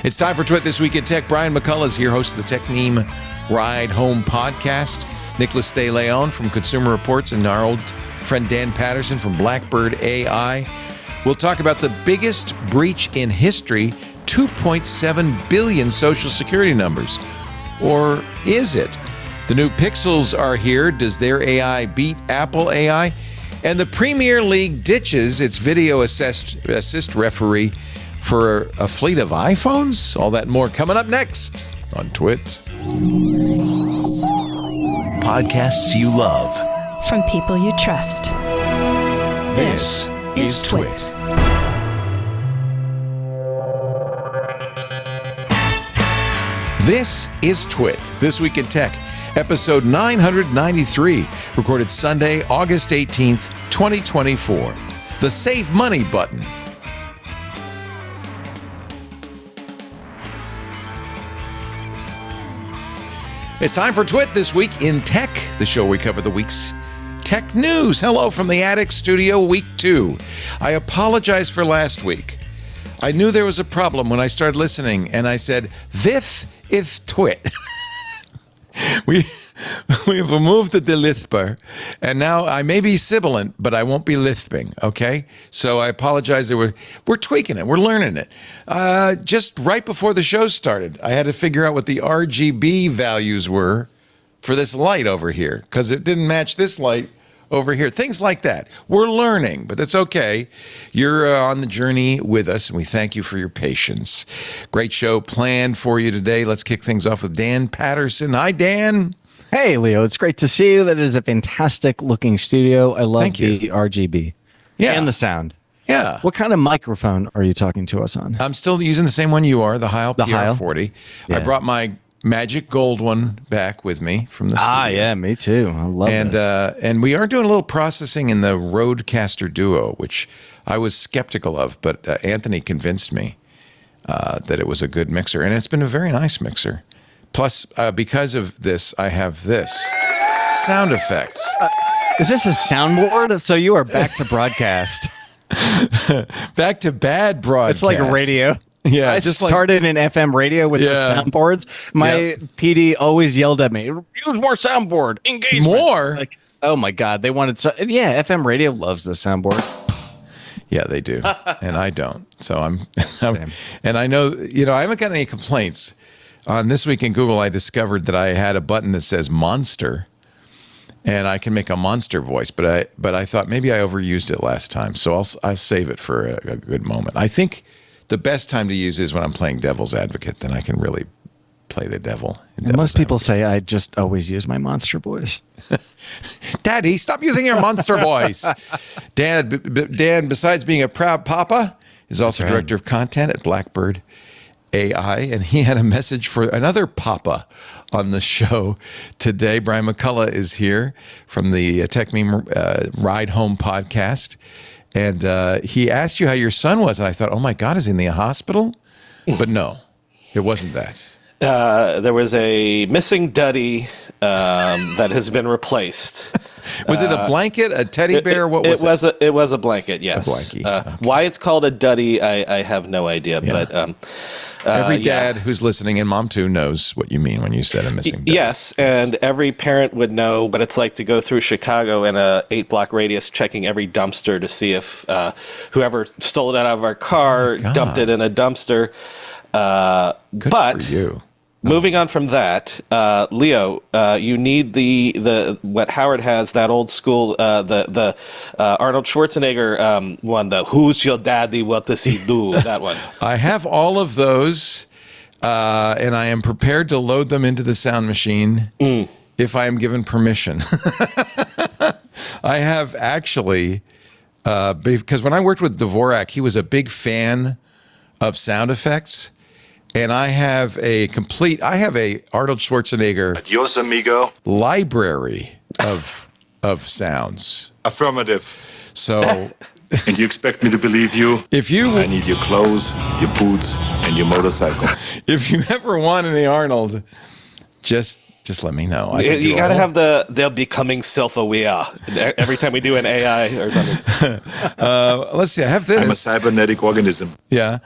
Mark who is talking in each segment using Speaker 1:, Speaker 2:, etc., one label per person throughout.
Speaker 1: It's time for Twit This Week in Tech. Brian McCullough is here, host of the Tech Meme Ride Home podcast. Nicholas De Leon from Consumer Reports and our old friend Dan Patterson from Blackbird AI. We'll talk about the biggest breach in history, 2.7 billion Social Security numbers. Or is it? The new Pixels are here. Does their AI beat Apple AI? And the Premier League ditches its video assist referee for a fleet of iPhones? All that and more coming up next on Twit.
Speaker 2: Podcasts you love.
Speaker 3: From people you trust.
Speaker 2: This is Twit.
Speaker 1: This is Twit, This Week in Tech, episode 993, recorded Sunday, August 18th, 2024. The Save Money button. It's time for Twit This Week in Tech, the show where we cover the week's tech news. Hello from the Attic Studio, week 2. I apologize for last week. I knew there was a problem when I started listening, and I said, "This is Twit." We've removed the lisper, and now I may be sibilant, but I won't be lisping, okay? So I apologize. We're tweaking it. We're learning it. Just right before the show started, I had to figure out what the RGB values were for this light over here, because it didn't match this light over here. Things like that. We're learning, but that's okay. You're on the journey with us, and we thank you for your patience. Great show planned for you today. Let's kick things off with Dan Patterson. Hi, Dan.
Speaker 4: Hey, Leo. It's great to see you. That is a fantastic looking studio. I love the RGB and the sound.
Speaker 1: Yeah.
Speaker 4: What kind of microphone are you talking to us on?
Speaker 1: I'm still using the same one you are, the Heil PR40.
Speaker 4: Yeah.
Speaker 1: I brought my magic gold one back with me from the studio.
Speaker 4: Yeah, me too. I love this.
Speaker 1: And we are doing a little processing in the Rodecaster Duo, which I was skeptical of, but Anthony convinced me that it was a good mixer, and it's been a very nice mixer. Plus, because of this, I have this. Sound effects.
Speaker 4: Is this a soundboard? So you are back to broadcast.
Speaker 1: Back to bad broadcast.
Speaker 4: It's like a radio.
Speaker 1: Yeah,
Speaker 4: I just started in FM radio with the soundboards. My PD always yelled at me, "Use more soundboard, engagement."
Speaker 1: More?
Speaker 4: Like, oh my God, they wanted FM radio loves the soundboard.
Speaker 1: Yeah, they do, and I don't. So I'm and I know, I haven't got any complaints. On This Week in Google, I discovered that I had a button that says monster, and I can make a monster voice, but I thought maybe I overused it last time, so I'll save it for a good moment. I think the best time to use is when I'm playing devil's advocate. Then I can really play the devil.
Speaker 4: Most people say I just always use my monster voice.
Speaker 1: Daddy, stop using your monster voice. Dan, besides being a proud papa, is also director of content at Blackbird AI, and he had a message for another papa on the show today. Brian McCullough is here from the Tech Meme Ride Home podcast, and he asked you how your son was, and I thought, oh my God, is he in the hospital? But no, it wasn't that.
Speaker 5: There was a missing duddy that has been replaced.
Speaker 1: Was it a blanket, a teddy bear? What was it?
Speaker 5: It was a blanket, yes.
Speaker 1: A blankie. Okay.
Speaker 5: Why it's called a duddy, I have no idea.
Speaker 1: Yeah.
Speaker 5: But
Speaker 1: every dad who's listening, and mom too, knows what you mean when you said a missing duddy.
Speaker 5: Yes, and every parent would know what it's like to go through Chicago in a 8-block radius, checking every dumpster to see if whoever stole it out of our car dumped it in a dumpster.
Speaker 1: Good for you.
Speaker 5: Moving on from that, Leo, you need the what Howard has, that old school, the Arnold Schwarzenegger one, the "Who's your daddy? What does he do?" That one.
Speaker 1: I have all of those, and I am prepared to load them into the sound machine if I am given permission. I have actually, because when I worked with Dvorak, he was a big fan of sound effects. And I have a Arnold Schwarzenegger
Speaker 6: Adios, amigo.
Speaker 1: library of sounds.
Speaker 6: Affirmative.
Speaker 1: So,
Speaker 6: And you expect me to believe you?
Speaker 7: I need your clothes, your boots, and your motorcycle.
Speaker 1: If you ever want any Arnold, just let me know.
Speaker 5: You got to have they're becoming self-aware every time we do an AI or something.
Speaker 1: Let's see. I have this.
Speaker 6: I'm a cybernetic organism.
Speaker 1: Yeah.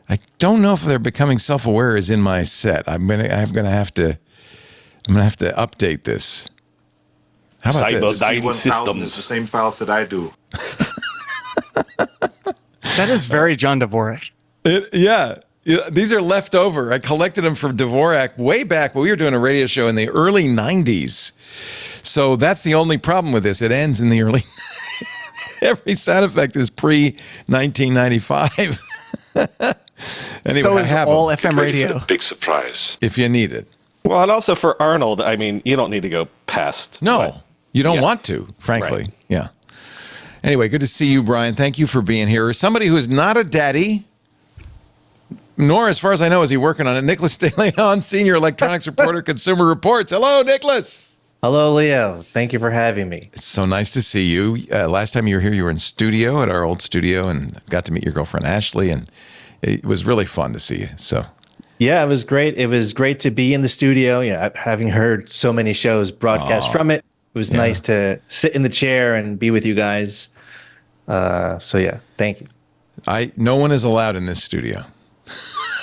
Speaker 1: I don't know if they're becoming self-aware is in my set. I'm gonna have to update this. How about this?
Speaker 5: Cyberdyne
Speaker 6: G1000
Speaker 5: Systems.
Speaker 6: is the same files that I do.
Speaker 4: That is very John Dvorak.
Speaker 1: Yeah, these are left over. I collected them from Dvorak way back when we were doing a radio show in the early 90s. So that's the only problem with this. It ends in the early... Every sound effect is pre-1995. Anyway,
Speaker 4: So
Speaker 1: I
Speaker 4: is
Speaker 1: have
Speaker 4: all
Speaker 1: them,
Speaker 4: FM radio.
Speaker 6: Big surprise.
Speaker 1: if you need it.
Speaker 5: Well, and also for Arnold, I mean, you don't need to go past.
Speaker 1: No,
Speaker 5: what-
Speaker 1: you don't
Speaker 5: Yeah.
Speaker 1: want to, frankly.
Speaker 5: Right.
Speaker 1: Yeah. Anyway, good to see you, Brian. Thank you for being here. Somebody who is not a daddy, nor, as far as I know, is he working on it. Nicholas De Leon, senior electronics reporter, Consumer Reports. Hello, Nicholas.
Speaker 8: Hello, Leo. Thank you for having me.
Speaker 1: It's so nice to see you. Last time you were here, you were in studio at our old studio and got to meet your girlfriend, Ashley, and it was really fun to see you. So,
Speaker 8: Yeah, it was great. It was great to be in the studio. Yeah, having heard so many shows broadcast from it, it was nice to sit in the chair and be with you guys. So yeah, thank you.
Speaker 1: no one is allowed in this studio.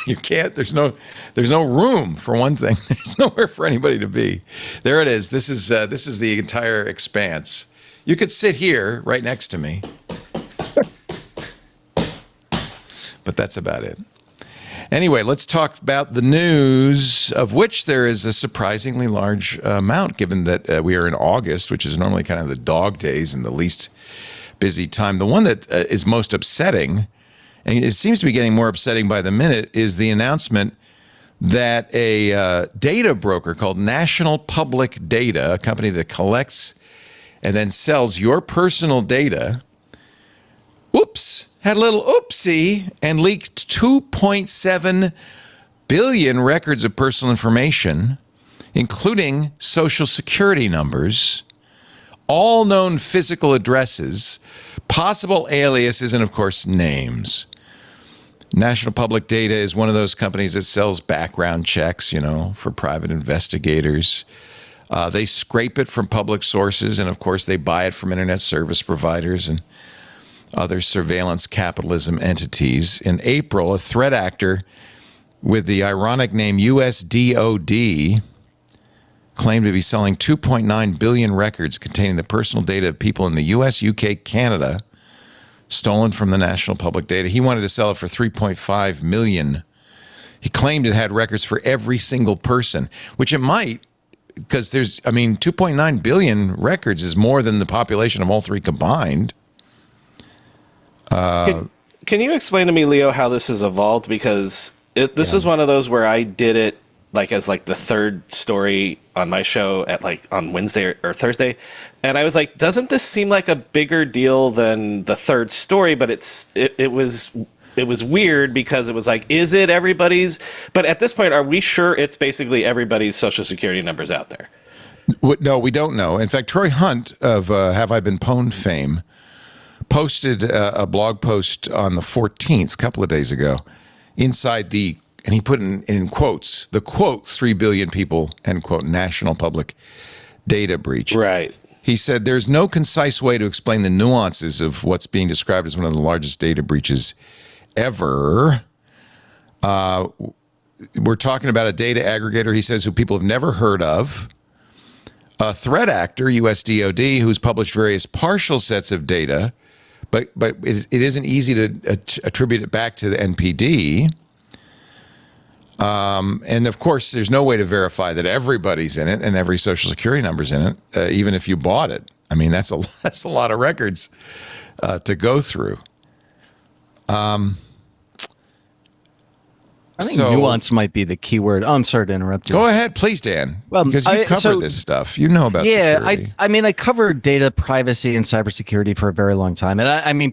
Speaker 1: You can't. There's no room for one thing. There's nowhere for anybody to be. There it is. This is the entire expanse. You could sit here right next to me, but that's about it. Anyway, let's talk about the news, of which there is a surprisingly large amount, given that we are in August, which is normally kind of the dog days and the least busy time. The one that is most upsetting, and it seems to be getting more upsetting by the minute, is the announcement that a data broker called National Public Data, a company that collects and then sells your personal data, had a little oopsie and leaked 2.7 billion records of personal information, including social security numbers, all known physical addresses, possible aliases, and of course, names. National Public Data is one of those companies that sells background checks, for private investigators. They scrape it from public sources, and of course, they buy it from internet service providers and other surveillance capitalism entities. In April, a threat actor with the ironic name USDOD claimed to be selling 2.9 billion records containing the personal data of people in the US, UK, Canada, stolen from the National Public Data. He wanted to sell it for 3.5 million. He claimed it had records for every single person, which it might, because 2.9 billion records is more than the population of all three combined.
Speaker 5: Can you explain to me, Leo, how this has evolved? Because this was one of those where I did it as the third story on my show at on Wednesday or Thursday, and I was like, doesn't this seem like a bigger deal than the third story? But it was weird because it was like, is it everybody's? But at this point, are we sure it's basically everybody's social security numbers out there?
Speaker 1: No, we don't know. In fact, Troy Hunt of Have I Been Pwned fame posted a blog post on the 14th, a couple of days ago, and he put in quotes, the quote, 3 billion people, end quote, National Public Data breach.
Speaker 5: Right.
Speaker 1: He said, there's no concise way to explain the nuances of what's being described as one of the largest data breaches ever. We're talking about a data aggregator, he says, who people have never heard of. A threat actor, USDOD, who's published various partial sets of data, but it isn't easy to attribute it back to the NPD. And of course, there's no way to verify that everybody's in it and every social security number's in it, even if you bought it. I mean, that's a lot of records to go through.
Speaker 4: I think nuance might be the key word. Oh, I'm sorry to interrupt you.
Speaker 1: Go ahead, please, Dan.
Speaker 4: Well,
Speaker 1: because you cover this stuff. You know about security.
Speaker 4: I covered data privacy and cybersecurity for a very long time. And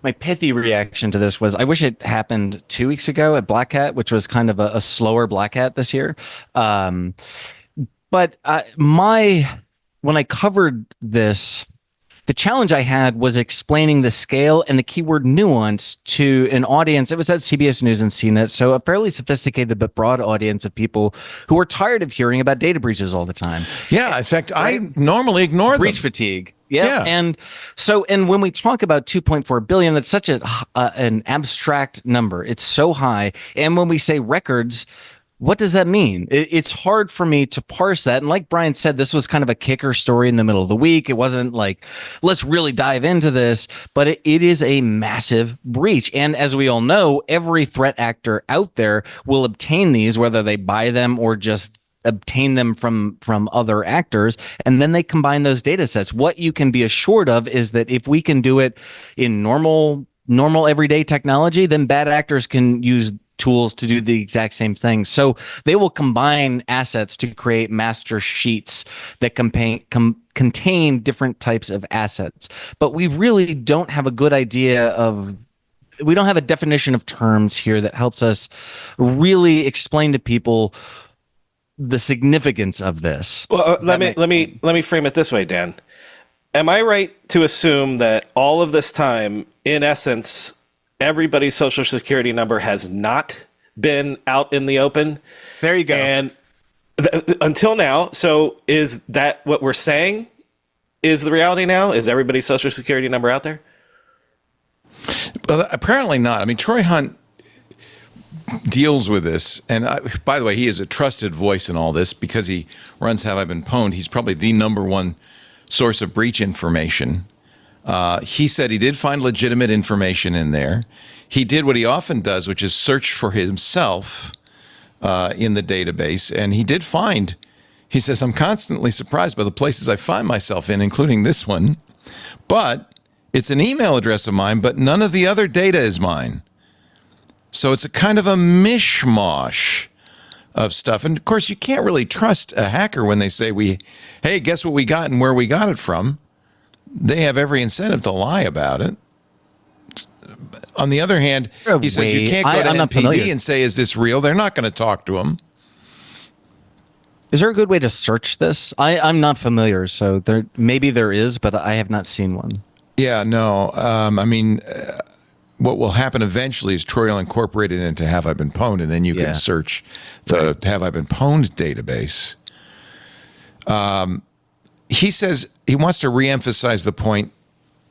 Speaker 4: my pithy reaction to this was, I wish it happened 2 weeks ago at Black Hat, which was kind of a slower Black Hat this year. But when I covered this The challenge I had was explaining the scale and the keyword nuance to an audience. It was at CBS News and CNET, so a fairly sophisticated but broad audience of people who are tired of hearing about data breaches all the time.
Speaker 1: Yeah, in fact, I normally ignore them.
Speaker 4: Breach fatigue. Yeah. And when we talk about 2.4 billion, that's such an abstract number. It's so high. And when we say records, what does that mean? It's hard for me to parse that. And like Brian said, this was kind of a kicker story in the middle of the week. It wasn't like, let's really dive into this, but it is a massive breach. And as we all know, every threat actor out there will obtain these, whether they buy them or just obtain them from other actors, and then they combine those data sets. What you can be assured of is that if we can do it in normal everyday technology, then bad actors can use tools to do the exact same thing. So they will combine assets to create master sheets that contain different types of assets. But we really don't have a good idea we don't have a definition of terms here that helps us really explain to people the significance of this.
Speaker 5: Well, let me frame it this way, Dan. Am I right to assume that all of this time, in essence, everybody's social security number has not been out in the open?
Speaker 4: There you go.
Speaker 5: And until now, so is that what we're saying is the reality now? Is everybody's social security number out there?
Speaker 1: Well, apparently not. I mean, Troy Hunt deals with this, and by the way, he is a trusted voice in all this because he runs Have I Been Pwned. He's probably the number one source of breach information. He said he did find legitimate information in there. He did what he often does, which is search for himself in the database. And he did find, he says, I'm constantly surprised by the places I find myself in, including this one. But it's an email address of mine, but none of the other data is mine. So it's a kind of a mishmash of stuff. And of course, you can't really trust a hacker when they say, hey, guess what we got and where we got it from. They have every incentive to lie about it. On the other hand, he says you can't go to NPD and say, is this real? They're not going to talk to him.
Speaker 4: Is there a good way to search this? I'm not familiar, so maybe there is, but I have not seen one.
Speaker 1: Yeah, no. I mean, what will happen eventually is Troy will incorporate it into Have I Been Pwned, and then you can search the Have I Been Pwned database. He says he wants to reemphasize the point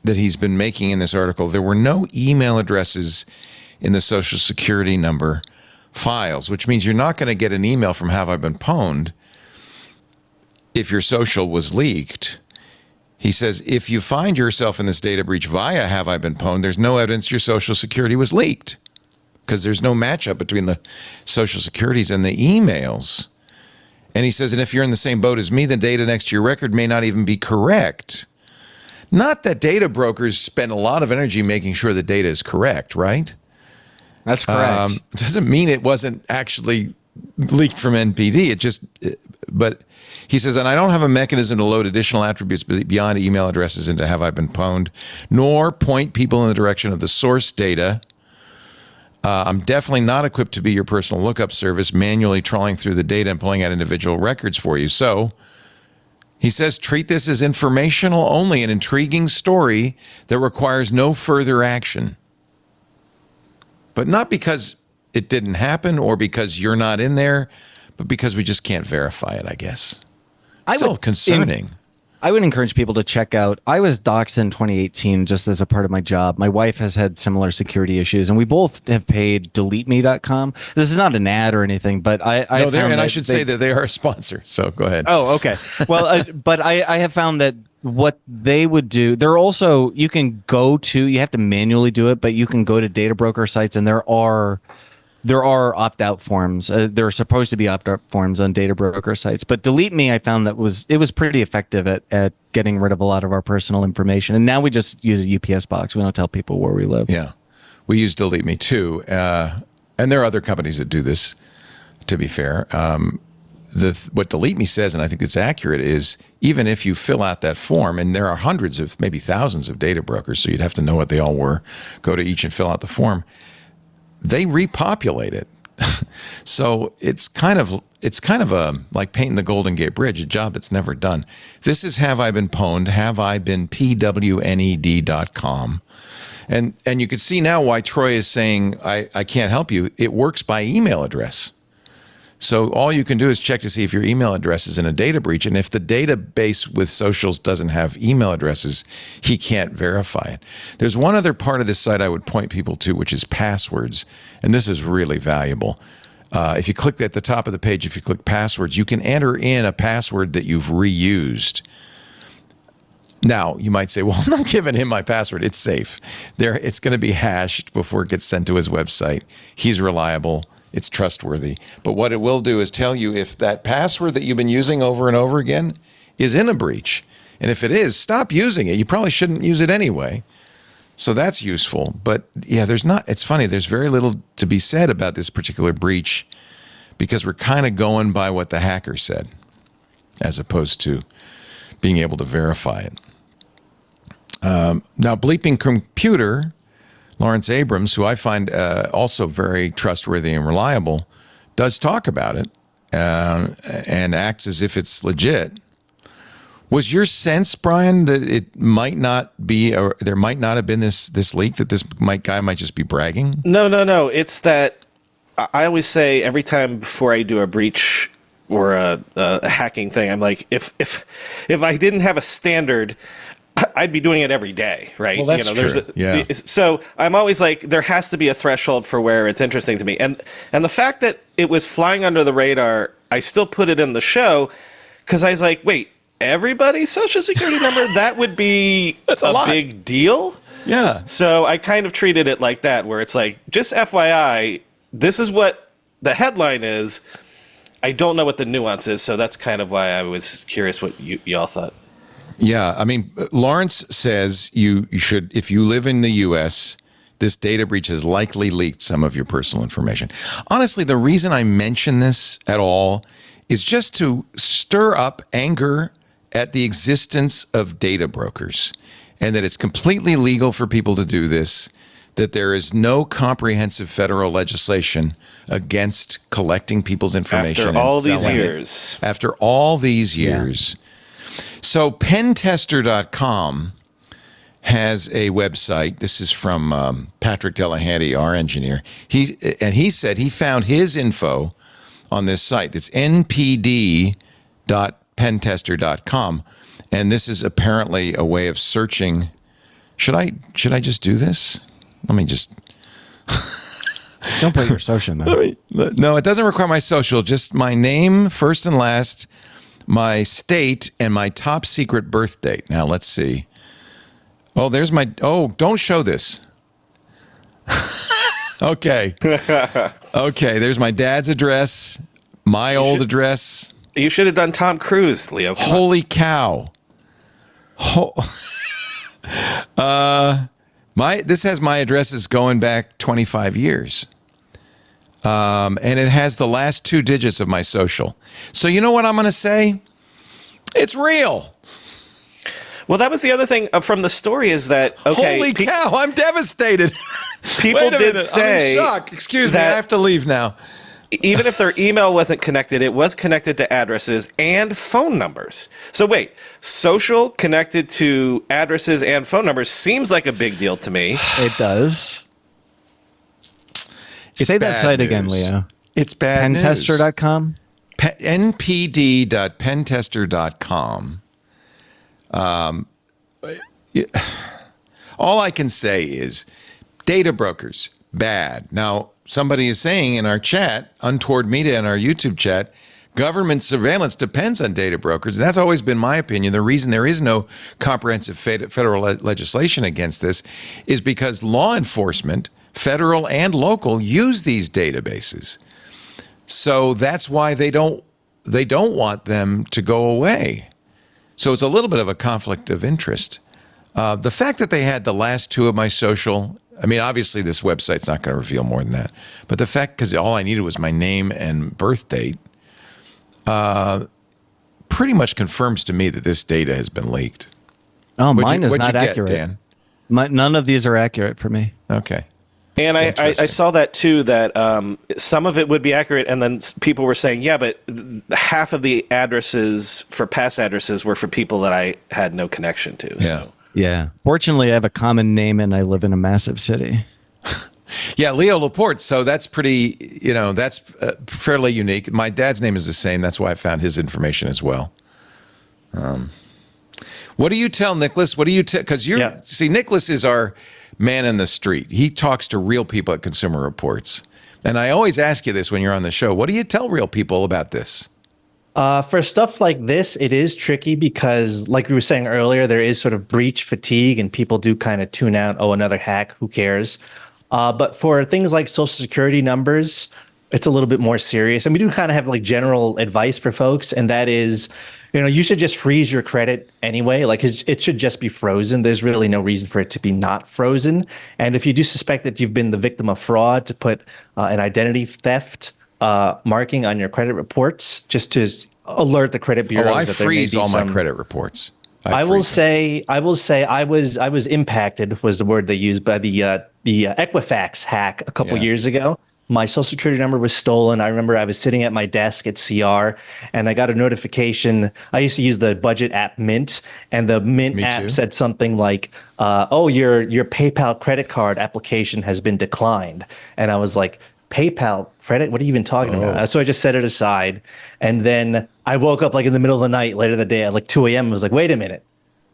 Speaker 1: that he's been making in this article. There were no email addresses in the Social Security number files, which means you're not going to get an email from Have I Been Pwned if your social was leaked. He says, if you find yourself in this data breach via Have I Been Pwned, there's no evidence your Social Security was leaked because there's no matchup between the Social Securities and the emails. And he says, and if you're in the same boat as me, the data next to your record may not even be correct. Not that data brokers spend a lot of energy making sure the data is correct, right?
Speaker 4: That's correct.
Speaker 1: Doesn't mean it wasn't actually leaked from NPD. But he says, and I don't have a mechanism to load additional attributes beyond email addresses into Have I Been Pwned, nor point people in the direction of the source data. I'm definitely not equipped to be your personal lookup service, manually trawling through the data and pulling out individual records for you. So he says, treat this as informational only, an intriguing story that requires no further action. But not because it didn't happen or because you're not in there, but because we just can't verify it, I guess. Still concerning.
Speaker 4: I would encourage people to check out. I was doxxed in 2018 just as a part of my job. My wife has had similar security issues, and we both have paid deleteme.com. This is not an ad or anything, but
Speaker 1: I should say that they are a sponsor. So go ahead.
Speaker 4: Oh, okay. Well, but I have found that what they would do, they're also, you have to manually do it, but you can go to data broker sites, and there are opt-out forms. There are supposed to be opt-out forms on data broker sites. But Delete Me, I found it was pretty effective at getting rid of a lot of our personal information. And now we just use a UPS box. We don't tell people where we live.
Speaker 1: Yeah. We use Delete Me too. And there are other companies that do this, to be fair. What Delete Me says, and I think it's accurate, is even if you fill out that form, and there are hundreds of, maybe thousands of data brokers, so you'd have to know what they all were, go to each and fill out the form, they repopulate it. So it's kind of a like painting the Golden Gate Bridge, a job that's never done. This is Have I Been Pwned? Have I Been PWNED.com. And you can see now why Troy is saying I can't help you. It works by email address. So all you can do is check to see if your email address is in a data breach. And if the database with socials doesn't have email addresses, he can't verify it. There's one other part of this site I would point people to, which is passwords. And this is really valuable. If you click at the top of the page, if you click passwords, you can enter in a password that you've reused. Now, you might say, well, I'm not giving him my password. It's safe. It's going to be hashed before it gets sent to his website. He's reliable. It's trustworthy. But what it will do is tell you if that password that you've been using over and over again is in a breach. And if it is, stop using it. You probably shouldn't use it anyway. So that's useful. But yeah, it's funny. There's very little to be said about this particular breach because we're kind of going by what the hacker said as opposed to being able to verify it. Now, Bleeping Computer, Lawrence Abrams, who I find also very trustworthy and reliable, does talk about it and acts as if it's legit. Was your sense, Brian, that it might not be, or there might not have been this leak, that this guy might just be bragging?
Speaker 5: No. It's that I always say every time before I do a breach or a hacking thing, I'm like, if I didn't have a standard, I'd be doing it every day, right?
Speaker 1: Well, that's true. Yeah.
Speaker 5: So I'm always like, there has to be a threshold for where it's interesting to me. And the fact that it was flying under the radar, I still put it in the show because I was like, wait, everybody's social security number? That would be a big deal?
Speaker 1: Yeah.
Speaker 5: So I kind of treated it like that, where it's like, just FYI, this is what the headline is. I don't know what the nuance is, so that's kind of why I was curious what y'all thought.
Speaker 1: Yeah, I mean, Lawrence says you should, if you live in the U.S., this data breach has likely leaked some of your personal information. Honestly, the reason I mention this at all is just to stir up anger at the existence of data brokers and that it's completely legal for people to do this, that there is no comprehensive federal legislation against collecting people's information.
Speaker 5: After all these years.
Speaker 1: After all these years. Yeah. So pentester.com has a website. This is from Patrick Delahanty, our engineer. He said he found his info on this site. It's npd.pentester.com. And this is apparently a way of searching. Should I just do this? Let me just...
Speaker 4: Don't put your social though.
Speaker 1: No, it doesn't require my social. Just my name, first and last, my state, and my top secret birth date. Now, let's see. Oh, there's my... Oh, don't show this. Okay. Okay, there's my dad's address, my old address.
Speaker 5: You should have done Tom Cruise, Leo.
Speaker 1: Holy cow. This has my addresses going back 25 years. And it has the last 2 digits of my social. So you know what I'm going to say? It's real.
Speaker 5: Well, that was the other thing from the story is that, okay.
Speaker 1: Holy cow, I'm devastated.
Speaker 5: People did say...
Speaker 1: I'm in shock. Excuse me, I have to leave now.
Speaker 5: Even if their email wasn't connected, it was connected to addresses and phone numbers. So wait, social connected to addresses and phone numbers seems like a big deal to me.
Speaker 4: It does. Say that site again, Leo.
Speaker 1: It's bad news.
Speaker 4: Pentester.com?
Speaker 1: npd.pentester.com. All I can say is data brokers, bad. Now, somebody is saying in our chat, Untoward Media in our YouTube chat, government surveillance depends on data brokers. That's always been my opinion. The reason there is no comprehensive federal legislation against this is because law enforcement, federal and local, use these databases. So that's why they don't want them to go away. So it's a little bit of a conflict of interest. The fact that they had the last 2 of my social, I mean, obviously this website's not going to reveal more than that. But the fact, because all I needed was my name and birth date, pretty much confirms to me that this data has been leaked.
Speaker 4: Oh, mine is not accurate.
Speaker 1: Dan?
Speaker 4: None of these are accurate for me.
Speaker 1: Okay.
Speaker 5: And I
Speaker 1: Interesting.
Speaker 5: saw that too, that some of it would be accurate, and then people were saying, yeah, but half of the addresses for past addresses were for people that I had no connection to.
Speaker 1: Yeah.
Speaker 5: So.
Speaker 4: Yeah. Fortunately, I have a common name and I live in a massive city.
Speaker 1: Yeah, Leo Laporte. So that's pretty, that's fairly unique. My dad's name is the same. That's why I found his information as well. What do you tell Nicholas? What do you tell? Because see, Nicholas is our man in the street. He talks to real people at Consumer Reports. And I always ask you this when you're on the show. What do you tell real people about this?
Speaker 8: For stuff like this, it is tricky because, like we were saying earlier, there is sort of breach fatigue and people do kind of tune out, oh, another hack, who cares? But for things like Social Security numbers, it's a little bit more serious. And we do kind of have like general advice for folks. And that is, you should just freeze your credit anyway. Like it should just be frozen. There's really no reason for it to be not frozen. And if you do suspect that you've been the victim of fraud, to put an identity theft marking on your credit reports, just to alert the credit bureaus.
Speaker 1: I
Speaker 8: that there may
Speaker 1: freeze
Speaker 8: be
Speaker 1: all my
Speaker 8: some
Speaker 1: credit reports.
Speaker 8: I will say I was impacted, was the word they used, by the Equifax hack a couple years ago. My Social Security number was stolen. I remember I was sitting at my desk at CR and I got a notification. I used to use the budget app Mint, and the Mint app said something like, oh, your PayPal credit card application has been declined. And I was like, PayPal credit? What are you even talking about? So I just set it aside. And then I woke up like in the middle of the night, later in the day at like 2 a.m. and was like, wait a minute.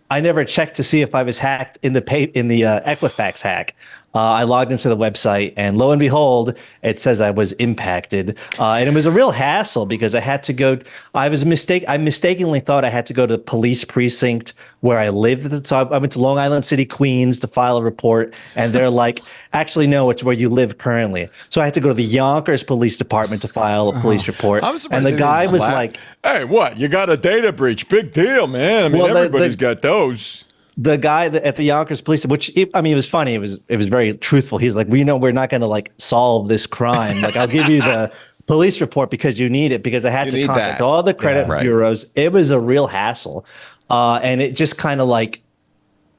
Speaker 8: I never checked to see if I was hacked in the Equifax hack. I logged into the website, and lo and behold, it says I was impacted. And it was a real hassle because I had to go. I mistakenly thought I had to go to the police precinct where I lived. So I went to Long Island City, Queens, to file a report, and they're like, actually, no, it's where you live currently. So I had to go to the Yonkers Police Department to file a police report.
Speaker 1: I'm surprised.
Speaker 8: And the guy was like,
Speaker 1: "Hey, what? You got a data breach? Big deal, man. I mean, everybody's got those."
Speaker 8: The guy at the Yonkers police, it was funny. It was very truthful. He was like, we're not going to like solve this crime. Like, I'll give you the police report because you need it, because I had to contact all the credit bureaus. It was a real hassle. And it just kind of like,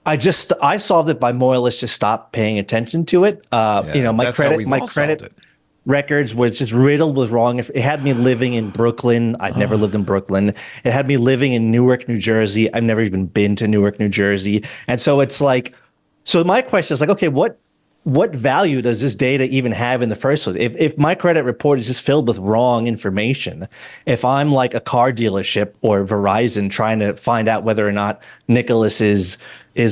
Speaker 8: I solved it by more or less just stop paying attention to it. My credit records was just riddled with wrong. It had me living in Brooklyn. I'd never lived in Brooklyn. It had me living in Newark, New Jersey. I've never even been to Newark, New Jersey. And so it's like, so my question is like, okay, what value does this data even have in the first place? If my credit report is just filled with wrong information, if I'm like a car dealership or Verizon trying to find out whether or not Nicholas is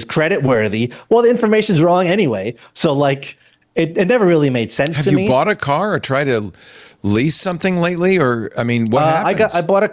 Speaker 8: credit worthy, well, the information's wrong anyway. So like, It never really made sense to me.
Speaker 1: Have you bought a car or tried to lease something lately? Or, I mean, what happens?
Speaker 8: I bought a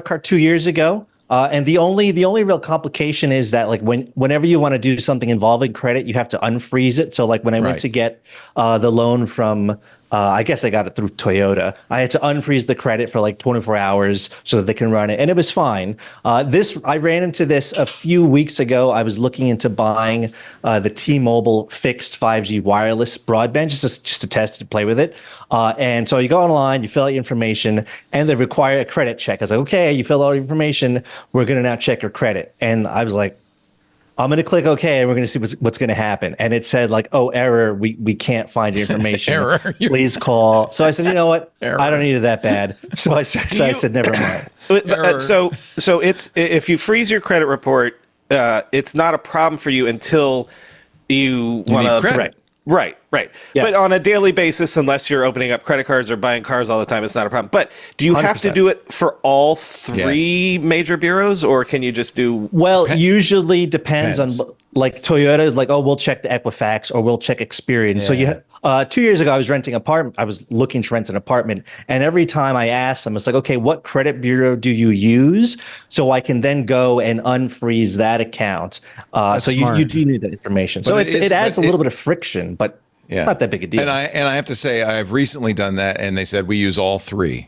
Speaker 8: car 2 years ago. And the only real complication is that like whenever you want to do something involving credit, you have to unfreeze it. So like when I went to get the loan from, I guess I got it through Toyota, I had to unfreeze the credit for like 24 hours so that they can run it. And it was fine. I ran into this a few weeks ago. I was looking into buying the T-Mobile fixed 5G wireless broadband just to test to play with it. And so you go online, you fill out your information, and they require a credit check. I was like, okay, you fill out your information. We're going to now check your credit. And I was like, I'm going to click OK, and we're going to see what's going to happen. And it said like, oh, error, we can't find your information.
Speaker 1: Error.
Speaker 8: Please call. So I said, you know what?
Speaker 1: Error.
Speaker 8: I don't need it that bad. So I said, never mind.
Speaker 5: So it's, if you freeze your credit report, it's not a problem for you until you want to
Speaker 1: credit.
Speaker 5: Right.
Speaker 8: Yes.
Speaker 5: But on a daily basis, unless you're opening up credit cards or buying cars all the time, it's not a problem. But do you have to do it for all three major bureaus, or can you just do?
Speaker 8: Well, usually depends on, like Toyota is like, oh, we'll check the Equifax or we'll check Experian. Yeah. So 2 years ago, I was renting an apartment. I was looking to rent an apartment, and every time I asked them, it's like, okay, what credit bureau do you use, so I can then go and unfreeze that account. So you do need that information. So it adds a little bit of friction, but not that big a deal.
Speaker 1: And I have to say, I've recently done that, and they said we use all three.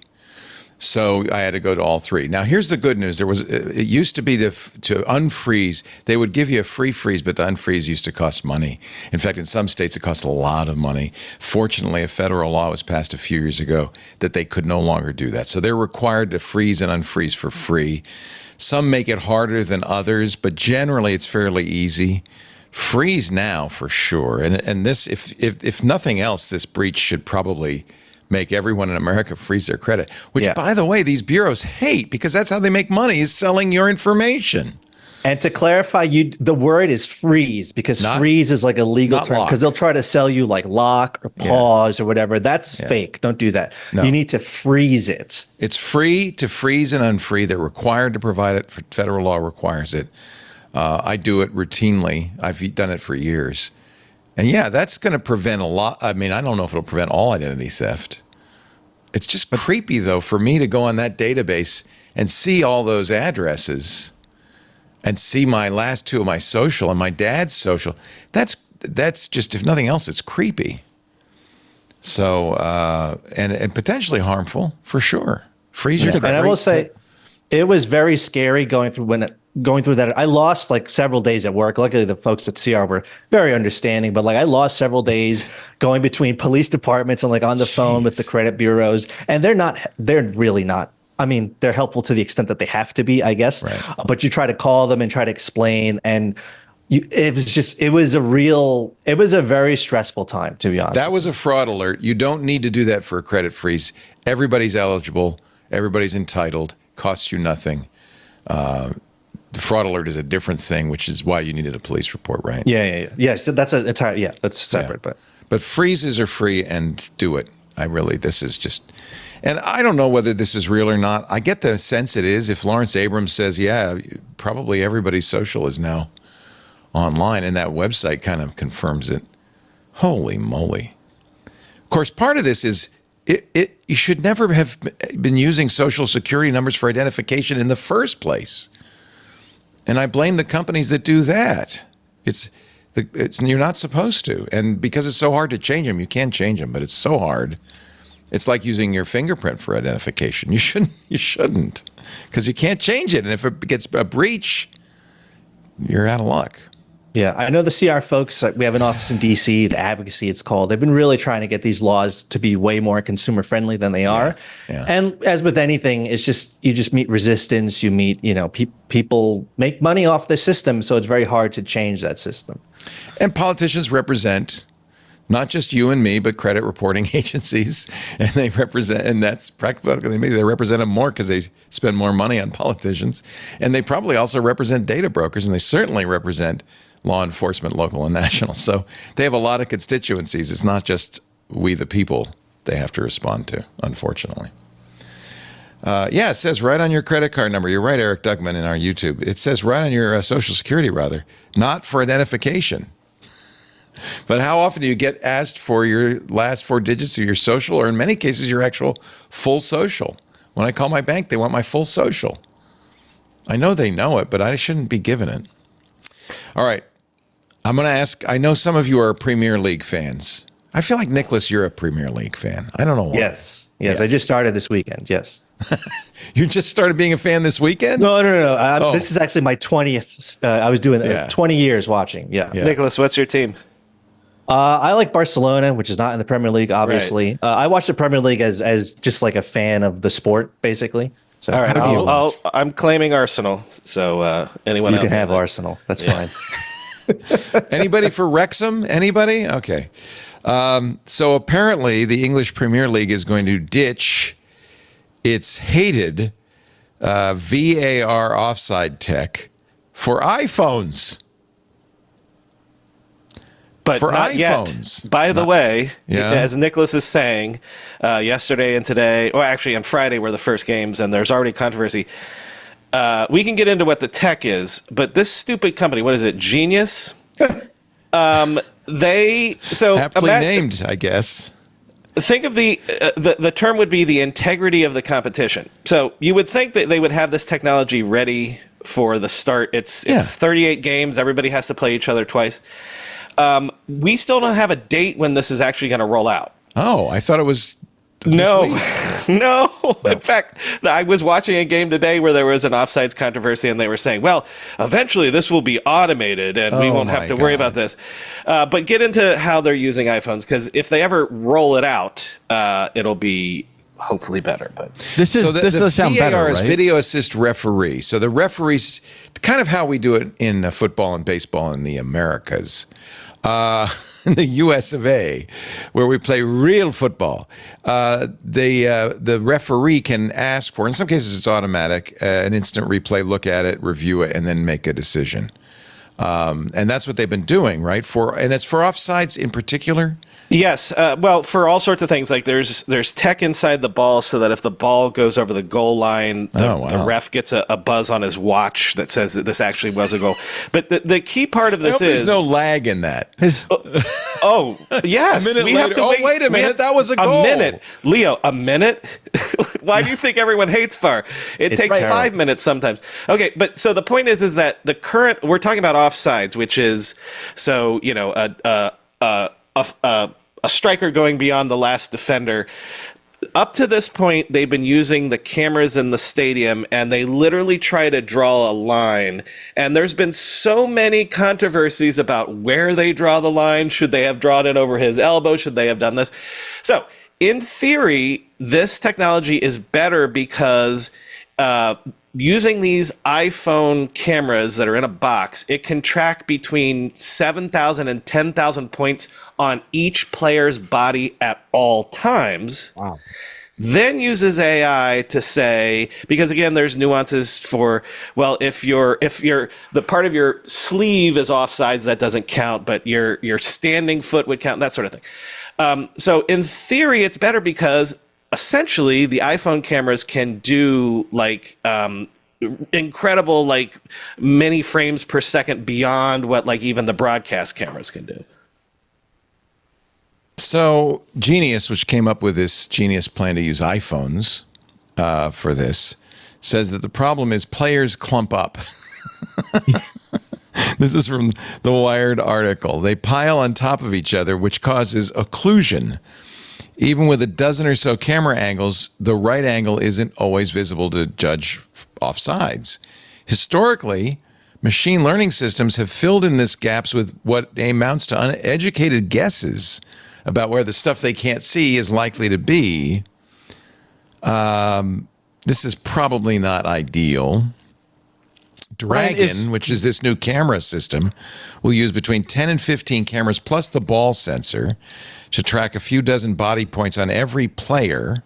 Speaker 1: So I had to go to all three. Now, here's the good news. It used to be to unfreeze. They would give you a free freeze, but to unfreeze used to cost money. In fact, in some states, it cost a lot of money. Fortunately, a federal law was passed a few years ago that they could no longer do that. So they're required to freeze and unfreeze for free. Some make it harder than others, but generally it's fairly easy freeze now for sure. And this, if nothing else, this breach should probably make everyone in America freeze their credit, which, by the way, these bureaus hate because that's how they make money, is selling your information.
Speaker 8: And to clarify, the word is freeze, because freeze is like a legal term, because they'll try to sell you like lock or pause or whatever. That's fake. Don't do that. No. You need to freeze it.
Speaker 1: It's free to freeze and unfree. They're required to provide it. Federal law requires it. I do it routinely. I've done it for years. And yeah, that's going to prevent a lot. I mean, I don't know if it'll prevent all identity theft. It's just creepy, though, for me to go on that database and see all those addresses and see my last two of my social and my dad's social. That's just, if nothing else, it's creepy. So, and potentially harmful, for sure. Freeze your credit.
Speaker 8: And I will say, it was very scary going through that. I lost like several days at work. Luckily, the folks at CR were very understanding, but like I lost several days going between police departments and like on the phone with the credit bureaus. And they're really not. I mean, they're helpful to the extent that they have to be, I guess. Right. But you try to call them and try to explain, and it was a very stressful time, to be honest.
Speaker 1: That was a fraud alert. You don't need to do that for a credit freeze. Everybody's eligible. Everybody's entitled. Costs you nothing. The fraud alert is a different thing, which is why you needed a police report, right?
Speaker 8: Yes, that's that's separate.
Speaker 1: But freezes are free, and do it. This is just, and I don't know whether this is real or not. I get the sense it is. If Lawrence Abrams says, yeah, probably everybody's social is now online, and that website kind of confirms it. Holy moly. Of course, part of this is you should never have been using social security numbers for identification in the first place. And I blame the companies that do that. You're not supposed to. And because it's so hard to change them, you can change them, but it's so hard. It's like using your fingerprint for identification. You shouldn't, because you can't change it. And if it gets a breach, you're out of luck.
Speaker 8: Yeah, I know the CR folks, we have an office in DC, the advocacy it's called. They've been really trying to get these laws to be way more consumer friendly than they are. Yeah. And as with anything, you just meet resistance. You meet, people make money off the system, so it's very hard to change that system.
Speaker 1: And politicians represent not just you and me, but credit reporting agencies, and that's practically, maybe they represent them more because they spend more money on politicians. And they probably also represent data brokers, and they certainly represent law enforcement, local and national. So they have a lot of constituencies. It's not just we the people they have to respond to, unfortunately. It says right on your credit card number. You're right, Eric Duckman, in our YouTube. It says right on your Social Security, rather, not for identification. But how often do you get asked for your last four digits of your social, or in many cases, your actual full social? When I call my bank, they want my full social. I know they know it, but I shouldn't be given it. All right. I'm going to ask, I know some of you are Premier League fans. I feel like, Nicholas, you're a Premier League fan. I don't know why.
Speaker 8: Yes. I just started this weekend, yes.
Speaker 1: You just started being a fan this weekend?
Speaker 8: No. This is actually my 20th. I was doing 20 years watching, yeah.
Speaker 5: Nicholas, what's your team?
Speaker 8: I like Barcelona, which is not in the Premier League, obviously. Right. I watch the Premier League as just like a fan of the sport, basically. So,
Speaker 5: all right, I'm claiming Arsenal. So anyone
Speaker 8: you can have Arsenal. That's fine.
Speaker 1: Anybody for Wrexham? Anybody? Okay. So apparently the English Premier League is going to ditch its hated VAR offside tech for iPhones.
Speaker 5: But
Speaker 1: for
Speaker 5: not
Speaker 1: iPhones.
Speaker 5: Yet. By the way, as Nicholas is saying, yesterday and today, or actually on Friday were the first games, and there's already controversy. We can get into what the tech is, but this stupid company, what is it, Genius? Aptly
Speaker 1: named, I guess.
Speaker 5: Think of the term would be the integrity of the competition. So you would think that they would have this technology ready for the start. It's 38 games. Everybody has to play each other twice. We still don't have a date when this is actually going to roll out.
Speaker 1: Oh, I thought it was
Speaker 5: No. In fact, I was watching a game today where there was an offsides controversy, and they were saying, well, eventually this will be automated, and we won't have to worry about this. But get into how they're using iPhones, because if they ever roll it out, it'll be hopefully better. But
Speaker 4: This does sound
Speaker 1: VAR
Speaker 4: better,
Speaker 1: is
Speaker 4: right?
Speaker 1: video assist referee. So the referees, kind of how we do it in football and baseball in the Americas. In the US of A, where we play real football, the referee can ask for, in some cases it's automatic, an instant replay, look at it, review it, and then make a decision. And that's what they've been doing, right? And it's for offsides in particular.
Speaker 5: yes, well, for all sorts of things, like there's tech inside the ball so that if the ball goes over the goal line, the ref gets a buzz on his watch that says that this actually was a goal. But the key part of this
Speaker 1: there's no lag in that.
Speaker 5: Oh, yes.
Speaker 1: A minute later, wait a minute, that was a goal.
Speaker 5: A minute. Leo, a minute? Why do you think everyone hates VAR? It takes 5 minutes sometimes. Okay, but so the point is that the current, we're talking about offsides, which is, so, you know, a striker going beyond the last defender. Up to this point, they've been using the cameras in the stadium, and they literally try to draw a line. And there's been so many controversies about where they draw the line. Should they have drawn it over his elbow? Should they have done this? So, in theory, this technology is better because using these iPhone cameras that are in a box, it can track between 7,000 and 10,000 points on each player's body at all times.
Speaker 4: Wow.
Speaker 5: Then uses AI to say, because again, there's nuances for, well, if the part of your sleeve is offsides, that doesn't count, but your standing foot would count, that sort of thing. So in theory, it's better because essentially the iPhone cameras can do like incredible, like many frames per second beyond what like even the broadcast cameras can do.
Speaker 1: So Genius, which came up with this genius plan to use iPhones for this, says that the problem is players clump up. This is from the Wired article. They pile on top of each other, which causes occlusion. Even with a dozen or so camera angles, the right angle isn't always visible to judge offsides. Historically, machine learning systems have filled in these gaps with what amounts to uneducated guesses about where the stuff they can't see is likely to be. This is probably not ideal. Dragon, which is this new camera system, will use between 10 and 15 cameras plus the ball sensor to track a few dozen body points on every player.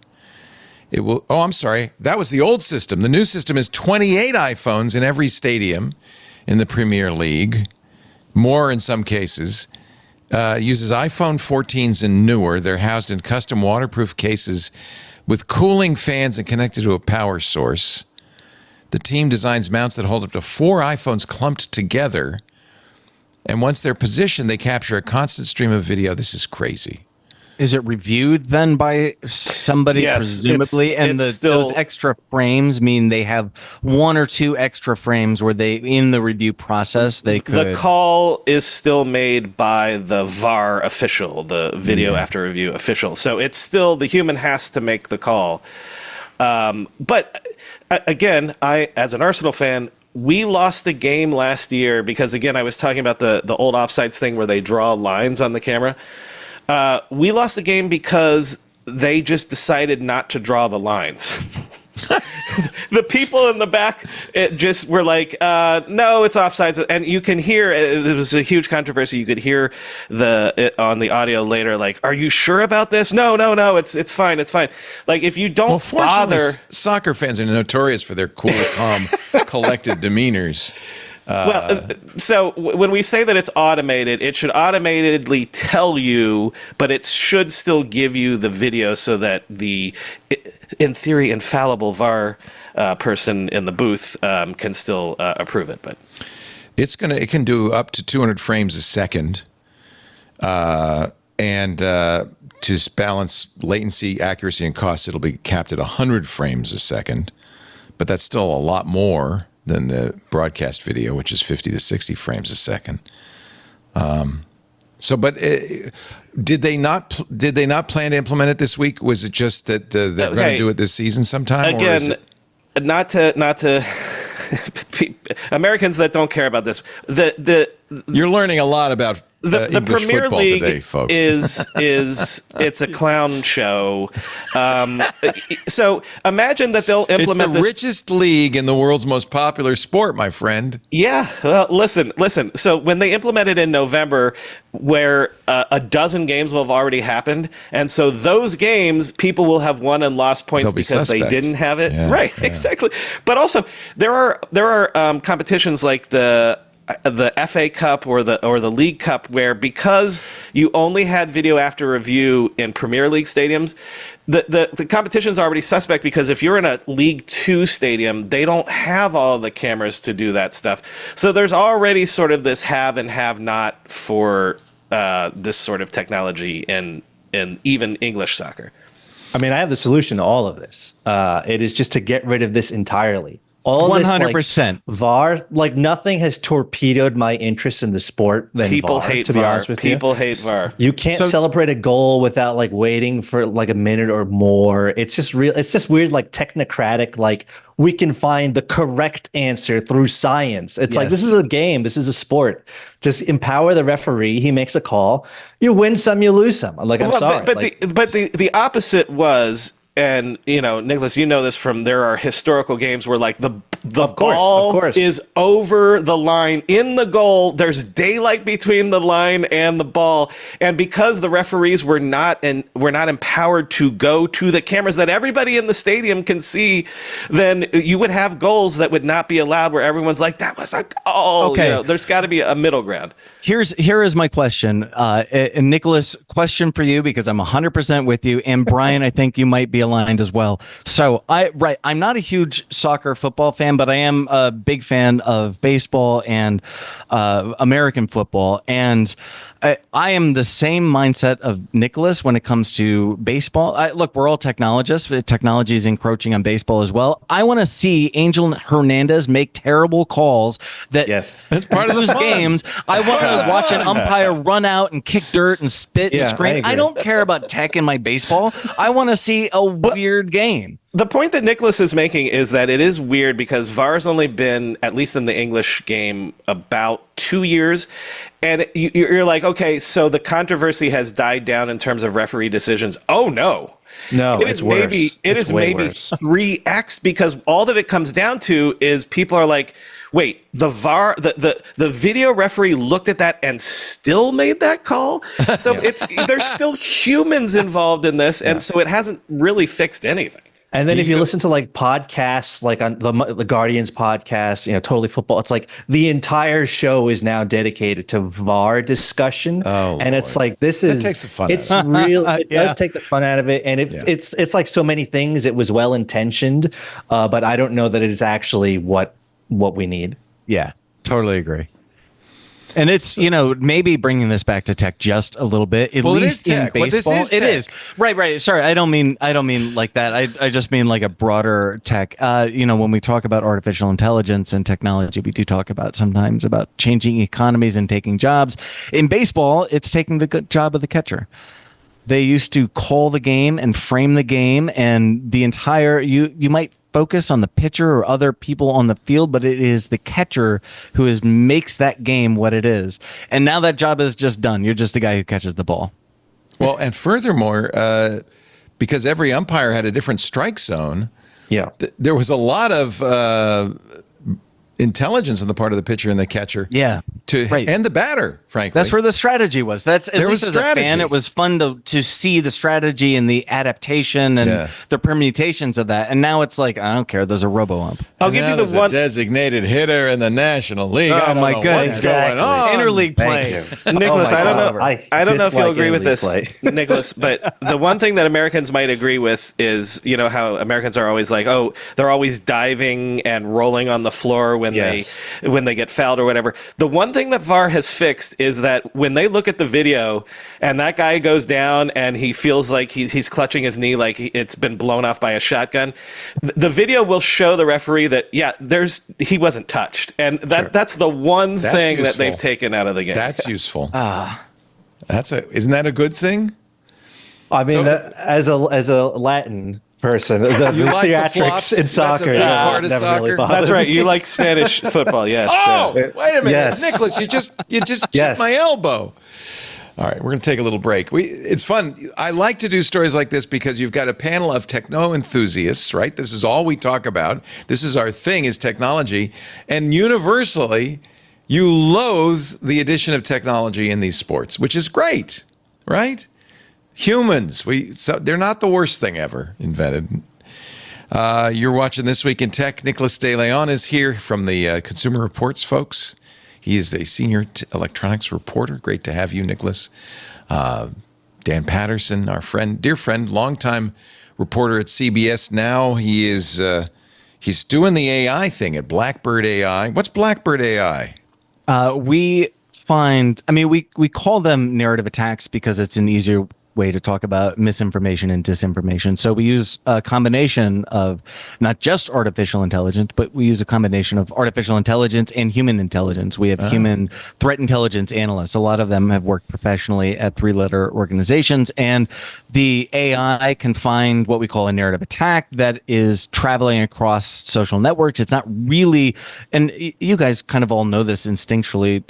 Speaker 1: It will. Oh, I'm sorry. That was the old system. The new system is 28 iPhones in every stadium in the Premier League, more in some cases. Uses iPhone 14s and newer. They're housed in custom waterproof cases with cooling fans and connected to a power source. The team designs mounts that hold up to 4 iPhones clumped together. And once they're positioned, they capture a constant stream of video. This is crazy.
Speaker 4: Is it reviewed then by somebody,
Speaker 5: Yes,
Speaker 4: presumably? And those extra frames mean they have 1 or 2 extra frames where they, in the review process, they could...
Speaker 5: The call is still made by the VAR official, the video after review official. So it's still, the human has to make the call. But again, I, as an Arsenal fan, we lost a game last year because, again, I was talking about the old offsides thing where they draw lines on the camera. We lost the game because they just decided not to draw the lines. The people in the back just were like, no, it's offsides. And you can hear, there was a huge controversy. You could hear on the audio later, like, are you sure about this? No, it's fine. It's fine. Like, if you don't bother.
Speaker 1: Soccer fans are notorious for their cool, calm, collected demeanors.
Speaker 5: So when we say that it's automated, it should automatedly tell you, but it should still give you the video so that the, in theory, infallible VAR person in the booth can still approve it. But
Speaker 1: it can do up to 200 frames a second, and to balance latency, accuracy, and cost, it'll be capped at 100 frames a second. But that's still a lot more than the broadcast video, which is 50 to 60 frames a second. Did they not plan to implement it this week? Was it just that they're going to do it this season sometime?
Speaker 5: Again, not to Americans that don't care about this. The
Speaker 1: You're learning a lot about
Speaker 5: the
Speaker 1: English
Speaker 5: Premier
Speaker 1: football
Speaker 5: League
Speaker 1: today, folks.
Speaker 5: is it's a clown show. So imagine that they'll
Speaker 1: It's
Speaker 5: implement
Speaker 1: the
Speaker 5: this.
Speaker 1: richest league in the world's most popular sport, my friend.
Speaker 5: Yeah, well, listen. So when they implement it in November, where a dozen games will have already happened, and so those games, people will have won and lost points
Speaker 1: They'll be
Speaker 5: because they
Speaker 1: suspect.
Speaker 5: didn't have it.
Speaker 1: Yeah,
Speaker 5: Right,
Speaker 1: yeah.
Speaker 5: exactly. But also, there are competitions like the FA Cup or the League Cup, where because you only had video after review in Premier League stadiums, the competition's already suspect, because if you're in a League 2 stadium, they don't have all the cameras to do that stuff. So there's already sort of this have and have not for this sort of technology in even English soccer.
Speaker 8: I mean, I have the solution to all of this. It is just to get rid of this entirely. All this,
Speaker 4: 100%.
Speaker 8: VAR, like nothing has torpedoed my interest in the sport than
Speaker 5: People
Speaker 8: VAR,
Speaker 5: hate
Speaker 8: to be
Speaker 5: VAR.
Speaker 8: honest with you.
Speaker 5: People hate VAR.
Speaker 8: You can't celebrate a goal without like waiting for like a minute or more. It's just real. It's just weird, like technocratic. Like we can find the correct answer through science. It's like, this is a game. This is a sport. Just empower the referee. He makes a call. You win some, you lose some. Like, I'm sorry.
Speaker 5: But
Speaker 8: like,
Speaker 5: the opposite was, and Nicholas, you know this from, there are historical games where like the
Speaker 8: Of course.
Speaker 5: is over the line in the goal. There's daylight between the line and the ball, and because the referees were not empowered to go to the cameras that everybody in the stadium can see, then you would have goals that would not be allowed, where everyone's like, that was a goal.
Speaker 4: Okay.
Speaker 5: There's got to be a middle ground.
Speaker 4: Here is my question, and Nicholas, question for you, because I'm 100% with you, and Brian, I think you might be aligned as well. So I'm not a huge soccer football fan, but I am a big fan of baseball and American football, and I am the same mindset of Nicholas when it comes to baseball. Look, we're all technologists. Technology is encroaching on baseball as well. I want to see Angel Hernandez make terrible calls that
Speaker 1: That's part of the
Speaker 4: lose
Speaker 1: fun.
Speaker 4: games. I want to watch an umpire run out and kick dirt and spit and
Speaker 8: Yeah,
Speaker 4: scream.
Speaker 8: I
Speaker 4: I don't care about tech in my baseball. I want to see a weird game.
Speaker 5: The point that Nicholas is making is that it is weird because VAR's only been, at least in the English game, about 2 years. And you're like, okay, so the controversy has died down in terms of referee decisions. Oh, no.
Speaker 8: no, it's worse.
Speaker 5: It is maybe 3x, because all that it comes down to is people are like, wait, the VAR, the video referee looked at that and still made that call? So there's still humans involved in this, and so it hasn't really fixed anything.
Speaker 8: And then if you listen to like podcasts, like on the Guardian's podcast, Totally Football, it's like the entire show is now dedicated to VAR discussion.
Speaker 1: Oh,
Speaker 8: and it's like, this is,
Speaker 1: takes the fun
Speaker 8: it's
Speaker 1: out
Speaker 8: real. It does take the fun out of it. And it's like so many things. It was well intentioned, but I don't know that it is actually what we need.
Speaker 4: Yeah, totally agree. And it's, maybe bringing this back to tech just a little bit, at
Speaker 1: Well, it
Speaker 4: least
Speaker 1: is
Speaker 4: in
Speaker 1: tech. Well, this
Speaker 4: baseball.
Speaker 1: is
Speaker 4: It
Speaker 1: tech.
Speaker 4: is. Right. Sorry, I don't mean like that. I just mean like a broader tech. When we talk about artificial intelligence and technology, we do talk about sometimes about changing economies and taking jobs. In baseball, it's taking the good job of the catcher. They used to call the game and frame the game, and the entire you might focus on the pitcher or other people on the field, but it is the catcher who makes that game what it is. And now that job is just done. You're just the guy who catches the ball.
Speaker 1: Well, and furthermore, because every umpire had a different strike zone, there was a lot of intelligence on the part of the pitcher and the catcher.
Speaker 4: Yeah.
Speaker 1: And the batter, frankly.
Speaker 4: That's where the strategy was. At
Speaker 1: There
Speaker 4: least
Speaker 1: was
Speaker 4: as a fan,
Speaker 1: strategy.
Speaker 4: it was fun to see the strategy and the adaptation and the permutations of that. And now it's like, I don't care. There's a robo-ump.
Speaker 5: I'll give you
Speaker 1: there's
Speaker 5: the one
Speaker 1: a designated hitter in the National League. I don't know what's going on.
Speaker 4: Interleague play.
Speaker 5: Nicholas, I don't know. I don't know if you'll
Speaker 8: dislike
Speaker 5: agree with this,
Speaker 8: interleague
Speaker 5: Nicholas, but the one thing that Americans might agree with is, how Americans are always like, oh, they're always diving and rolling on the floor when they get fouled or whatever. The one thing that VAR has fixed is that when they look at the video and that guy goes down and he feels like he's clutching his knee like it's been blown off by a shotgun, the video will show the referee that he wasn't touched, and that's the one thing that
Speaker 1: useful.
Speaker 5: they've taken out of the game.
Speaker 1: That's useful. Isn't that a good thing?
Speaker 8: I mean, as a Latin, person. The
Speaker 1: like the
Speaker 8: theatrics
Speaker 1: flops?
Speaker 8: in
Speaker 1: That's a
Speaker 8: soccer.
Speaker 1: big part of
Speaker 8: never
Speaker 1: soccer?
Speaker 8: really bothered
Speaker 5: That's
Speaker 8: me.
Speaker 5: right. You like Spanish football, yes.
Speaker 1: Oh, wait a minute,
Speaker 8: Yes.
Speaker 1: Nicholas, you just
Speaker 8: Yes.
Speaker 1: chipped my elbow. All right, we're going to take a little break. It's fun. I like to do stories like this because you've got a panel of techno enthusiasts, right? This is all we talk about. This is our thing, is technology. And universally, you loathe the addition of technology in these sports, which is great, right? Humans, they're not the worst thing ever invented. You're watching This Week in Tech. Nicholas De Leon is here from the Consumer Reports, folks. He is a senior electronics reporter. Great to have you, Nicholas. Dan Patterson, our friend, dear friend, longtime reporter at CBS. Now he is he's doing the AI thing at Blackbird AI. What's Blackbird AI?
Speaker 4: We call them narrative attacks because it's an easier way to talk about misinformation and disinformation. So we use a combination of not just artificial intelligence, but we use a combination of artificial intelligence and human intelligence. We have human threat intelligence analysts. A lot of them have worked professionally at three-letter organizations, and the AI can find what we call a narrative attack that is traveling across social networks. It's not really, and you guys kind of all know this instinctually,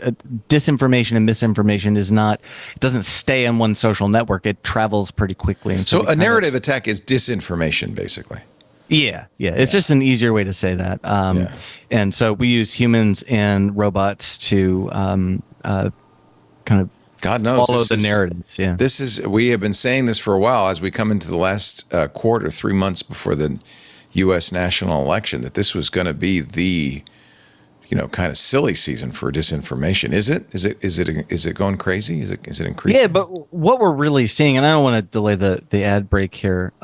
Speaker 4: disinformation and misinformation it doesn't stay on one social network. It travels pretty quickly. And
Speaker 1: so a narrative attack is disinformation, basically.
Speaker 4: Yeah. It's just an easier way to say that. And so we use humans and robots to kind of
Speaker 1: God knows,
Speaker 4: follow the narratives. Yeah.
Speaker 1: We have been saying this for a while as we come into the last quarter, 3 months before the U.S. national election, that this was going to be the kind of silly season for disinformation. Is it going crazy? Is it increasing?
Speaker 4: Yeah, but what we're really seeing, and I don't want to delay the ad break here.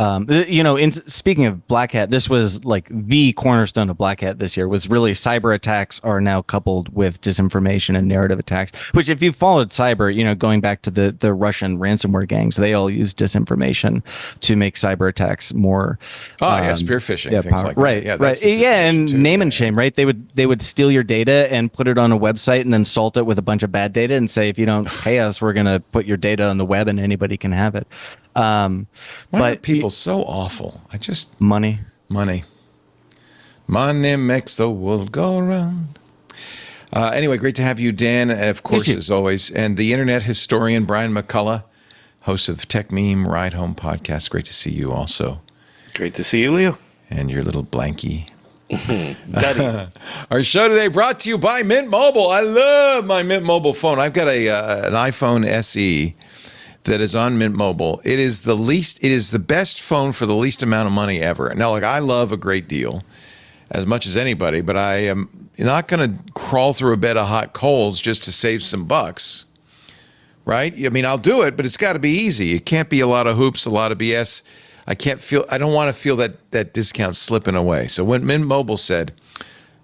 Speaker 4: Speaking of Black Hat, this was like the cornerstone of Black Hat this year. Was really cyber attacks are now coupled with disinformation and narrative attacks. Which, if you followed cyber, going back to the Russian ransomware gangs, they all use disinformation to make cyber attacks more.
Speaker 1: Spear phishing, things like
Speaker 4: right,
Speaker 1: that.
Speaker 4: Right, and
Speaker 1: too.
Speaker 4: name and shame. Right, they would steal your data and put it on a website and then salt it with a bunch of bad data and say, if you don't pay us, we're going to put your data on the web and anybody can have it.
Speaker 1: Why are people so awful?
Speaker 4: Money
Speaker 1: makes the world go around. Anyway, great to have you, Dan, of course, as always, and the internet historian Brian McCullough, host of Tech Meme Ride Home podcast. Great to see you also.
Speaker 5: Great to see you, Leo.
Speaker 1: And your little blankie.
Speaker 5: Daddy.
Speaker 1: Our show today brought to you by Mint Mobile. I love my Mint Mobile phone. I've got an iPhone SE that is on Mint Mobile. It is the best phone for the least amount of money ever. Now, I love a great deal as much as anybody, but I am not going to crawl through a bed of hot coals just to save some bucks, right? I mean, I'll do it, but it's got to be easy. It can't be a lot of hoops, a lot of BS. I don't want to feel that discount slipping away. So when Mint Mobile said,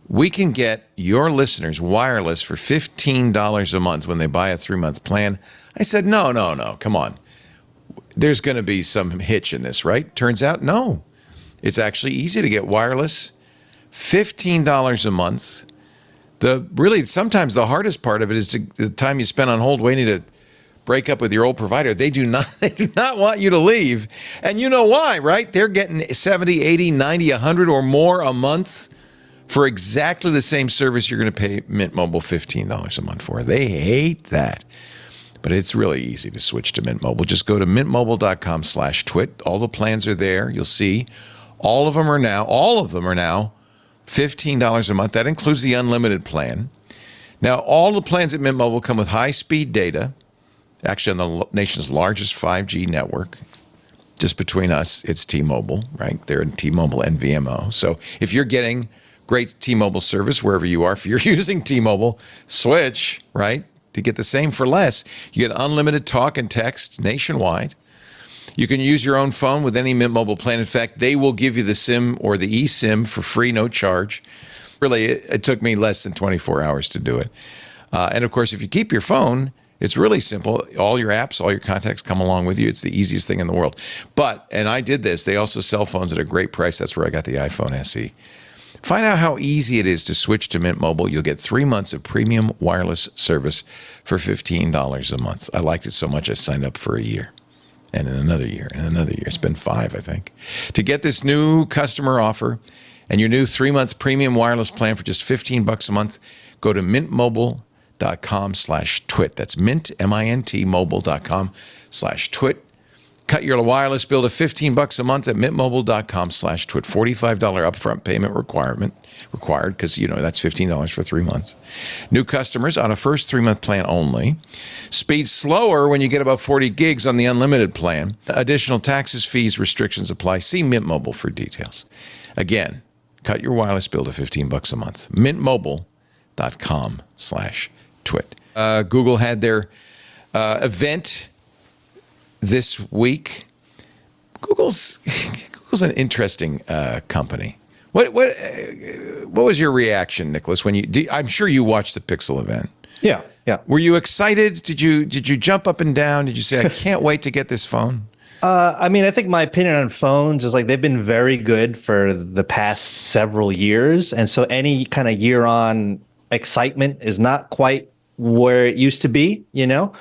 Speaker 1: we can get your listeners wireless for $15 a month when they buy a 3-month plan, I said, no, come on. There's going to be some hitch in this, right? Turns out, no. It's actually easy to get wireless, $15 a month. Sometimes the hardest part of it is the time you spend on hold waiting to break up with your old provider. They do not want you to leave. And you know why, right? They're getting 70, 80, 90, 100 or more a month for exactly the same service you're going to pay Mint Mobile $15 a month for. They hate that. But it's really easy to switch to Mint Mobile. Just go to mintmobile.com/twit. All the plans are there. You'll see all of them are now $15 a month. That includes the unlimited plan. Now, all the plans at Mint Mobile come with high-speed data, actually on the nation's largest 5G network. Just between us, it's T-Mobile, right? They're in T-Mobile and VMO. So if you're getting great T-Mobile service wherever you are, if you're using T-Mobile, switch, right? To get the same for less. You get unlimited talk and text nationwide. You can use your own phone with any Mint Mobile plan. In fact, they will give you the SIM or the eSIM for free, no charge. Really, it took me less than 24 hours to do it. And of course, if you keep your phone, it's really simple. All your apps, all your contacts come along with you. It's the easiest thing in the world. And I did this, they also sell phones at a great price. That's where I got the iPhone SE. Find out how easy it is to switch to Mint Mobile. You'll get 3 months of premium wireless service for $15 a month. I liked it so much I signed up for a year. And in another year, and another year. It's been 5, I think. To get this new customer offer and your new 3-month premium wireless plan for just $15 a month, go to mintmobile.com/twit. That's mint, M-I-N-T, mobile.com/twit. Cut your wireless bill to $15 a month at mintmobile.com/twit. $45 upfront payment required because, that's $15 for 3 months. New customers on a first 3-month plan only. Speed slower when you get about 40 gigs on the unlimited plan. Additional taxes, fees, restrictions apply. See Mint Mobile for details. Again, cut your wireless bill to $15 a month. mintmobile.com/twit. Google had their event this week. Google's an interesting company. What was your reaction, Nicholas, when I'm sure you watched the Pixel event?
Speaker 8: Yeah.
Speaker 1: Were you excited? Did you jump up and down? Did you say, I can't wait to get this phone?
Speaker 8: I think my opinion on phones is they've been very good for the past several years. And so any kind of year-on excitement is not quite where it used to be, I know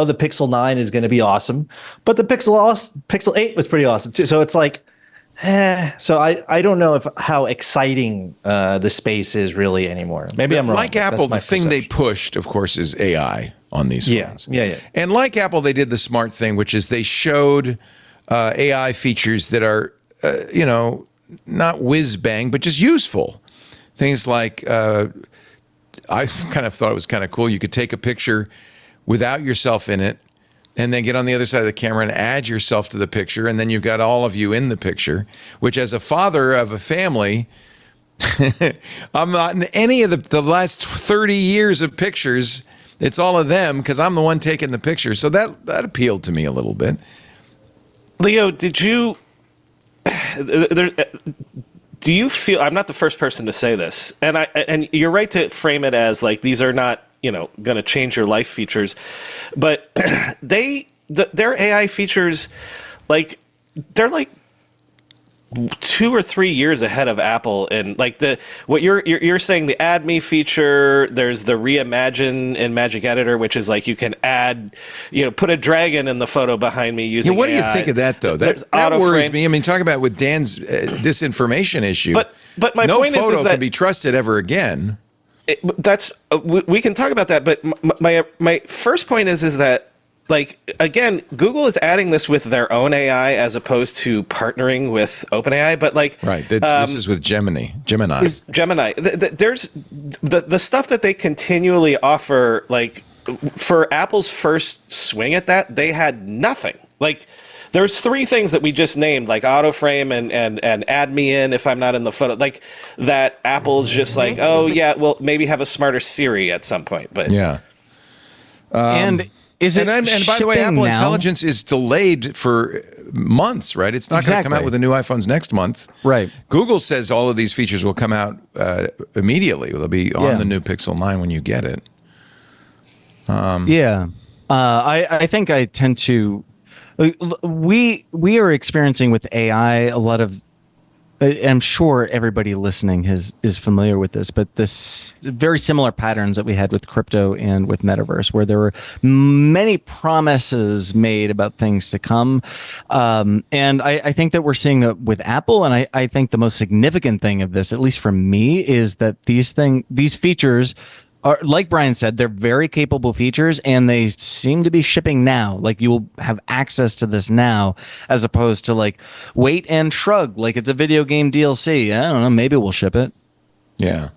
Speaker 8: the Pixel 9 is going to be awesome, but the Pixel 8 was pretty awesome too. So it's so I don't know how exciting the space is really anymore. Maybe I'm wrong.
Speaker 1: Like Apple, the thing they pushed, of course, is AI on these phones.
Speaker 8: Yeah.
Speaker 1: And like Apple, they did the smart thing, which is they showed AI features that are, not whiz bang, but just useful. Things like, I kind of thought it was kind of cool. You could take a picture without yourself in it and then get on the other side of the camera and add yourself to the picture. And then you've got all of you in the picture, which as a father of a family, I'm not in any of the last 30 years of pictures. It's all of them because I'm the one taking the picture. So that appealed to me a little bit.
Speaker 5: Leo, did you... Do you feel, I'm not the first person to say this, and you're right to frame it as these are not, going to change your life features, but their AI features, they're 2 or 3 years ahead of Apple, and what you're saying, the Add Me feature, there's the Reimagine in Magic Editor, which is you can add, put a dragon in the photo behind me using
Speaker 1: what do you
Speaker 5: AI.
Speaker 1: think of that though? That worries me. Talk about with Dan's disinformation issue.
Speaker 5: But my point
Speaker 1: is
Speaker 5: that
Speaker 1: can be trusted ever again.
Speaker 5: We can talk about that, but my first point is that again, Google is adding this with their own AI as opposed to partnering with OpenAI. But
Speaker 1: right, this is with Gemini.
Speaker 5: There's the stuff that they continually offer. For Apple's first swing at that, they had nothing. There's 3 things that we just named, auto frame and add me in if I'm not in the photo. That Apple's just well, maybe have a smarter Siri at some point. But
Speaker 1: yeah,
Speaker 4: and is it?
Speaker 1: And by the way, Apple
Speaker 4: now?
Speaker 1: Intelligence is delayed for months, right? It's not going to come out with the new iPhones next month.
Speaker 4: Right.
Speaker 1: Google says all of these features will come out immediately. They'll be on the new Pixel 9 when you get it.
Speaker 4: I think I tend to. We are experiencing with AI a lot of. I'm sure everybody listening is familiar with this, but this very similar patterns that we had with crypto and with metaverse, where there were many promises made about things to come. And I think that we're seeing that with Apple. And I think the most significant thing of this, at least for me, is that these features are, like Brian said, they're very capable features, and they seem to be shipping now. You will have access to this now, as opposed to wait and shrug, it's a video game DLC. I don't know, maybe we'll ship it.
Speaker 1: Yeah.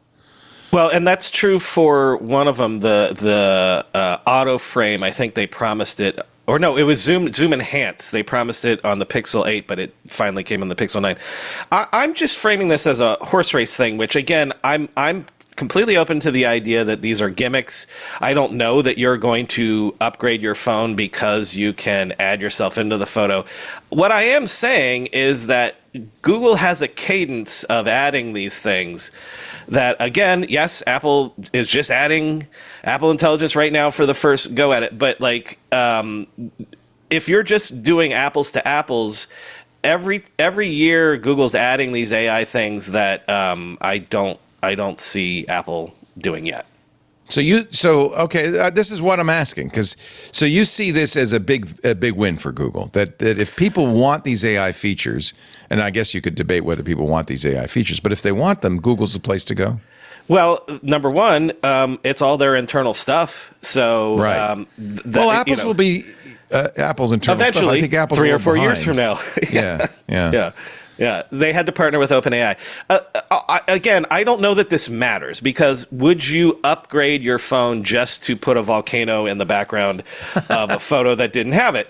Speaker 5: Well, and that's true for one of them, the auto frame. I think they promised it, or no, it was Zoom Enhance. They promised it on the Pixel 8, but it finally came on the Pixel 9. I'm just framing this as a horse race thing, which again, I'm completely open to the idea that these are gimmicks. I don't know that you're going to upgrade your phone because you can add yourself into the photo. What I am saying is that Google has a cadence of adding these things that, again, yes, Apple is just adding Apple Intelligence right now for the first go at it. But if you're just doing apples to apples, every year Google's adding these AI things that I don't see Apple doing yet.
Speaker 1: This is what I'm asking, because so you see this as a big win for Google, that if people want these AI features, and I guess you could debate whether people want these AI features, but if they want them, Google's the place to go.
Speaker 5: Well, number one, it's all their internal stuff. So,
Speaker 1: right. Apple's will be Apple's internal
Speaker 5: eventually,
Speaker 1: stuff. I think Apple's
Speaker 5: 3 or 4 years from now. Yeah. They had to partner with OpenAI. Again, I don't know that this matters, because would you upgrade your phone just to put a volcano in the background of a photo that didn't have it?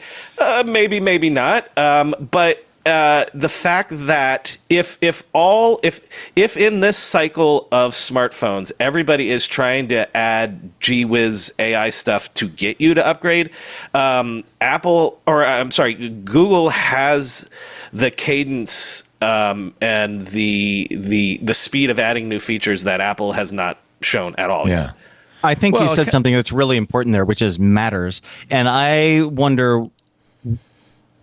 Speaker 5: Maybe, maybe not. But the fact that if in this cycle of smartphones, everybody is trying to add gee whiz AI stuff to get you to upgrade, Google has the cadence and the speed of adding new features that Apple has not shown at all.
Speaker 1: Yeah.
Speaker 4: I think you said something that's really important there, which is matters. And I wonder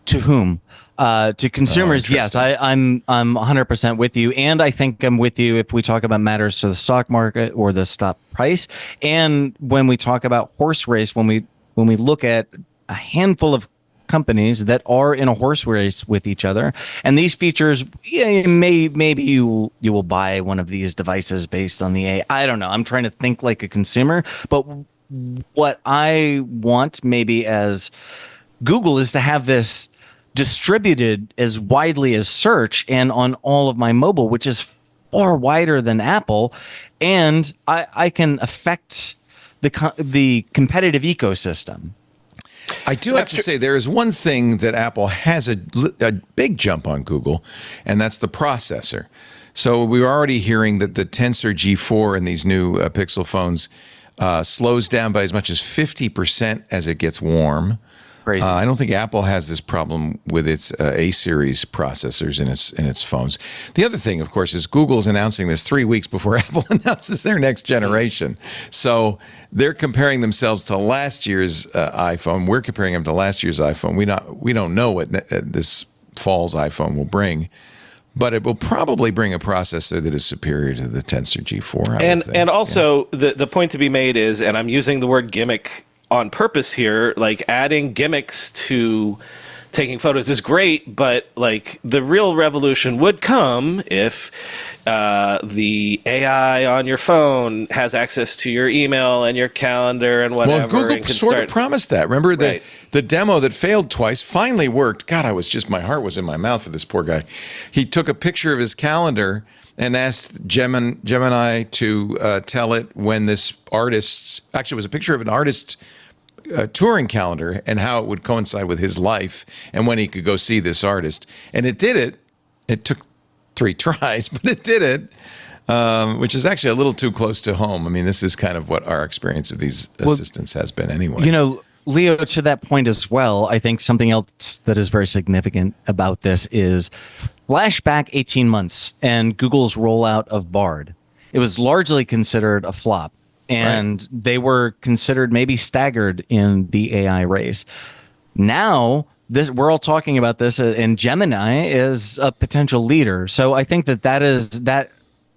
Speaker 4: to whom? To consumers, yes, I'm 100% with you. And I think I'm with you if we talk about matters to the stock market or the stock price. And when we talk about horse race, when we look at a handful of companies that are in a horse race with each other, and these features, maybe you will buy one of these devices based on the AI. I don't know. I'm trying to think like a consumer, but what I want maybe as Google is to have this distributed as widely as search and on all of my mobile, which is far wider than Apple, and I can affect the competitive ecosystem.
Speaker 1: I do have to say there is one thing that Apple has a big jump on Google, and that's the processor. So we're already hearing that the Tensor G4 in these new Pixel phones slows down by as much as 50% as it gets warm. I don't think Apple has this problem with its A series processors in its phones. The other thing, of course, is Google's announcing this 3 weeks before Apple announces their next generation. So they're comparing themselves to last year's iPhone. We're comparing them to last year's iPhone. We don't know what this fall's iPhone will bring, but it will probably bring a processor that is superior to the Tensor G4.
Speaker 5: And also the point to be made is, and I'm using the word gimmick on purpose here, like adding gimmicks to taking photos is great, but like the real revolution would come if the AI on your phone has access to your email and your calendar and whatever.
Speaker 1: Well, Google sort of promised that. Remember the demo that failed twice finally worked. God, my heart was in my mouth for this poor guy. He took a picture of his calendar and asked Gemini to tell it when this artist's, actually it was a picture of an artist's touring calendar and how it would coincide with his life and when he could go see this artist. And it did it. It took 3 tries, but it did it, which is actually a little too close to home. I mean, this is kind of what our experience of these assistants has been anyway.
Speaker 4: You know, Leo, to that point as well, I think something else that is very significant about this is flashback 18 months and Google's rollout of Bard. It was largely considered a flop, and they were considered maybe staggered in the AI race. Now, we're all talking about this, and Gemini is a potential leader. So I think that is that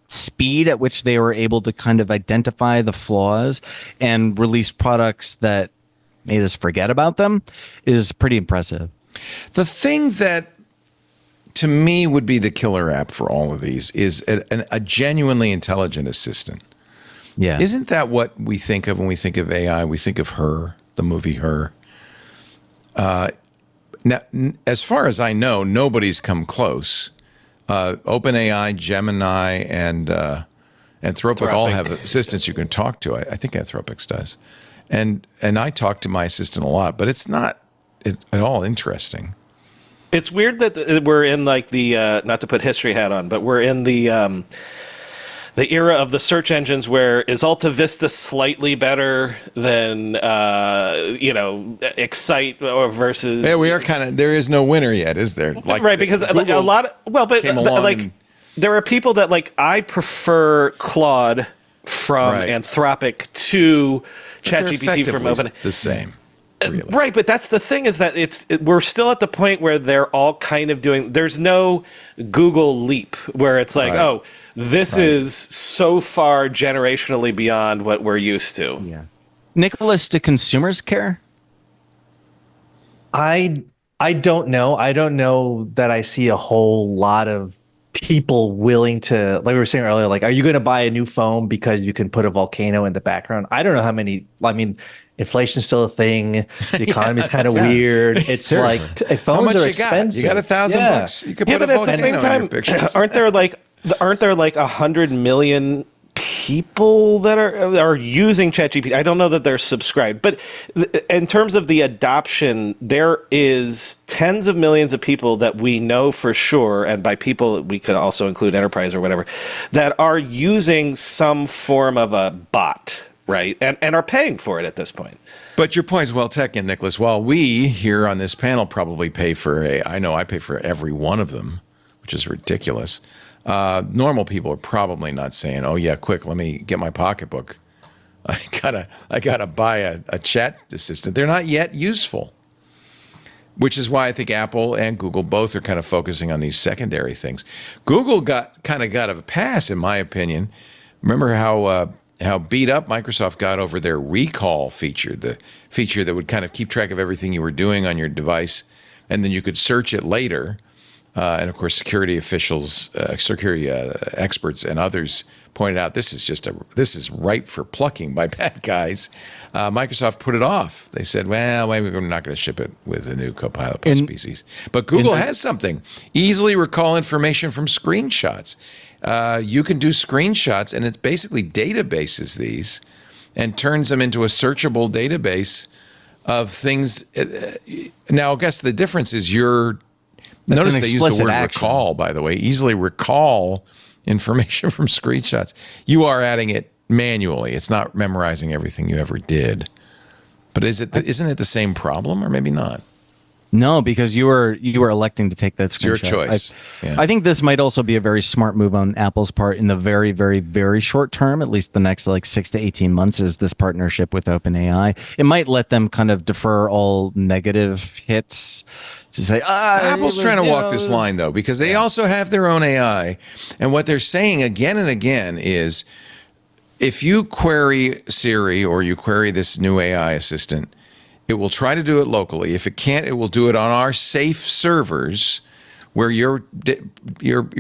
Speaker 4: speed at which they were able to kind of identify the flaws and release products that made us forget about them is pretty impressive.
Speaker 1: The thing that to me would be the killer app for all of these is a genuinely intelligent assistant.
Speaker 4: Yeah.
Speaker 1: Isn't that what we think of when we think of AI? We think of Her, the movie Her. Now, as far as I know, nobody's come close. OpenAI, Gemini, and Anthropic all have assistants you can talk to. I think Anthropic does. And I talk to my assistant a lot, but it's not at all interesting.
Speaker 5: It's weird that we're in like the, not to put history hat on, but we're in the era of the search engines where is Alta Vista slightly better than, Excite versus...
Speaker 1: Yeah, we are kind of, there is no winner yet, is there? Like,
Speaker 5: right, because like, a lot of, there are people that like, I prefer Claude from Anthropic to ChatGPT from OpenAI.
Speaker 1: The same. really.
Speaker 5: Right, but that's the thing, is that we're still at the point where they're all kind of doing. There's no Google leap where it's like, oh, this is so far generationally beyond what we're used to.
Speaker 4: Yeah. Nicholas, do consumers care?
Speaker 8: I don't know. I don't know that I see a whole lot of people willing to, like we were saying earlier, like, are you going to buy a new phone because you can put a volcano in the background? I don't know how many. I mean, inflation's still a thing. The economy's kind of weird. It's like phones are expensive.
Speaker 1: You got $1,000. You could put
Speaker 5: but
Speaker 1: a
Speaker 5: at the same
Speaker 1: volcano in your
Speaker 5: time,
Speaker 1: pictures.
Speaker 5: aren't there like 100 million people that are using ChatGPT? I don't know that they're subscribed, but in terms of the adoption, there is tens of millions of people that we know for sure, and by people we could also include enterprise or whatever, that are using some form of a bot, right? And are paying for it at this point.
Speaker 1: But your point is well taken, Nicholas. While we here on this panel probably pay for I know I pay for every one of them, which is ridiculous. Normal people are probably not saying, "Oh yeah, quick, let me get my pocketbook. I gotta buy a chat assistant." They're not yet useful, which is why I think Apple and Google both are kind of focusing on these secondary things. Google got a pass, in my opinion. Remember how beat up Microsoft got over their recall feature, the feature that would kind of keep track of everything you were doing on your device, and then you could search it later. And of course, security officials, security experts, and others pointed out this is ripe for plucking by bad guys. Microsoft put it off. They said, "Well, maybe we're not going to ship it with a new Copilot species." But Google has something: easily recall information from screenshots. You can do screenshots, and it basically databases these and turns them into a searchable database of things. Now, I guess the difference is notice they use the word recall, by the way. Easily recall information from screenshots. You are adding it manually. It's not memorizing everything you ever did. But isn't it the same problem, or maybe not?
Speaker 4: No, because you were electing to take that screenshot.
Speaker 1: It's your choice.
Speaker 4: I think this might also be a very smart move on Apple's part in the very, very, very short term, at least the next 6 to 18 months, is this partnership with OpenAI. It might let them kind of defer all negative hits to say,
Speaker 1: Apple's trying to walk this line, though, because they also have their own AI. And what they're saying again and again is, if you query Siri or you query this new AI assistant, it will try to do it locally. If it can't, it will do it on our safe servers where your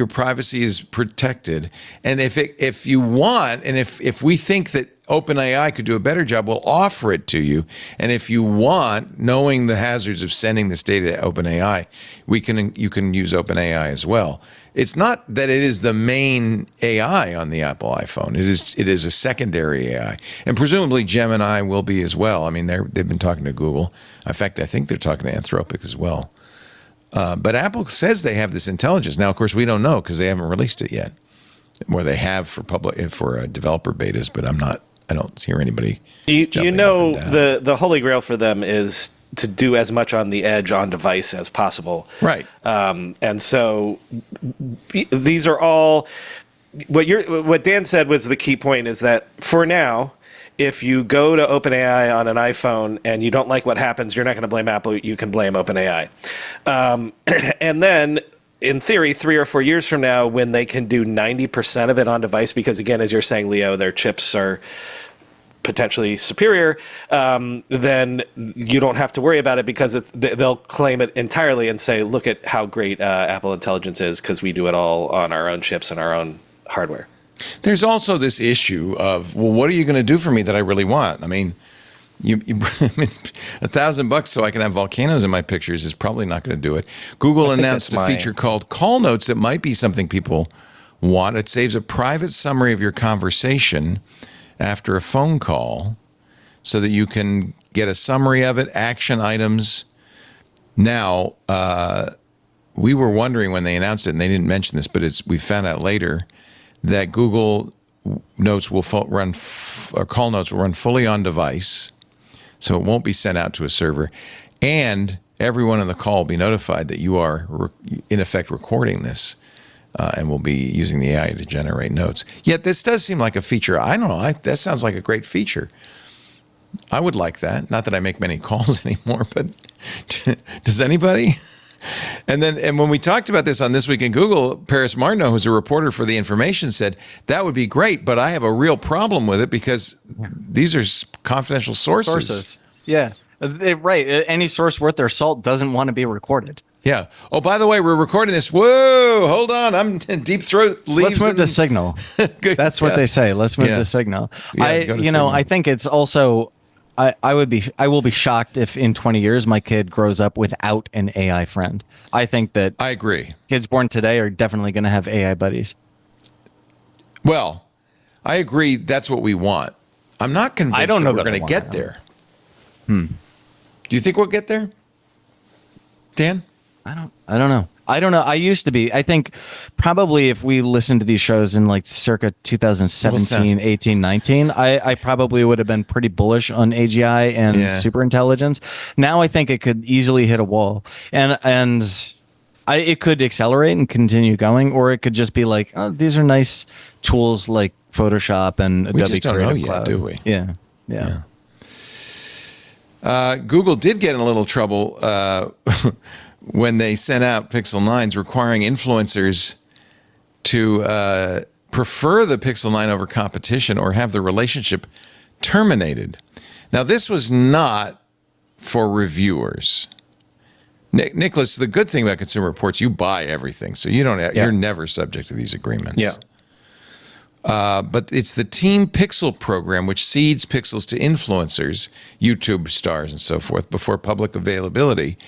Speaker 1: privacy is protected. And if you want, and if we think that OpenAI could do a better job, we'll offer it to you. And if you want, knowing the hazards of sending this data to OpenAI, you can use OpenAI as well. It's not that it is the main AI on the Apple iPhone. It is a secondary AI, and presumably Gemini will be as well. I mean, they've been talking to Google. In fact, I think they're talking to Anthropic as well. But Apple says they have this intelligence. Now, of course, we don't know because they haven't released it yet, or they have for developer betas. But I don't hear anybody.
Speaker 5: The holy grail for them is to do as much on the edge on device as possible.
Speaker 1: Right.
Speaker 5: And so these are all what Dan said was the key point, is that for now, if you go to OpenAI on an iPhone and you don't like what happens, you're not going to blame Apple. You can blame OpenAI. And then, in theory, 3 or 4 years from now, when they can do 90% of it on device, because again, as you're saying, Leo, their chips are potentially superior, then you don't have to worry about it, because they'll claim it entirely and say, look at how great Apple Intelligence is because we do it all on our own chips and our own hardware.
Speaker 1: There's also this issue of, well, what are you going to do for me that I really want? I mean, $1,000 so I can have volcanoes in my pictures is probably not going to do it. Google announced a feature called Call Notes that might be something people want. It saves a private summary of your conversation after a phone call so that you can get a summary of it, action items. Now, we were wondering when they announced it, and they didn't mention this, but we found out later that Google Notes will run, or Call Notes will run fully on device, so it won't be sent out to a server, and everyone on the call will be notified that you are, in effect, recording this. And we'll be using the AI to generate notes. Yet this does seem like a feature. I don't know. That sounds like a great feature. I would like that. Not that I make many calls anymore, but does anybody? And when we talked about this on This Week in Google, Paris Martineau, who's a reporter for The Information, said that would be great, but I have a real problem with it because these are confidential sources.
Speaker 4: Yeah, right. Any source worth their salt doesn't want to be recorded.
Speaker 1: Yeah. Oh, by the way, we're recording this. Whoa, hold on. I'm deep throat leaves.
Speaker 4: Let's move to Signal. That's what they say. Let's move to Signal.
Speaker 1: Signal.
Speaker 4: I think it's also. I will be shocked if in 20 years my kid grows up without an AI friend. I think that
Speaker 1: I agree.
Speaker 4: Kids born today are definitely going to have AI buddies.
Speaker 1: Well, I agree. That's what we want. I'm not convinced
Speaker 4: I don't know
Speaker 1: that we're going to get there. Do you think we'll get there, Dan?
Speaker 4: I don't know. I used to be. I think probably if we listened to these shows in like circa 2017, 18, 19, I probably would have been pretty bullish on AGI and superintelligence. Now I think it could easily hit a wall, and it could accelerate and continue going, or it could just be like, oh, these are nice tools like Photoshop and Adobe
Speaker 1: We just don't know
Speaker 4: Creative
Speaker 1: yet,
Speaker 4: Cloud.
Speaker 1: do we?
Speaker 4: Yeah.
Speaker 1: Google did get in a little trouble when they sent out Pixel 9s requiring influencers to prefer the Pixel 9 over competition or have the relationship terminated. Now, this was not for reviewers. Nicholas, the good thing about Consumer Reports, you buy everything, so you're never subject to these agreements.
Speaker 8: Yeah.
Speaker 1: But it's the Team Pixel program, which seeds pixels to influencers, YouTube stars, and so forth before public availability.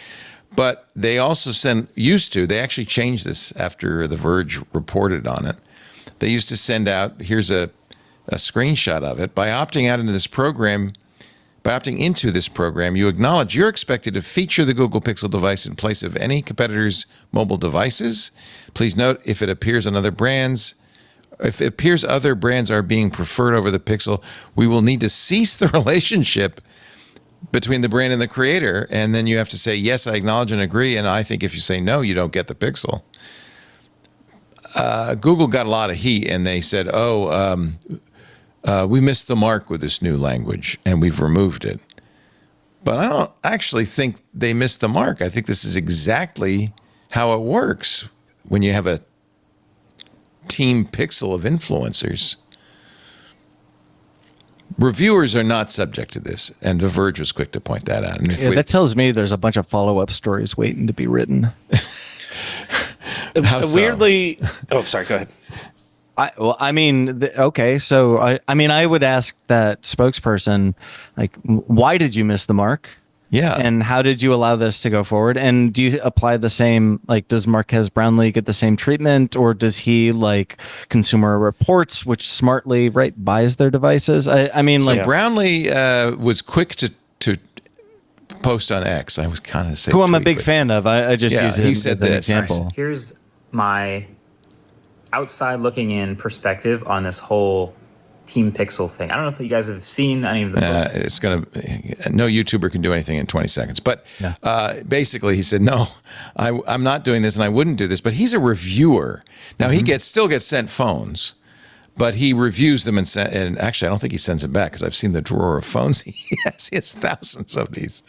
Speaker 1: But they also they actually changed this after The Verge reported on it. They used to send out, here's a screenshot of it, by opting into this program, you acknowledge you're expected to feature the Google Pixel device in place of any competitor's mobile devices. Please note, if it appears other brands are being preferred over the Pixel, we will need to cease the relationship between the brand and the creator, and then you have to say, yes, I acknowledge and agree, and I think if you say no, you don't get the Pixel. Google got a lot of heat, and they said, we missed the mark with this new language, and we've removed it. But I don't actually think they missed the mark. I think this is exactly how it works when you have a Team Pixel of influencers. Reviewers are not subject to this, and The Verge was quick to point that out. And
Speaker 4: that tells me there's a bunch of follow-up stories waiting to be written.
Speaker 1: How so?
Speaker 5: Weirdly, sorry, go ahead.
Speaker 4: I would ask that spokesperson, like, why did you miss the mark?
Speaker 1: Yeah.
Speaker 4: And how did you allow this to go forward? And do you apply the same, like, does Marquez Brownlee get the same treatment, or does he, like Consumer Reports, which smartly, buys their devices?
Speaker 1: Brownlee was quick to post on X. I was kind of saying,
Speaker 4: who I'm a big fan of. I just use him as an example.
Speaker 9: Here's my outside looking in perspective on this whole Team Pixel thing. I don't know if you guys have seen any of the books.
Speaker 1: No YouTuber can do anything in 20 seconds. But basically he said, no, I'm not doing this and I wouldn't do this. But he's a reviewer. Now he still gets sent phones, but he reviews them and actually I don't think he sends them back because I've seen the drawer of phones he has thousands of these.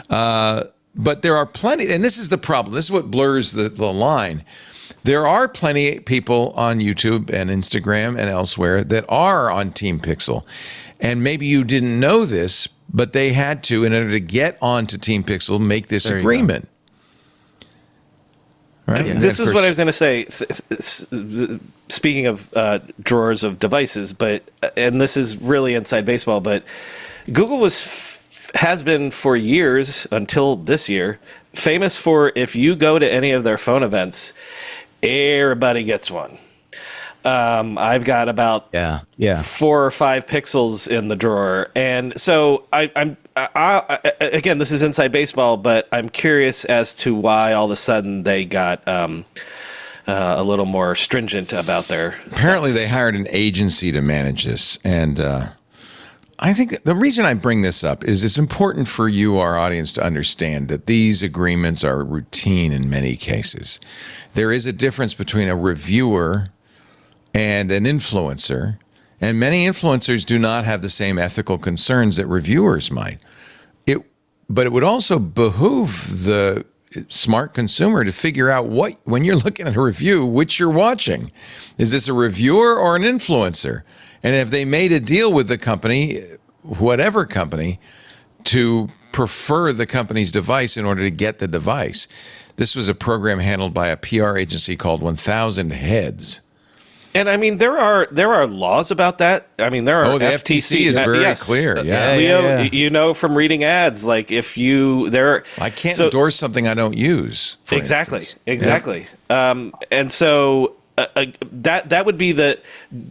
Speaker 1: But there are plenty, and this is the problem. This is what blurs the line. There are plenty of people on YouTube and Instagram and elsewhere that are on Team Pixel. And maybe you didn't know this, but they had to, in order to get onto Team Pixel, make this agreement. Right?
Speaker 5: Yeah. This is what I was going to say. Speaking of drawers of devices, and this is really inside baseball, but Google has been for years until this year famous for, if you go to any of their phone events, everybody gets one. I've got about 4 or 5 pixels in the drawer, and so I'm again, this is inside baseball, but I'm curious as to why all of a sudden they got a little more stringent about their.
Speaker 1: Apparently, they hired an agency to manage this, and I think the reason I bring this up is it's important for you, our audience, to understand that these agreements are routine in many cases. There is a difference between a reviewer and an influencer, And many influencers do not have the same ethical concerns that reviewers might. But it would also behoove the smart consumer to figure out when you're looking at a review, which you're watching. Is this a reviewer or an influencer? And if they made a deal with the company, whatever company, to prefer the company's device in order to get the device. This was a program handled by a PR agency called 1000 Heads.
Speaker 5: And I mean, there are laws about that. I mean, there are
Speaker 1: the FTC is very clear. Yeah.
Speaker 5: Leo, you know from reading ads, like if
Speaker 1: I can't endorse something I don't use.
Speaker 5: Exactly.
Speaker 1: Yeah.
Speaker 5: And so that would be the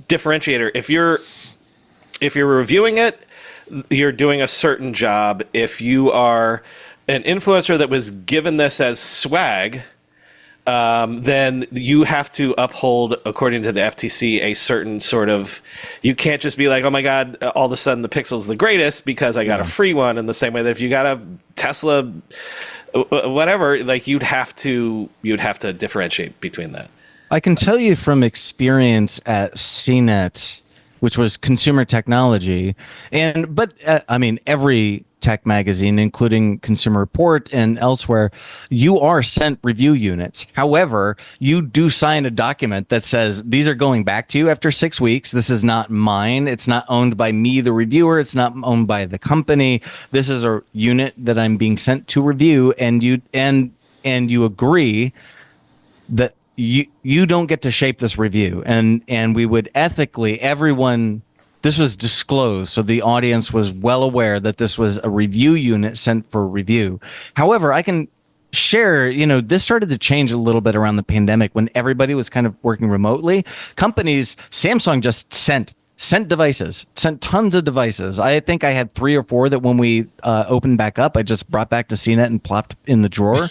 Speaker 5: differentiator. If you're reviewing it, you're doing a certain job. If you are an influencer that was given this as swag, then you have to uphold, according to the FTC, a certain sort of. You can't just be like, "Oh my God, all of a sudden the Pixel's the greatest because I got a free one." In the same way that if you got a Tesla, whatever, like you'd have to differentiate between that.
Speaker 4: I can tell you from experience at CNET, which was consumer technology, but I mean every tech magazine, including Consumer Report and elsewhere, you are sent review units. However, you do sign a document that says these are going back to you after 6 weeks. This is not mine. It's not owned by me, the reviewer. It's not owned by the company. This is a unit that I'm being sent to review, and you agree that you don't get to shape this review. And we would ethically, everyone. This was disclosed, so the audience was well aware that this was a review unit sent for review. However, I can share, this started to change a little bit around the pandemic when everybody was kind of working remotely. Companies, Samsung just sent devices, sent tons of devices. I think I had 3 or 4 that when we opened back up, I just brought back to CNET and plopped in the drawer.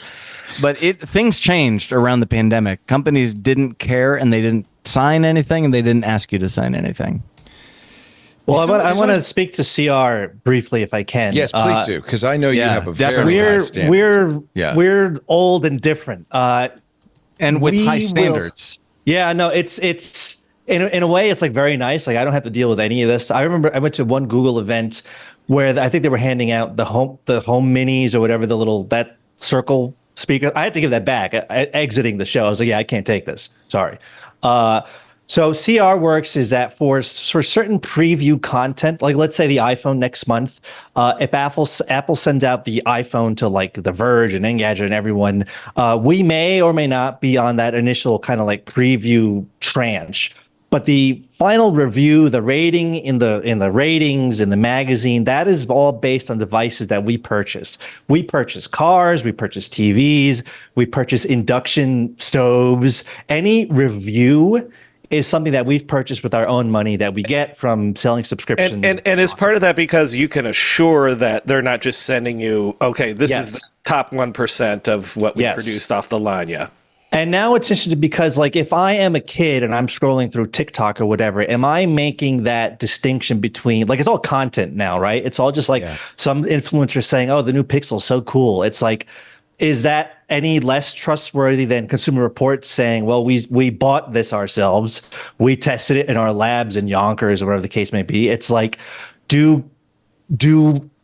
Speaker 4: But things changed around the pandemic. Companies didn't care, and they didn't sign anything, and they didn't ask you to sign anything.
Speaker 8: Well, I want to speak to CR briefly, if I can.
Speaker 1: Yes, please do, because I know you have a very high standard.
Speaker 8: We're old and different,
Speaker 4: and with high standards.
Speaker 8: It's in a way, it's like very nice. Like I don't have to deal with any of this. I remember I went to one Google event where I think they were handing out the home minis or whatever, that circle speaker. I had to give that back exiting the show. I was like, I can't take this. Sorry. So CR works is that for certain preview content, like let's say the iPhone next month, if Apple sends out the iPhone to like The Verge and Engadget and everyone, we may or may not be on that initial kind of like preview tranche. But the final review, the rating in the ratings in the magazine, that is all based on devices that we purchased. We purchase cars, we purchase TVs, we purchase induction stoves. Any review is something that we've purchased with our own money that we get from selling subscriptions.
Speaker 5: And is part of that because you can assure that they're not just sending you, okay, this is the top 1% of what we produced off the line,
Speaker 8: And now it's interesting because like if I am a kid and I'm scrolling through TikTok or whatever, am I making that distinction between, like it's all content now, right? It's all just like some influencers saying, oh, the new Pixel's so cool. It's like, is that any less trustworthy than Consumer Reports saying, well, we bought this ourselves, we tested it in our labs in Yonkers or whatever the case may be? It's like, do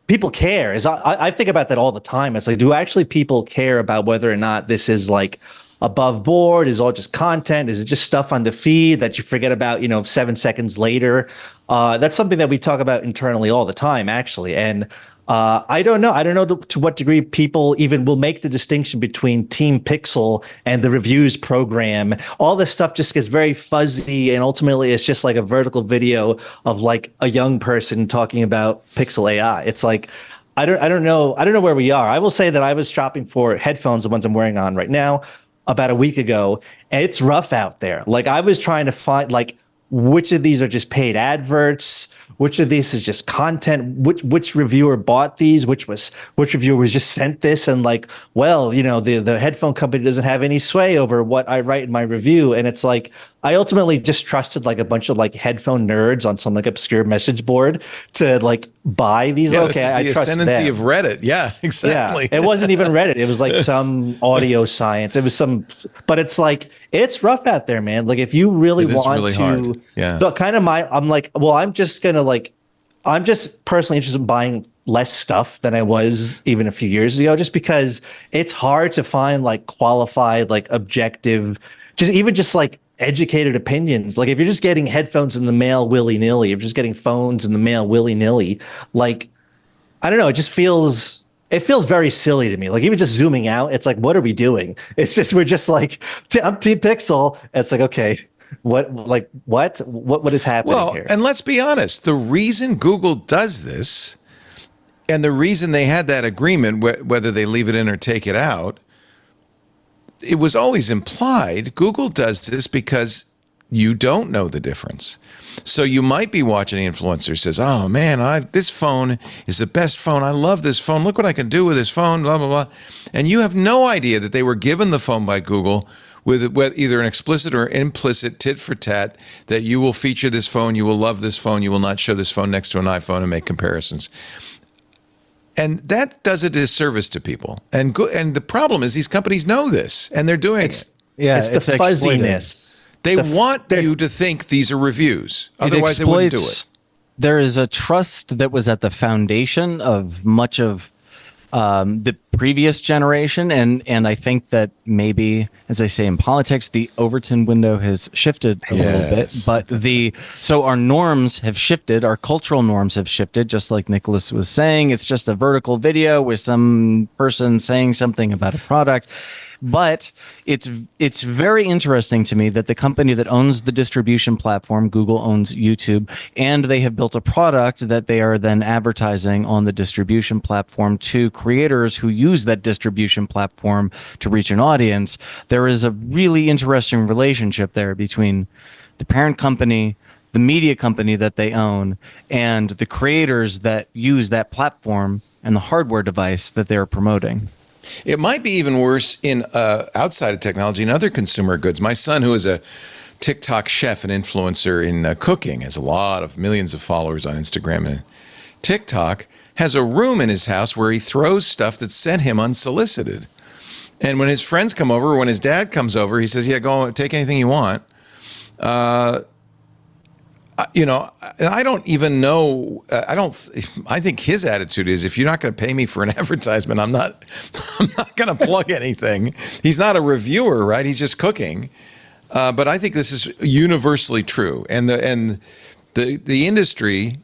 Speaker 8: people care? I think about that all the time. It's like, do actually people care about whether or not this is like above board? Is it all just content? Is it just stuff on the feed that you forget about, 7 seconds later? That's something that we talk about internally all the time, actually. And I don't know. I don't know to what degree people even will make the distinction between Team Pixel and the reviews program. All this stuff just gets very fuzzy, and ultimately it's just like a vertical video of like a young person talking about Pixel AI. It's like, I don't know where we are. I will say that I was shopping for headphones, the ones I'm wearing on right now, about a week ago, and it's rough out there. Like I was trying to find like which of these are just paid adverts, which of these is just content, which reviewer bought these, which reviewer was just sent this, and like, well, you know, the headphone company doesn't have any sway over what I write in my review. And it's like, I ultimately just trusted like a bunch of like headphone nerds on some like obscure message board to like buy these.
Speaker 1: Yeah,
Speaker 8: okay, I trust them.
Speaker 1: ascendancy of Reddit. Yeah, exactly.
Speaker 8: Yeah, it wasn't even Reddit. It was like some audio science. It was some, but it's like, it's rough out there, man. Like if you really want
Speaker 1: really
Speaker 8: to,
Speaker 1: hard. Yeah.
Speaker 8: But kind of I'm like, well, I'm just personally interested in buying less stuff than I was even a few years ago, just because it's hard to find like qualified, like objective, just like educated opinions. Like if you're just getting headphones in the mail willy-nilly, if you're just getting phones in the mail willy-nilly, like, I don't know, it feels very silly to me. Like even just zooming out, it's like, what are we doing? It's just, we're just like, I'm Team Pixel. It's like, okay, what is happening here?
Speaker 1: And let's be honest, the reason Google does this, and the reason they had that agreement, whether they leave it in or take it out, it was always implied Google does this because you don't know the difference. So you might be watching an influencer says, oh man, this phone is the best phone. I love this phone. Look what I can do with this phone, blah, blah, blah. And you have no idea that they were given the phone by Google with either an explicit or implicit tit for tat that you will feature this phone, you will love this phone, you will not show this phone next to an iPhone and make comparisons. And that does a disservice to people. And the problem is these companies know this, and they're doing it.
Speaker 8: Yeah, it's the fuzziness.
Speaker 1: They want you to think these are reviews. Otherwise, they wouldn't do it.
Speaker 4: There is a trust that was at the foundation of much of the previous generation, and I think that maybe, as I say in politics, the Overton window has shifted a little bit. But so our norms have shifted, our cultural norms have shifted, just like Nicholas was saying. It's just a vertical video with some person saying something about a product. But it's very interesting to me that the company that owns the distribution platform, Google owns YouTube, and they have built a product that they are then advertising on the distribution platform to creators who use that distribution platform to reach an audience. There is a really interesting relationship there between the parent company, the media company that they own, and the creators that use that platform and the hardware device that they're promoting.
Speaker 1: It might be even worse in outside of technology and other consumer goods. My son, who is a TikTok chef and influencer in cooking, has a lot of millions of followers on Instagram and TikTok, has a room in his house where he throws stuff that's sent him unsolicited. And when his friends come over, when his dad comes over, he says, yeah, go take anything you want. I don't even know. I think his attitude is, if you're not going to pay me for an advertisement, I'm not going to plug anything. He's not a reviewer, right? He's just cooking. But I think this is universally true. And the industry,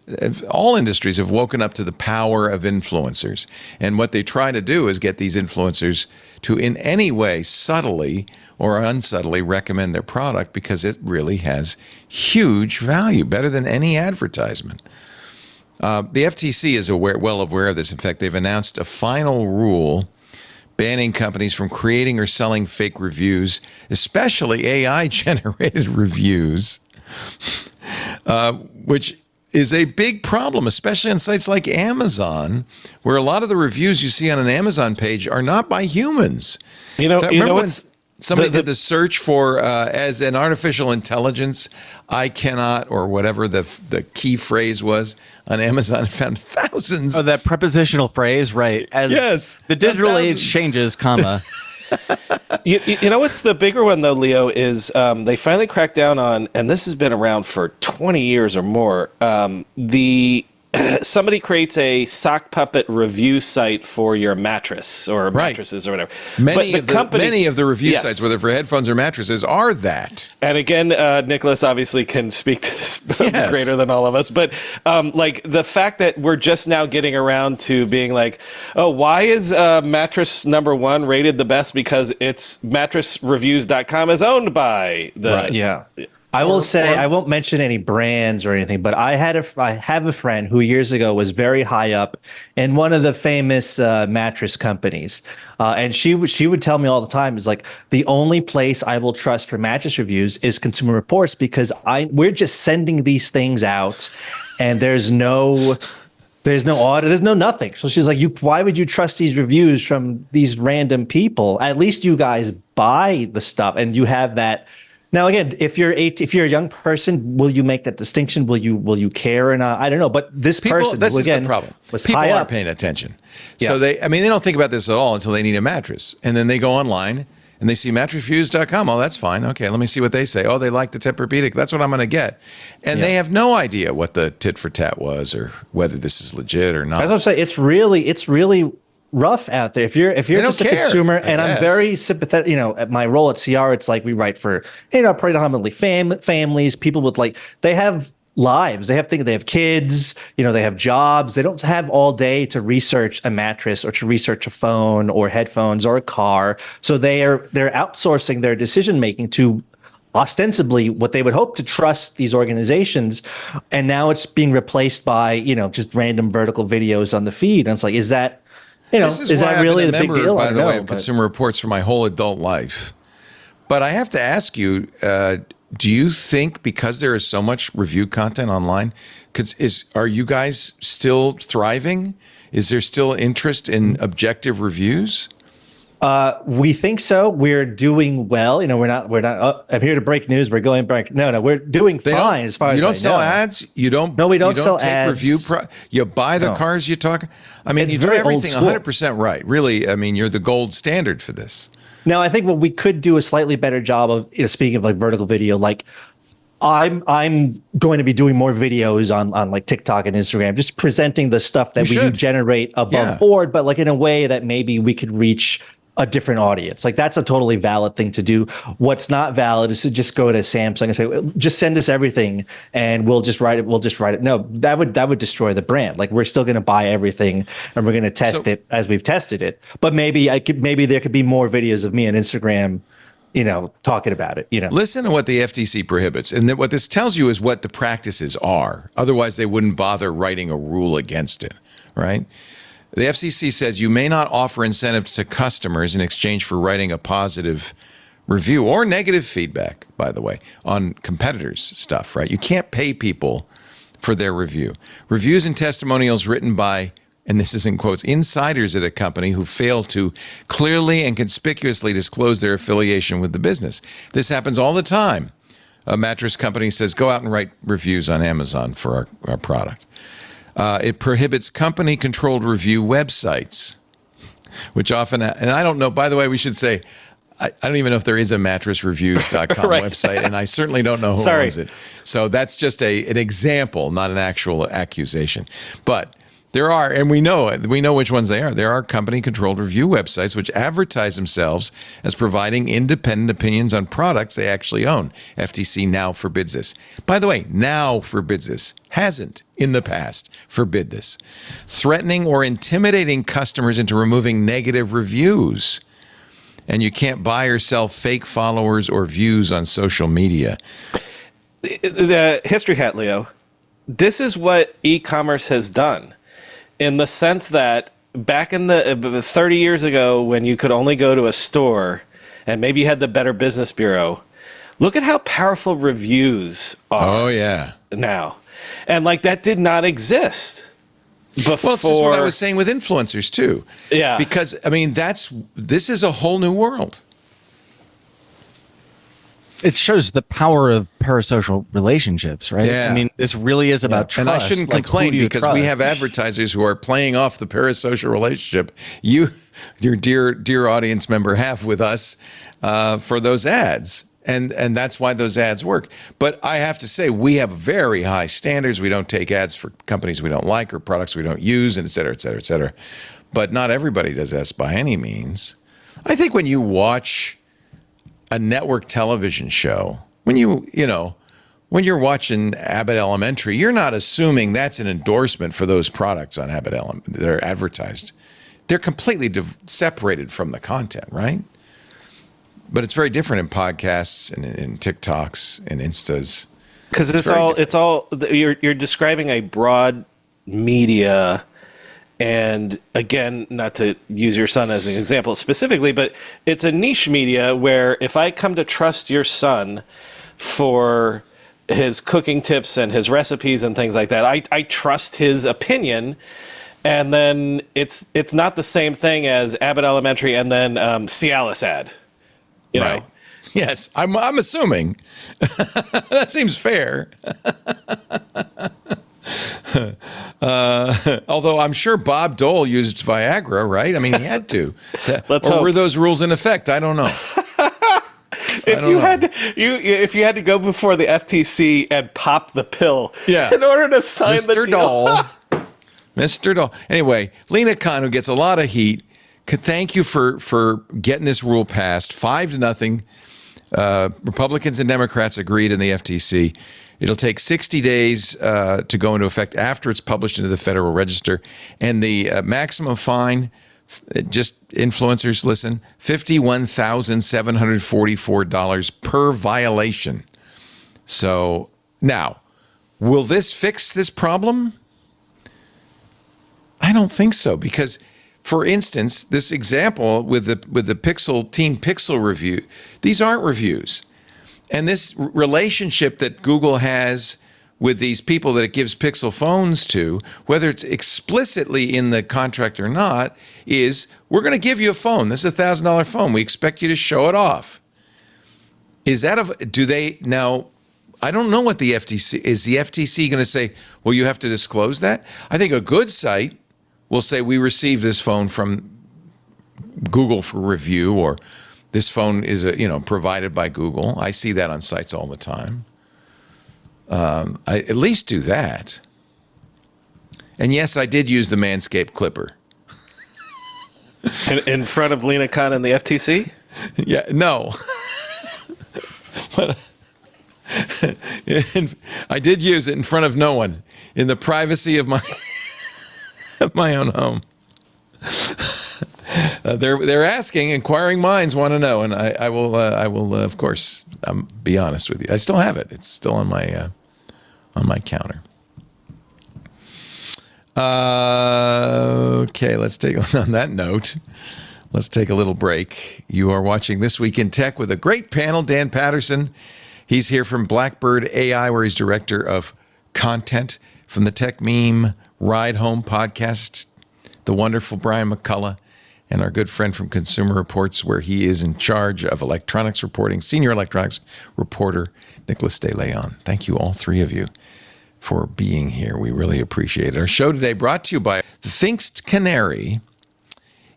Speaker 1: all industries have woken up to the power of influencers. And what they try to do is get these influencers to in any way subtly or unsubtly recommend their product, because it really has huge value, better than any advertisement. The FTC is well aware of this. In fact, they've announced a final rule banning companies from creating or selling fake reviews, especially AI-generated reviews, which is a big problem, especially on sites like Amazon, where a lot of the reviews you see on an Amazon page are not by humans. Remember when somebody did the search for as an artificial intelligence, I cannot, or whatever the key phrase was on Amazon, and found thousands.
Speaker 4: Oh, that prepositional phrase, right? Yes. The digital age changes, comma.
Speaker 5: You know what's the bigger one, though, Leo, is they finally cracked down on, and this has been around for 20 years or more, somebody creates a sock puppet review site for your mattress or mattresses or whatever.
Speaker 1: Many of the review sites, whether for headphones or mattresses, are that.
Speaker 5: And again, Nicholas obviously can speak to this greater than all of us. But like the fact that we're just now getting around to being like, oh, why is mattress number one rated the best? Because it's mattressreviews.com is owned by the...
Speaker 8: Right. Yeah. I will say, I won't mention any brands or anything, but I have a friend who years ago was very high up in one of the famous mattress companies, and she would tell me all the time, is like, the only place I will trust for mattress reviews is Consumer Reports, because we're just sending these things out, and there's no audit, there's no nothing. So she's like, why would you trust these reviews from these random people? At least you guys buy the stuff, and you have that. Now, again, if you're a young person, will you make that distinction? Will you care or not? I don't know. But this person,
Speaker 1: this
Speaker 8: again,
Speaker 1: is the problem.
Speaker 8: was
Speaker 1: People
Speaker 8: high
Speaker 1: aren't
Speaker 8: up.
Speaker 1: paying attention.
Speaker 8: Yeah.
Speaker 1: So they don't think about this at all until they need a mattress. And then they go online and they see mattressreviews.com. Oh, that's fine. Okay, let me see what they say. Oh, they like the Tempur-Pedic. That's what I'm going to get. And they have no idea what the tit for tat was or whether this is legit or not.
Speaker 8: That's what I'm saying. It's really rough out there. If you're just a consumer, and I'm very sympathetic. At my role at CR, it's like we write for predominantly families, people with they have lives, they have things, they have kids, they have jobs. They don't have all day to research a mattress or to research a phone or headphones or a car. So they're outsourcing their decision making to ostensibly what they would hope to trust these organizations, and now it's being replaced by just random vertical videos on the feed. And it's like, is that is that really the big deal?
Speaker 1: By the way, of Consumer Reports for my whole adult life. But I have to ask you, do you think because there is so much review content online, are you guys still thriving? Is there still interest in objective reviews?
Speaker 8: We think so. We're doing well. We're not. I'm here to break news. We're going back. No, we're doing fine as far as
Speaker 1: you don't
Speaker 8: I
Speaker 1: sell
Speaker 8: know.
Speaker 1: ads. You don't.
Speaker 8: No, we don't
Speaker 1: you
Speaker 8: sell
Speaker 1: take
Speaker 8: ads.
Speaker 1: You buy the cars you talk. I mean,
Speaker 8: It's
Speaker 1: you do
Speaker 8: very old
Speaker 1: everything
Speaker 8: school.
Speaker 1: 100% right. Really, I mean, you're the gold standard for this.
Speaker 8: Now, I think what we could do a slightly better job of, speaking of vertical video, I'm going to be doing more videos on TikTok and Instagram, just presenting the stuff that we do generate above board, but in a way that maybe we could reach a different audience. That's a totally valid thing to do. What's not valid is to just go to Samsung and say, just send us everything and we'll just write it. No, that would destroy the brand. We're still going to buy everything and we're going to test it as we've tested it. But maybe there could be more videos of me on Instagram, talking about it.
Speaker 1: Listen to what the FTC prohibits. And what this tells you is what the practices are. Otherwise, they wouldn't bother writing a rule against it, right? The FCC says you may not offer incentives to customers in exchange for writing a positive review or negative feedback, by the way, on competitors' stuff, right? You can't pay people for their review. Reviews and testimonials written by, and this is in quotes, insiders at a company who fail to clearly and conspicuously disclose their affiliation with the business. This happens all the time. A mattress company says, go out and write reviews on Amazon for our product. It prohibits company-controlled review websites, which often, and I don't know, by the way, we should say, I don't even know if there is a mattressreviews.com
Speaker 5: Right.
Speaker 1: website, and I certainly don't know who owns it. So that's just an example, not an actual accusation. But there are, and we know which ones they are. There are company-controlled review websites which advertise themselves as providing independent opinions on products they actually own. FTC now forbids this. By the way, now forbids this. Hasn't in the past forbid this. Threatening or intimidating customers into removing negative reviews. And you can't buy or sell fake followers or views on social media.
Speaker 5: The history hat, Leo. This is what e-commerce has done. In the sense that back in the 30 years ago, when you could only go to a store and maybe you had the Better Business Bureau, look at how powerful reviews are.
Speaker 1: Oh, yeah.
Speaker 5: Now. And that did not exist before.
Speaker 1: Well, this is what I was saying with influencers, too.
Speaker 5: Yeah.
Speaker 1: Because, I mean, this is a whole new world.
Speaker 4: It shows the power of parasocial relationships, right?
Speaker 1: Yeah.
Speaker 4: I mean, this really is about trust.
Speaker 1: And I shouldn't complain because we have advertisers who are playing off the parasocial relationship your dear audience member have with us for those ads. And that's why those ads work. But I have to say, we have very high standards. We don't take ads for companies we don't like or products we don't use, and et cetera, et cetera, et cetera. But not everybody does this by any means. I think when you watch a network television show, when you're watching Abbott Elementary, you're not assuming that's an endorsement for those products on Abbott Elementary that are advertised. They're completely separated from the content, right? But it's very different in podcasts and in TikToks and Instas.
Speaker 5: Because it's all you're describing a broad media, and again, not to use your son as an example specifically, but it's a niche media where if I come to trust your son for his cooking tips and his recipes and things like that, I trust his opinion. And then it's not the same thing as Abbott Elementary and then Cialis ad. You know?
Speaker 1: Yes, I'm assuming. That seems fair. Although I'm sure Bob Dole used Viagra, right? I mean, he had to.
Speaker 5: Let's
Speaker 1: or
Speaker 5: hope.
Speaker 1: were those rules in effect? I don't know.
Speaker 5: If you had to go before the FTC and pop the pill in order to sign the deal.
Speaker 1: Mr. Dole. Anyway, Lena Khan, who gets a lot of heat, thank you for getting this rule passed. 5-0. Republicans and Democrats agreed in the FTC. It'll take 60 days to go into effect after it's published into the Federal Register. And the maximum fine, just influencers listen, $51,744 per violation. So now, will this fix this problem? I don't think so, because, for instance, this example with the Team Pixel review, these aren't reviews. And this relationship that Google has with these people that it gives Pixel phones to, whether it's explicitly in the contract or not, is we're going to give you a phone. This is a $1,000 phone. We expect you to show it off. Is that do they now? I don't know what the FTC is. The FTC going to say, well, you have to disclose that? I think a good site will say we received this phone from Google for review, or this phone is provided by Google. I see that on sites all the time. I at least do that. And yes, I did use the Manscaped clipper.
Speaker 5: In front of Lena Khan and the FTC?
Speaker 1: Yeah, no. But I did use it in front of no one, in the privacy of my own home. They're asking, inquiring minds want to know, and I will of course be honest with you. I still have it. It's still on my counter. Okay, let's take on that note. Let's take a little break. You are watching This Week in Tech with a great panel. Dan Patterson, he's here from Blackbird AI, where he's director of content, from the Tech Meme Ride Home podcast, the wonderful Brian McCullough, and our good friend from Consumer Reports, where he is in charge of electronics reporting, senior electronics reporter, Nicholas De Leon. Thank you, all three of you, for being here. We really appreciate it. Our show today brought to you by the Thinkst Canary,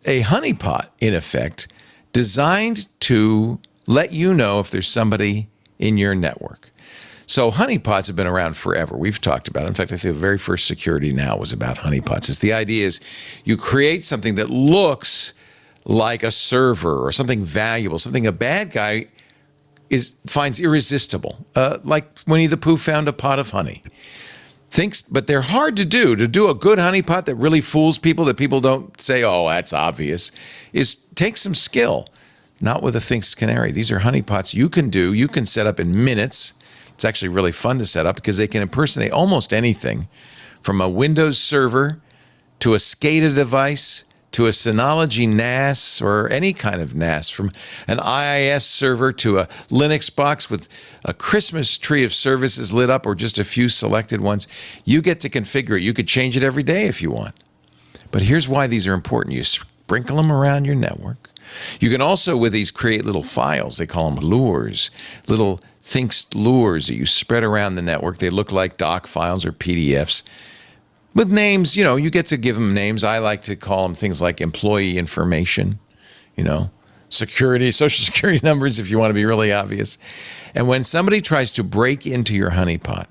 Speaker 1: a honeypot, in effect, designed to let you know if there's somebody in your network. So honeypots have been around forever. We've talked about it. In fact, I think the very first Security Now was about honeypots. It's the idea is you create something that looks like a server or something valuable, something a bad guy finds irresistible, like Winnie the Pooh found a pot of honey. But they're hard to do. To do a good honeypot that really fools people, that people don't say, oh, that's obvious, takes some skill. Not with a Thinkst Canary. These are honeypots you can set up in minutes. It's actually really fun to set up because they can impersonate almost anything, from a Windows server to a SCADA device to a Synology NAS or any kind of NAS, from an IIS server to a Linux box with a Christmas tree of services lit up or just a few selected ones. You get to configure it. You could change it every day if you want. But here's why these are important. You sprinkle them around your network. You can also, with these, create little files. They call them lures, little Thinkst lures that you spread around the network. They look like doc files or PDFs with names. You get to give them names. I like to call them things like employee information, social security numbers, if you want to be really obvious. And when somebody tries to break into your honeypot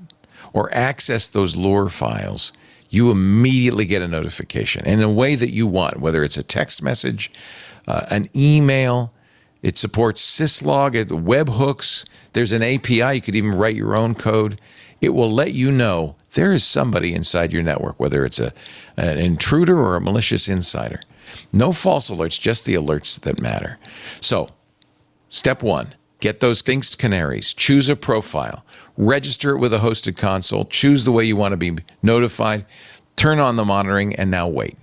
Speaker 1: or access those lure files, you immediately get a notification in a way that you want, whether it's a text message, an email. It supports syslog, webhooks. There's an API. You could even write your own code. It will let you know there is somebody inside your network, whether it's an intruder or a malicious insider. No false alerts, just the alerts that matter. So Step 1, get those things canaries. Choose a profile. Register it with a hosted console. Choose the way you want to be notified. Turn on the monitoring, and now wait.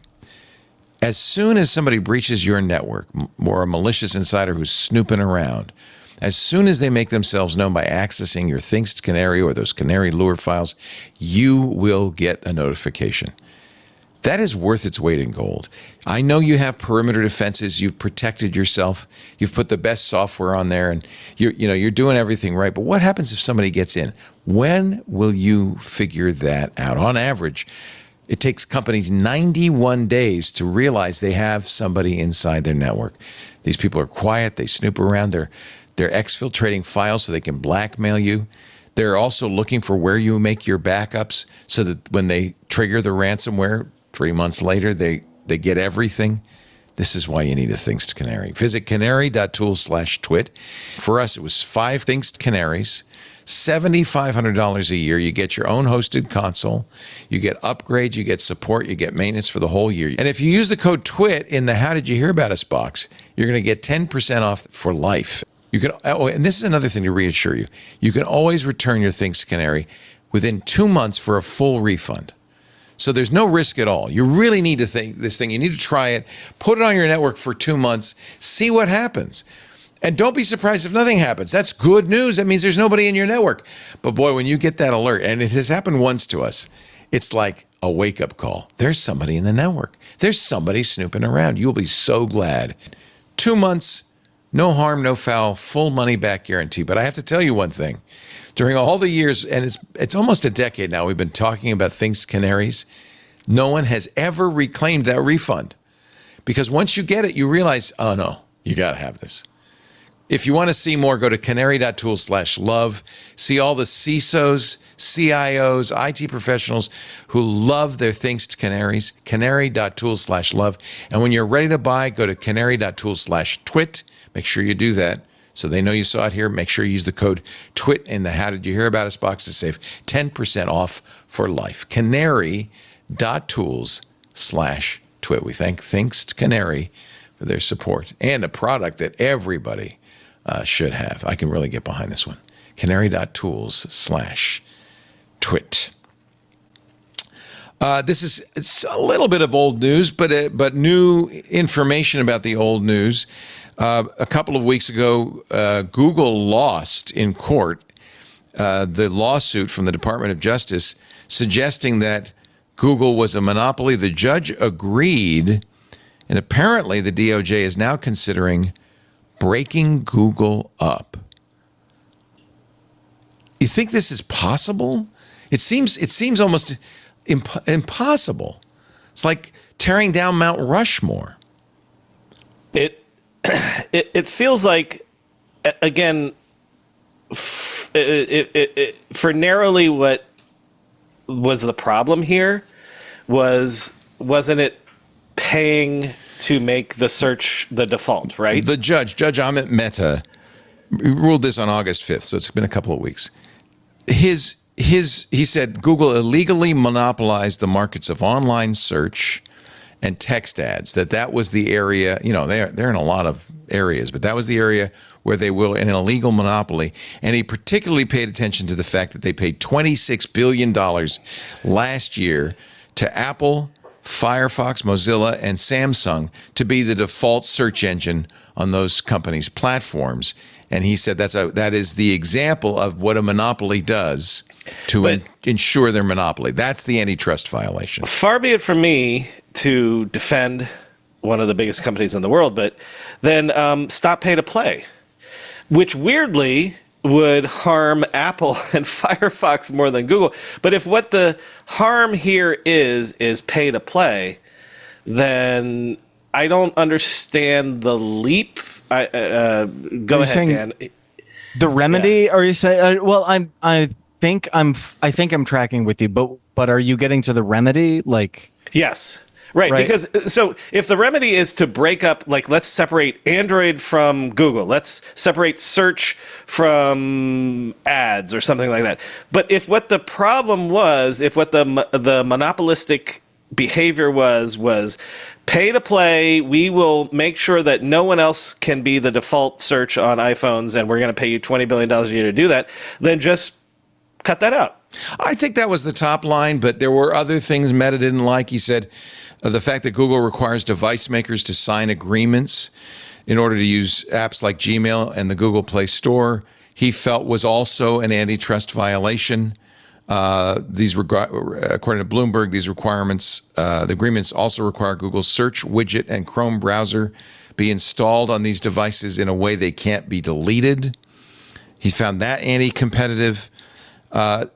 Speaker 1: As soon as somebody breaches your network, or a malicious insider who's snooping around, as soon as they make themselves known by accessing your Things Canary or those Canary Lure files, you will get a notification. That is worth its weight in gold. I know you have perimeter defenses. You've protected yourself. You've put the best software on there, and you're doing everything right. But what happens if somebody gets in? When will you figure that out? On average, it takes companies 91 days to realize they have somebody inside their network. These people are quiet. They snoop around. They're exfiltrating files so they can blackmail you. They're also looking for where you make your backups so that when they trigger the ransomware 3 months later, they get everything. This is why you need a Things Canary. Visit canary.tools/twit. For us, it was 5 Things Canaries, $7,500 a year. You get your own hosted console. You get upgrades. You get support. You get maintenance for the whole year. And if you use the code TWIT in the How Did You Hear About Us box, you're going to get 10% off for life. You can, and this is another thing to reassure you. You can always return your Things Canary within 2 months for a full refund. So there's no risk at all. You really need to think this thing. You need to try it. Put it on your network for 2 months. See what happens. And don't be surprised if nothing happens. That's good news. That means there's nobody in your network. But boy, when you get that alert, and it has happened once to us, it's like a wake-up call. There's somebody in the network. There's somebody snooping around. You'll be so glad. 2 months. No harm, no foul, full money back guarantee. But I have to tell you one thing. During all the years, and it's almost a decade now, we've been talking about Things Canaries. No one has ever reclaimed that refund. Because once you get it, you realize, oh no, you got to have this. If you want to see more, go to canary.tools/love. See all the CISOs, CIOs, IT professionals who love their Things Canaries, canary.tools/love. And when you're ready to buy, go to canary.tools/twit. Make sure you do that so they know you saw it here. Make sure you use the code TWIT in the How Did You Hear About Us box to save 10% off for life. Canary.tools/twit. We thank Things Canary for their support and a product that everybody should have. I can really get behind this one. Canary.tools/twit. It's a little bit of old news, but new information about the old news. A couple of weeks ago, Google lost in court the lawsuit from the Department of Justice suggesting that Google was a monopoly. The judge agreed, and apparently the DOJ is now considering breaking Google up. You think this is possible? It seems almost impossible. It's like tearing down Mount Rushmore.
Speaker 5: It feels like, again, for narrowly what was the problem here wasn't it paying to make the search the default, right?
Speaker 1: The Judge Amit Mehta, ruled this on August 5th, so it's been a couple of weeks. He said Google illegally monopolized the markets of online search and text ads, that was the area, they're in a lot of areas, but that was the area where they were in an illegal monopoly. And he particularly paid attention to the fact that they paid $26 billion last year to Apple, Firefox, Mozilla, and Samsung to be the default search engine on those companies' platforms. And he said that is the example of what a monopoly does to ensure their monopoly. That's the antitrust violation.
Speaker 5: Far be it from me to defend one of the biggest companies in the world, but then stop pay to play, which weirdly would harm Apple and Firefox more than Google. But if what the harm here is pay to play, then I don't understand the leap. Go ahead, Dan.
Speaker 4: The remedy? Yeah. Are you saying? Well, I think I'm tracking with you, but are you getting to the remedy? Like,
Speaker 5: yes. Right, because so if the remedy is to break up, like, let's separate Android from Google, let's separate search from ads or something like that. But if what the problem was, if what the monopolistic behavior was pay to play. We will make sure that no one else can be the default search on iPhones, and we're going to pay you $20 billion a year to do that. Then just cut that out.
Speaker 1: I think that was the top line, but there were other things Meta didn't like. He said the fact that Google requires device makers to sign agreements in order to use apps like Gmail and the Google Play Store, he felt was also an antitrust violation. According to Bloomberg, these requirements, the agreements also require Google's search widget and Chrome browser be installed on these devices in a way they can't be deleted. He found that anti-competitive. But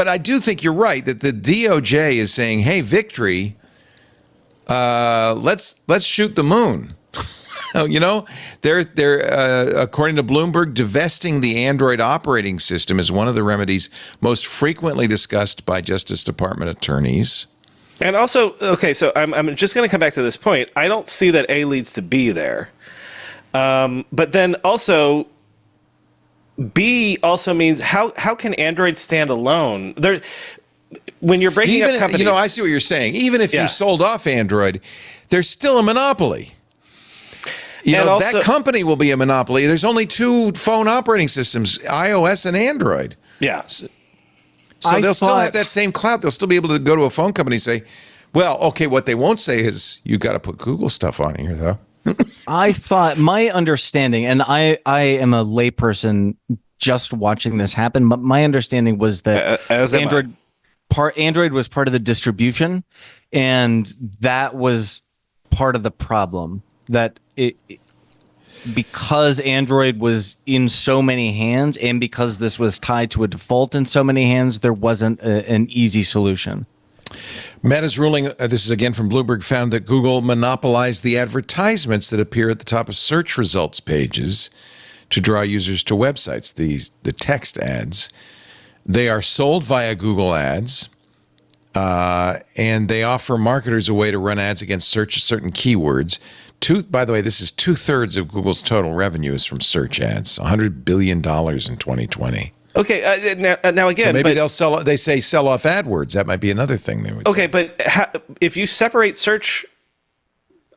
Speaker 1: I do think you're right that the DOJ is saying, "Hey, victory, let's shoot the moon." You know, they're according to Bloomberg, divesting the Android operating system is one of the remedies most frequently discussed by Justice Department attorneys.
Speaker 5: And also, okay, so I'm just going to come back to this point. I don't see that A leads to B there, but then also B also means how can Android stand alone? There, when you're breaking up companies,
Speaker 1: you know, I see what you're saying. Even if you sold off Android, there's still a monopoly. You know, also, that company will be a monopoly. There's only two phone operating systems, iOS and Android.
Speaker 5: Yeah.
Speaker 1: So they'll still have that same clout. They'll still be able to go to a phone company and say, well, okay, what they won't say is you got to put Google stuff on here, though.
Speaker 4: I thought my understanding, and I am a layperson just watching this happen, but my understanding was that Android was part of the distribution, and that was part of the problem. That because Android was in so many hands, and because this was tied to a default in so many hands, there wasn't an easy solution.
Speaker 1: Meta's ruling, this is again from Bloomberg, found that Google monopolized the advertisements that appear at the top of search results pages to draw users to websites, the text ads. They are sold via Google Ads, and they offer marketers a way to run ads against certain keywords. By the way, this is 2/3 of Google's total revenue is from search ads, $100 billion in 2020.
Speaker 5: Okay, now again,
Speaker 1: so maybe they'll sell. They say sell off AdWords. That might be another thing they would.
Speaker 5: Okay,
Speaker 1: say.
Speaker 5: but if you separate search,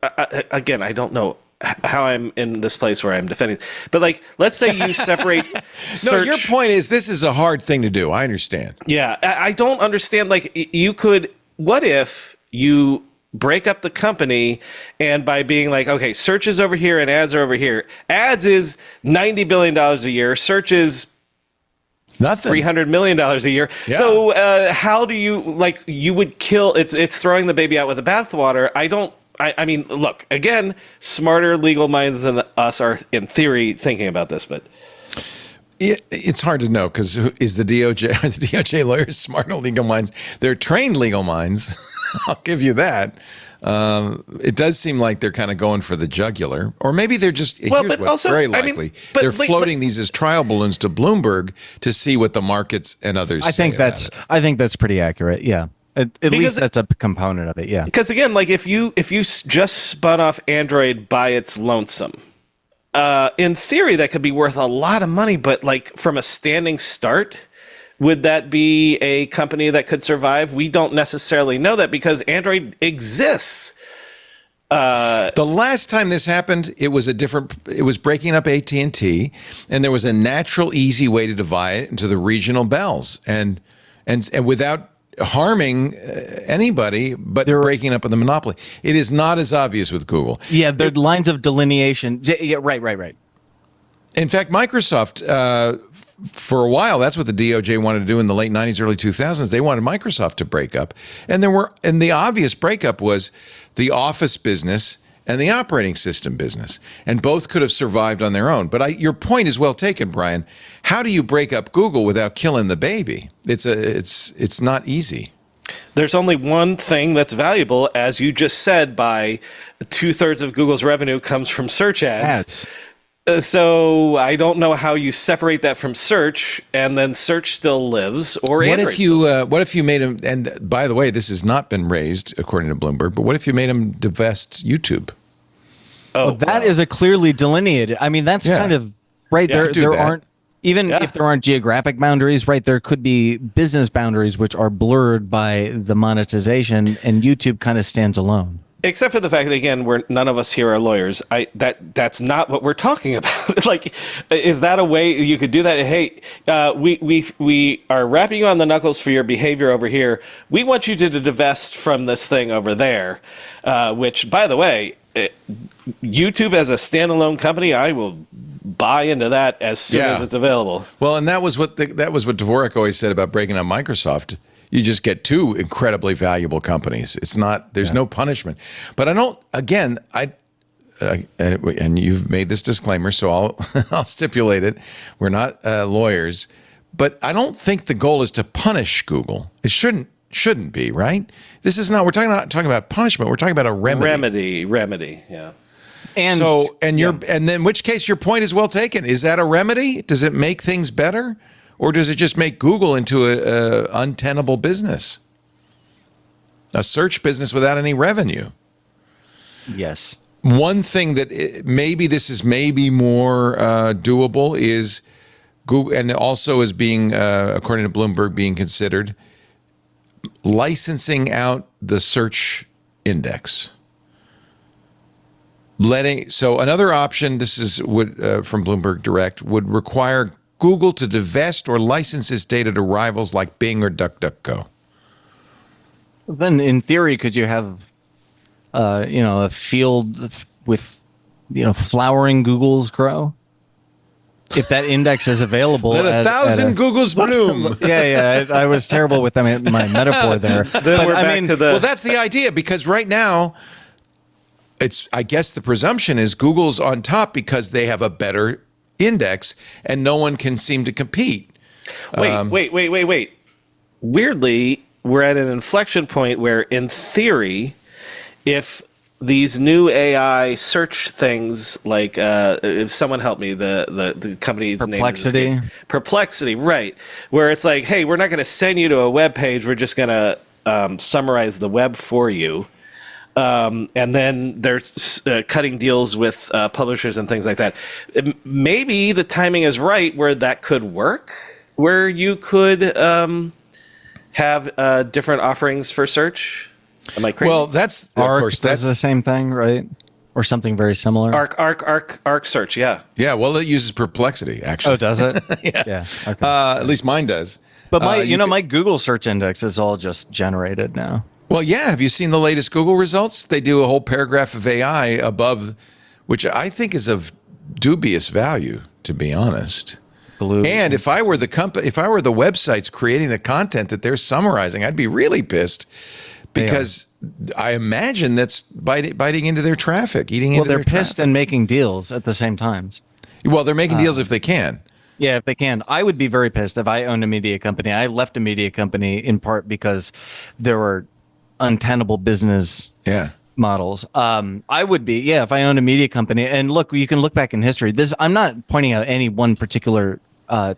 Speaker 5: again, I don't know how I'm in this place where I'm defending. But like, let's say you separate search.
Speaker 1: No, your point is this is a hard thing to do. I understand.
Speaker 5: Yeah, I don't understand. Like, you could. What if you break up the company, and by being like, okay, search is over here and ads are over here. Ads is $90 billion a year. Search is
Speaker 1: nothing.
Speaker 5: $300 million a year.
Speaker 1: Yeah.
Speaker 5: So how do you, like, you would kill, it's throwing the baby out with the bathwater. I mean, look, again, smarter legal minds than us are in theory thinking about this, but
Speaker 1: it's hard to know because is the DOJ lawyers smart legal minds? They're trained legal minds. I'll give you that. It does seem like they're kind of going for the jugular, or maybe they're just.
Speaker 5: Well,
Speaker 1: here's
Speaker 5: but
Speaker 1: what's
Speaker 5: also,
Speaker 1: very
Speaker 5: I
Speaker 1: likely:
Speaker 5: mean, but
Speaker 1: they're floating these as trial balloons to Bloomberg to see what the markets and others.
Speaker 4: I think that's pretty accurate. Yeah, at least that's a component of it. Yeah,
Speaker 5: because again, like if you just spun off Android by its lonesome, in theory that could be worth a lot of money, but like from a standing start. Would that be a company that could survive? We don't necessarily know that because Android exists.
Speaker 1: The last time this happened, it was breaking up AT&T, and there was a natural, easy way to divide it into the regional bells, and without harming anybody, but breaking up in the monopoly. It is not as obvious with Google.
Speaker 4: Yeah, the lines of delineation. Yeah, right.
Speaker 1: In fact, Microsoft. For a while, that's what the DOJ wanted to do in the late 90s, early 2000s. They wanted Microsoft to break up. And the obvious breakup was the Office business and the operating system business. And both could have survived on their own. But your point is well taken, Brian. How do you break up Google without killing the baby? It's not easy.
Speaker 5: There's only one thing that's valuable, as you just said, by 2/3 of Google's revenue comes from search ads. So I don't know how you separate that from search, and then search still lives. Or
Speaker 1: what if you made them? And by the way, this has not been raised according to Bloomberg. But what if you made them divest YouTube?
Speaker 4: That is a clearly delineated. I mean, that's kind of right there. There aren't if there aren't geographic boundaries, right? There could be business boundaries which are blurred by the monetization, and YouTube kind of stands alone.
Speaker 5: Except for the fact that, again, none of us here are lawyers. That's not what we're talking about. Like, is that a way you could do that? Hey, we are wrapping you on the knuckles for your behavior over here. We want you to divest from this thing over there. Which, by the way, YouTube as a standalone company, I will buy into that as soon as it's available.
Speaker 1: Well, and that was what Dvorak always said about breaking up Microsoft. You just get two incredibly valuable companies. It's not, there's no punishment. But I don't, again, and you've made this disclaimer, so I'll stipulate it. We're not lawyers, but I don't think the goal is to punish Google. It shouldn't be, right? This is not, we're not talking about punishment. We're talking about a remedy.
Speaker 5: Remedy, yeah.
Speaker 1: And so, and then in which case your point is well taken. Is that a remedy? Does it make things better? Or does it just make Google into a untenable business? A search business without any revenue?
Speaker 4: Yes.
Speaker 1: One thing that maybe this is more doable is Google, and also is being, according to Bloomberg, being considered licensing out the search index. So another option, this is from Bloomberg Direct, would require Google to divest or license its data to rivals like Bing or DuckDuckGo.
Speaker 4: Then, in theory, could you have, a field with, flowering Googles grow? If that index is available,
Speaker 1: let 1,000 Googles bloom.
Speaker 4: Yeah. I was terrible with my metaphor there.
Speaker 5: Then we're back to the.
Speaker 1: Well, that's the idea, because right now, I guess the presumption is Google's on top because they have a better index and no one can seem to compete.
Speaker 5: Wait. Weirdly, we're at an inflection point where, in theory, if these new AI search things, like if someone help me, the company's
Speaker 4: Perplexity.
Speaker 5: name is Perplexity, right? Where it's like, hey, we're not going to send you to a web page. We're just going to summarize the web for you. And then they're cutting deals with publishers and things like that. Maybe the timing is right where that could work, where you could have different offerings for search. Am I crazy?
Speaker 1: Well, that's
Speaker 4: Arc
Speaker 1: of course
Speaker 4: does the same thing, right? Or something very similar.
Speaker 5: Arc search, yeah.
Speaker 1: Yeah, well, it uses Perplexity, actually.
Speaker 4: Oh, does it?
Speaker 1: Yeah.
Speaker 4: Okay.
Speaker 1: At least mine does.
Speaker 4: But my Google search index is all just generated now.
Speaker 1: Well, yeah. Have you seen the latest Google results? They do a whole paragraph of AI above, which I think is of dubious value, to be honest. And if I were the websites creating the content that they're summarizing, I'd be really pissed, because I imagine that's biting into their traffic, eating into their traffic. Well, they're
Speaker 4: pissed and making deals at the same times.
Speaker 1: Well, they're making deals if they can.
Speaker 4: Yeah, if they can. I would be very pissed if I owned a media company. I left a media company in part because there were untenable business models. I would be, if I owned a media company. And look, you can look back in history. I'm not pointing out any one particular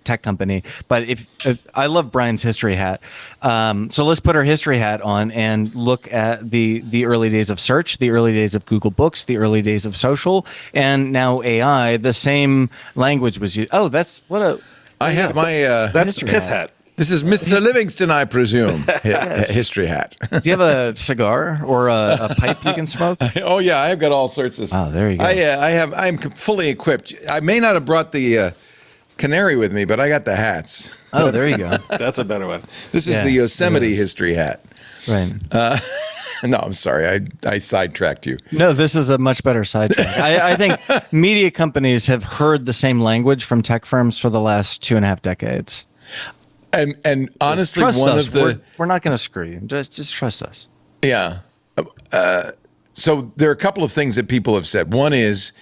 Speaker 4: tech company, but if I love Brian's history hat. So let's put our history hat on and look at the early days of search, the early days of Google Books, the early days of social, and now AI. The same language was used. Oh, that's what a.
Speaker 1: I have my
Speaker 5: that's the pith hat.
Speaker 1: This is Mr. Livingston, I presume. History hat.
Speaker 4: Do you have a cigar or a pipe you can smoke?
Speaker 1: Oh yeah, I've got all sorts of.
Speaker 4: Oh, there you go.
Speaker 1: I'm fully equipped. I may not have brought the canary with me, but I got the hats.
Speaker 4: Oh, there you go.
Speaker 5: That's a better one.
Speaker 1: This is the Yosemite history hat.
Speaker 4: Right.
Speaker 1: No, I'm sorry. I sidetracked you.
Speaker 4: No, this is a much better sidetrack. I think media companies have heard the same language from tech firms for the last 2.5 decades.
Speaker 1: And honestly,
Speaker 4: we're not going to screw you. Just trust us.
Speaker 1: Yeah. So there are a couple of things that people have said. One is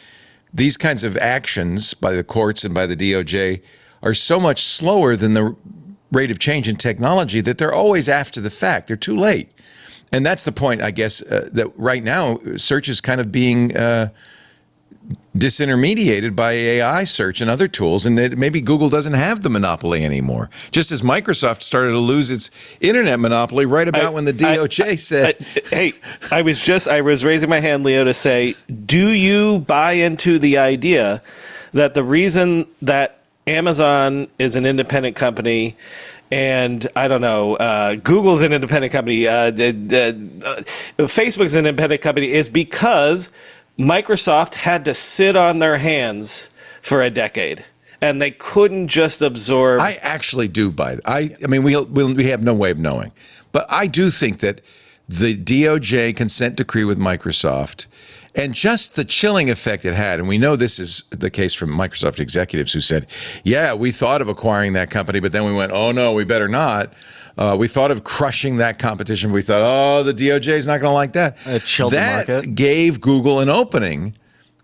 Speaker 1: these kinds of actions by the courts and by the DOJ are so much slower than the rate of change in technology that they're always after the fact. They're too late. And that's the point, I guess, that right now search is kind of being disintermediated by AI search and other tools, and maybe Google doesn't have the monopoly anymore. Just as Microsoft started to lose its internet monopoly right about when the DOJ said,
Speaker 5: "Hey, I was raising my hand, Leo, to say, do you buy into the idea that the reason that Amazon is an independent company and I don't know, Google's an independent company, Facebook's an independent company, is because Microsoft had to sit on their hands for a decade. And they couldn't just absorb.
Speaker 1: I actually do buy that. I mean, we have no way of knowing. But I do think that the DOJ consent decree with Microsoft and just the chilling effect it had, and we know this is the case from Microsoft executives who said, yeah, we thought of acquiring that company, but then we went, oh, no, we better not. We thought of crushing that competition. We thought, oh, the DOJ is not going to like that.
Speaker 4: It chilled the market.
Speaker 1: That gave Google an opening.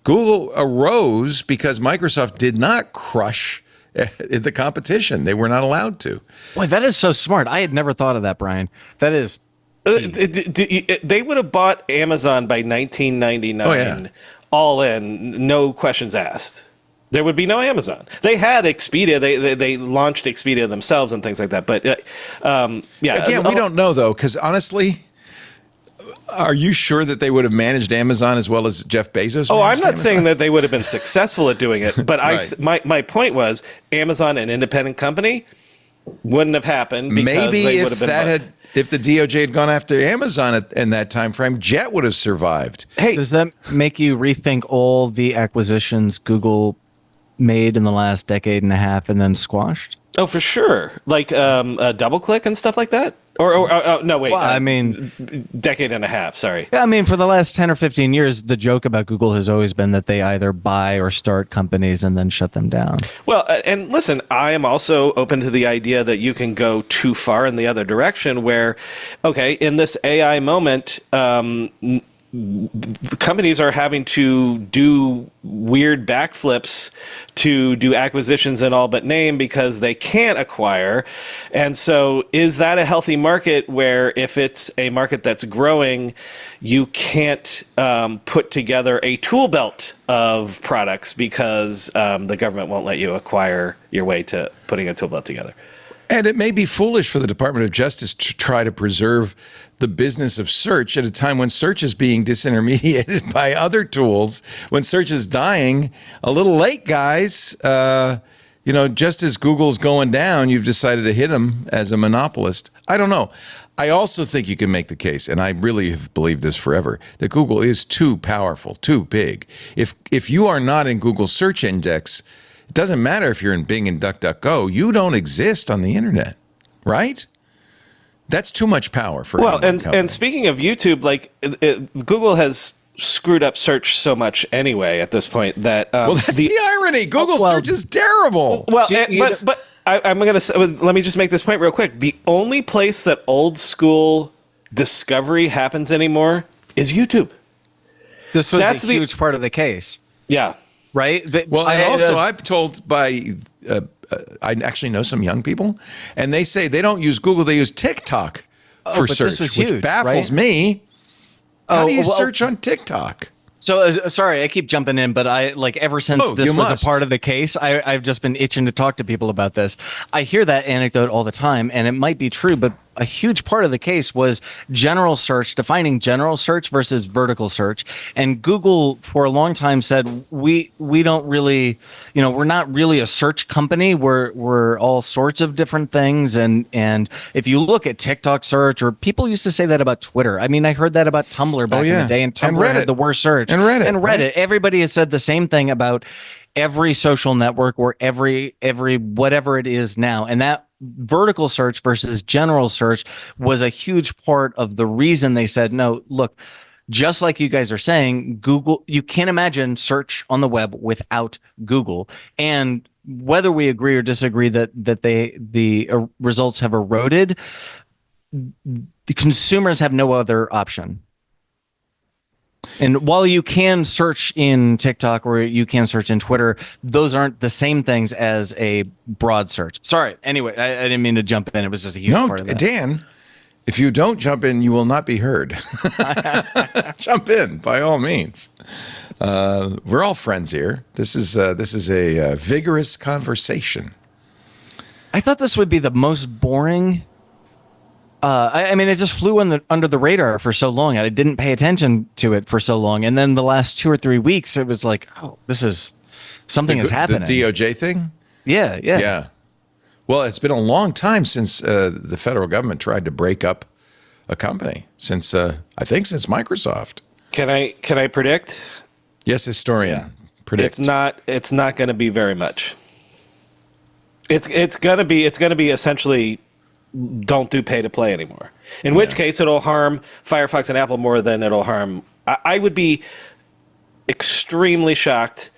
Speaker 1: Google arose because Microsoft did not crush the competition. They were not allowed to.
Speaker 4: Boy, that is so smart. I had never thought of that, Brian. That is.
Speaker 5: They would have bought Amazon by 1999,
Speaker 1: Oh, yeah.
Speaker 5: all in, no questions asked. There would be no Amazon. They had Expedia. They launched Expedia themselves and things like that. But yeah.
Speaker 1: Again, we don't know, though, because honestly, are you sure that they would have managed Amazon as well as Jeff Bezos?
Speaker 5: Oh, I'm not
Speaker 1: Amazon?
Speaker 5: saying that they would have been successful at doing it, but
Speaker 1: Right.
Speaker 5: my point was Amazon, an independent company, wouldn't have happened because
Speaker 1: Maybe
Speaker 5: they would
Speaker 1: if
Speaker 5: have been bought.
Speaker 1: if the DOJ had gone after Amazon in that time frame, Jet would have survived.
Speaker 5: Hey,
Speaker 4: Does that make you rethink all the acquisitions Google made in the last decade and a half and then squashed?
Speaker 5: oh, for sure, like a DoubleClick and stuff like that. Or no, wait.
Speaker 4: Well, I mean,
Speaker 5: decade and a half. Sorry.
Speaker 4: yeah, I mean, for the last 10 or 15 years, the joke about Google has always been that they either buy or start companies and then shut them down.
Speaker 5: Well, and listen, I am also open to the idea that you can go too far in the other direction where, okay, in this AI moment, companies are having to do weird backflips to do acquisitions in all but name because they can't acquire. And so is that a healthy market where if it's a market that's growing, you can't put together a tool belt of products because the government won't let you acquire your way to putting a tool belt together?
Speaker 1: And it may be foolish for the Department of Justice to try to preserve the business of search at a time when search is being disintermediated by other tools, when search is dying. A little late, guys. Just as Google's going down, you've decided to hit them as a monopolist. I don't know. I also think you can make the case, and I really have believed this forever, that Google is too powerful, too big. If you are not in Google's search index, it doesn't matter if you're in Bing and DuckDuckGo. You don't exist on the internet, right? That's too much power for
Speaker 5: well.
Speaker 1: any company.
Speaker 5: And speaking of YouTube, like Google has screwed up search so much anyway at this point that
Speaker 1: well, that's the irony. Google search is terrible.
Speaker 5: Well, but I'm gonna say, let me just make this point real quick. The only place that old school discovery happens anymore is YouTube.
Speaker 4: This was a huge part of the case.
Speaker 5: Yeah.
Speaker 4: Right?
Speaker 1: I'm told by, I actually know some young people, and they say they don't use Google, they use TikTok for search, which baffles me. How do you search on TikTok?
Speaker 4: So sorry, I keep jumping in, but ever since this was a part of the case, I've just been itching to talk to people about this. I hear that anecdote all the time, and it might be true, but a huge part of the case was general search, defining general search versus vertical search. And Google for a long time said, we don't really, we're not really a search company. We're all sorts of different things. And if you look at TikTok search, or people used to say that about Twitter. I mean, I heard that about Tumblr back in the day, and Tumblr had the worst search.
Speaker 1: And Reddit.
Speaker 4: Right? Everybody has said the same thing about every social network or every whatever it is now. And that vertical search versus general search was a huge part of the reason they said, no, look, just like you guys are saying, Google, you can't imagine search on the web without Google. And whether we agree or disagree that the results have eroded, the consumers have no other option. And while you can search in TikTok or you can search in Twitter, those aren't the same things as a broad search. Sorry. Anyway, I didn't mean to jump in. It was just a huge part of that.
Speaker 1: Dan, if you don't jump in, you will not be heard. Jump in, by all means. We're all friends here. This is a vigorous conversation.
Speaker 4: I thought this would be the most boring. I mean, it just flew under the radar for so long. I didn't pay attention to it for so long. And then the last 2 or 3 weeks, it was like, oh, this is something is happening.
Speaker 1: The DOJ thing?
Speaker 4: Yeah.
Speaker 1: Well, it's been a long time since the federal government tried to break up a company. Since I think since Microsoft.
Speaker 5: Can I predict?
Speaker 1: Yes, historian. Predict.
Speaker 5: It's not going to be very much. It's going to be essentially don't do pay to play anymore. In which case it'll harm Firefox and Apple more than it'll harm. I would be extremely shocked.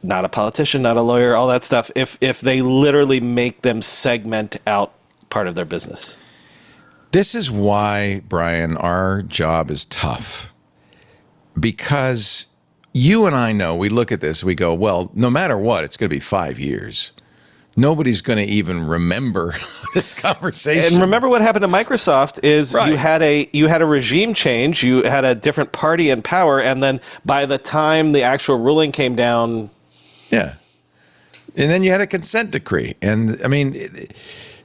Speaker 5: Not a politician, not a lawyer, all that stuff. If they literally make them segment out part of their business.
Speaker 1: This is why, Brian, our job is tough. Because you and I know, we look at this, we go, well, no matter what, it's going to be 5 years. Nobody's going to even remember this conversation.
Speaker 5: And remember what happened to Microsoft is
Speaker 1: right.
Speaker 5: you had a regime change, you had a different party in power, and then by the time the actual ruling came down.
Speaker 1: Yeah. And then you had a consent decree. And I mean,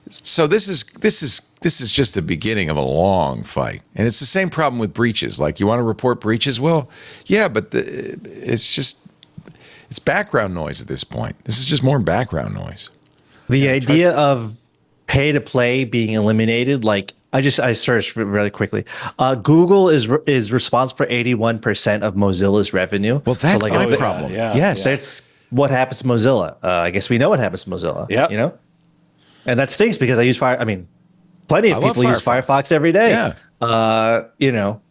Speaker 1: so this is just the beginning of a long fight. And it's the same problem with breaches. Like, you want to report breaches? Well, yeah, but it's background noise at this point. This is just more background noise.
Speaker 8: The idea of pay to play being eliminated, like I searched really quickly. Google is responsible for 81% of Mozilla's revenue.
Speaker 1: Well, that's
Speaker 8: so,
Speaker 1: my problem.
Speaker 5: Yeah,
Speaker 1: yes.
Speaker 8: That's what happens to Mozilla. I guess we know what happens to Mozilla.
Speaker 5: Yeah.
Speaker 8: You know? And that stinks because I use plenty of people use Firefox every day.
Speaker 1: Yeah.
Speaker 8: You know.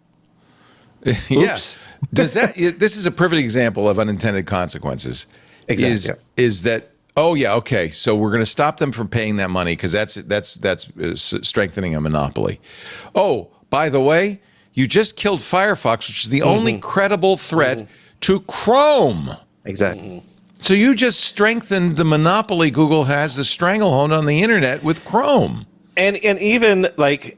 Speaker 1: Yes. This is a perfect example of unintended consequences.
Speaker 8: Exactly.
Speaker 1: Is that, oh yeah, okay, so we're going to stop them from paying that money because that's strengthening a monopoly. Oh, by the way, you just killed Firefox, which is the only credible threat to Chrome.
Speaker 8: Exactly.
Speaker 1: So you just strengthened the monopoly Google has, the stranglehold on the internet with Chrome.
Speaker 5: And even like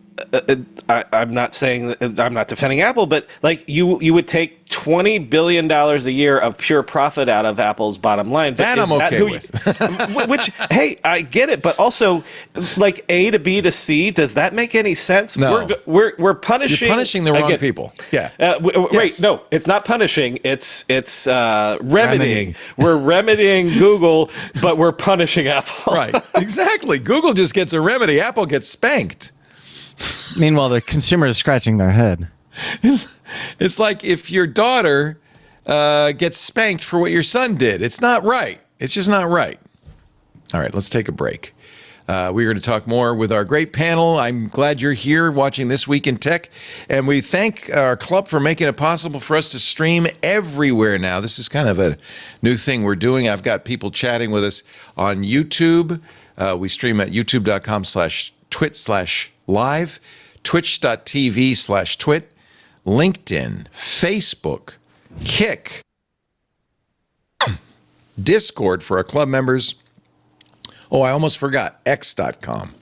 Speaker 5: I'm not saying that, I'm not defending Apple, but like you would take $20 billion a year of pure profit out of Apple's bottom line. But
Speaker 1: that I'm okay with.
Speaker 5: Which, hey, I get it, but also like A to B to C, does that make any sense?
Speaker 1: No.
Speaker 5: We're punishing.
Speaker 1: You're punishing the wrong people. Yeah.
Speaker 5: Wait, no, it's not punishing. It's remedying. We're remedying Google, but we're punishing Apple.
Speaker 1: Right. Exactly. Google just gets a remedy. Apple gets spanked.
Speaker 4: Meanwhile, the consumer is scratching their head.
Speaker 1: It's like if your daughter gets spanked for what your son did. It's not right. It's just not right. All right, let's take a break. We're going to talk more with our great panel. I'm glad you're here watching This Week in Tech. And we thank our club for making it possible for us to stream everywhere now. This is kind of a new thing we're doing. I've got people chatting with us on YouTube. We stream at youtube.com/twit/live, twitch.tv/twit, LinkedIn, Facebook, Kick, Discord for our club members. Oh, I almost forgot, X.com.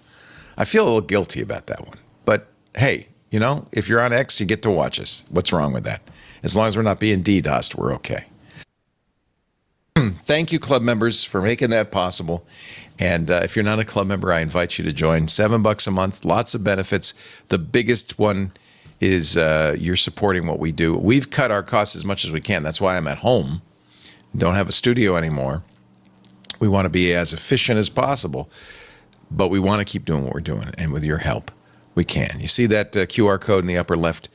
Speaker 1: I feel a little guilty about that one. But hey, you know, if you're on X, you get to watch us. What's wrong with that? As long as we're not being DDoSed, we're okay. Thank you, club members, for making that possible. And if you're not a club member, I invite you to join. $7 a month, lots of benefits. The biggest one is you're supporting what we do. We've cut our costs as much as we can. That's why I'm at home. Don't have a studio anymore. We want to be as efficient as possible, but we want to keep doing what we're doing. And with your help, we can. You see that QR code in the upper left?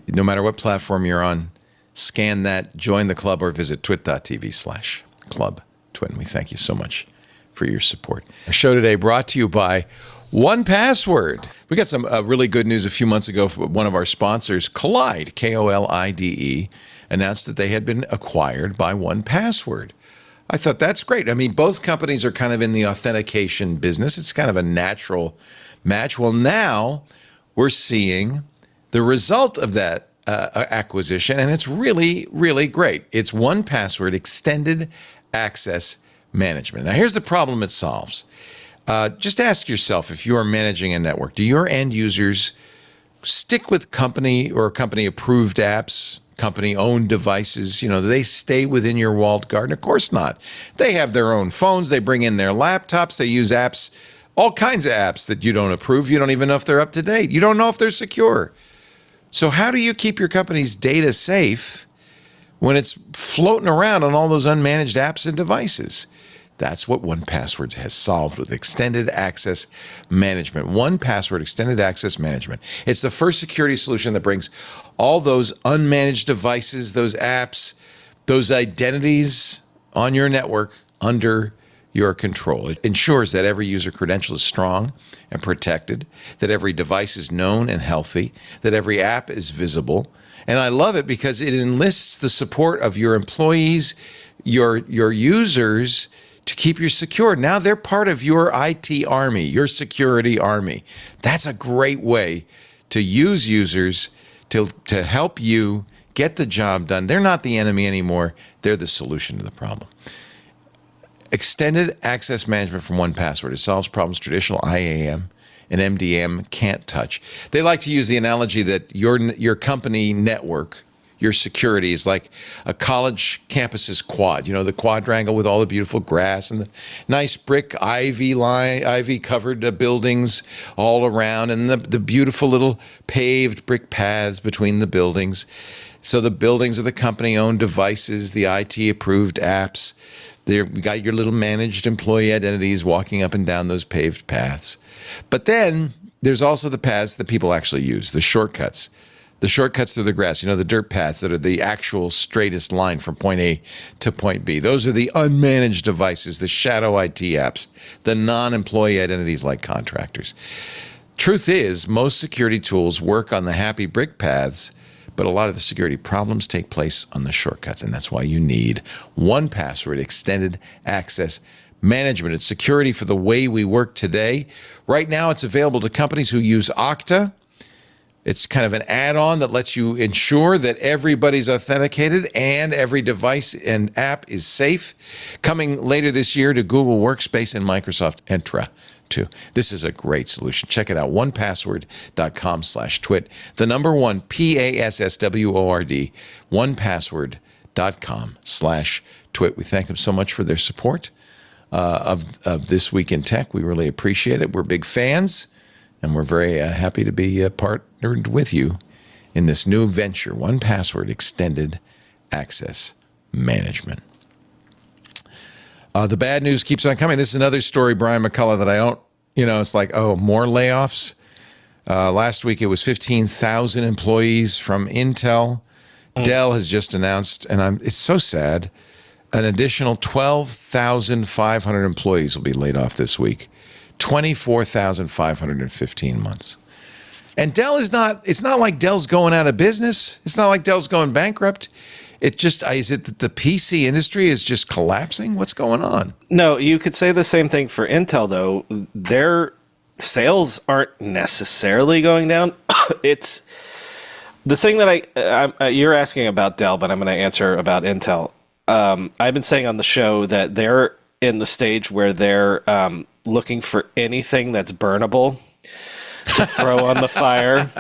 Speaker 1: No matter what platform you're on, scan that, join the club, or visit twit.tv/club-twit. We thank you so much for your support. Our show today brought to you by 1Password. We got some really good news a few months ago. One of our sponsors, Kolide, K-O-L-I-D-E, announced that they had been acquired by 1Password. I thought that's great. I mean, both companies are kind of in the authentication business. It's kind of a natural match. Well, now we're seeing the result of that acquisition, and it's really, really great. It's 1Password Extended Access Management. Now, here's the problem it solves. Just ask yourself, if you are managing a network, do your end users stick with company or company-approved apps, company-owned devices? You know, do they stay within your walled garden? Of course not. They have their own phones. They bring in their laptops. They use apps, all kinds of apps that you don't approve. You don't even know if they're up to date. You don't know if they're secure. So how do you keep your company's data safe when it's floating around on all those unmanaged apps and devices? That's what 1Password has solved with extended access management. 1Password extended access management. It's the first security solution that brings all those unmanaged devices, those apps, those identities on your network under your control. It ensures that every user credential is strong and protected, that every device is known and healthy, that every app is visible. And I love it because it enlists the support of your employees, your users, to keep you secure. Now they're part of your IT army, your security army. That's a great way to use users to help you get the job done. They're not the enemy anymore. They're the solution to the problem. Extended access management from 1Password. It solves problems traditional IAM and MDM can't touch. They like to use the analogy that your company network, your security, is like a college campus's quad. The quadrangle with all the beautiful grass and the nice brick ivy covered buildings all around, and the beautiful little paved brick paths between the buildings. So the buildings are the company-owned devices, the IT-approved apps. You've got your little managed employee identities walking up and down those paved paths. But then there's also the paths that people actually use, the shortcuts. The shortcuts through the grass, the dirt paths that are the actual straightest line from point A to point B. Those are the unmanaged devices, the shadow IT apps, the non-employee identities like contractors. Truth is, most security tools work on the happy brick paths, but a lot of the security problems take place on the shortcuts, and that's why you need 1Password extended access management. It's security for the way we work today. Right now, it's available to companies who use Okta. It's kind of an add-on that lets you ensure that everybody's authenticated and every device and app is safe. Coming later this year to Google Workspace and Microsoft Entra too. This is a great solution. Check it out. 1password.com/twit. The number 1, PASSWORD, 1password.com/twit. We thank them so much for their support of This Week in Tech. We really appreciate it. We're big fans. And we're very happy to be partnered with you in this new venture, 1Password extended access management. The bad news keeps on coming. This is another story, Brian McCullough, that I don't, it's like, oh, more layoffs. Last week it was 15,000 employees from Intel. Dell has just announced, and it's so sad, an additional 12,500 employees will be laid off this week. 24,515 months. And Dell it's not like Dell's going out of business. It's not like Dell's going bankrupt. Is it that the PC industry is just collapsing? What's going on?
Speaker 5: No, you could say the same thing for Intel, though. Their sales aren't necessarily going down. It's the thing that you're asking about Dell, but I'm going to answer about Intel. I've been saying on the show that they're in the stage where they're looking for anything that's burnable to throw on the fire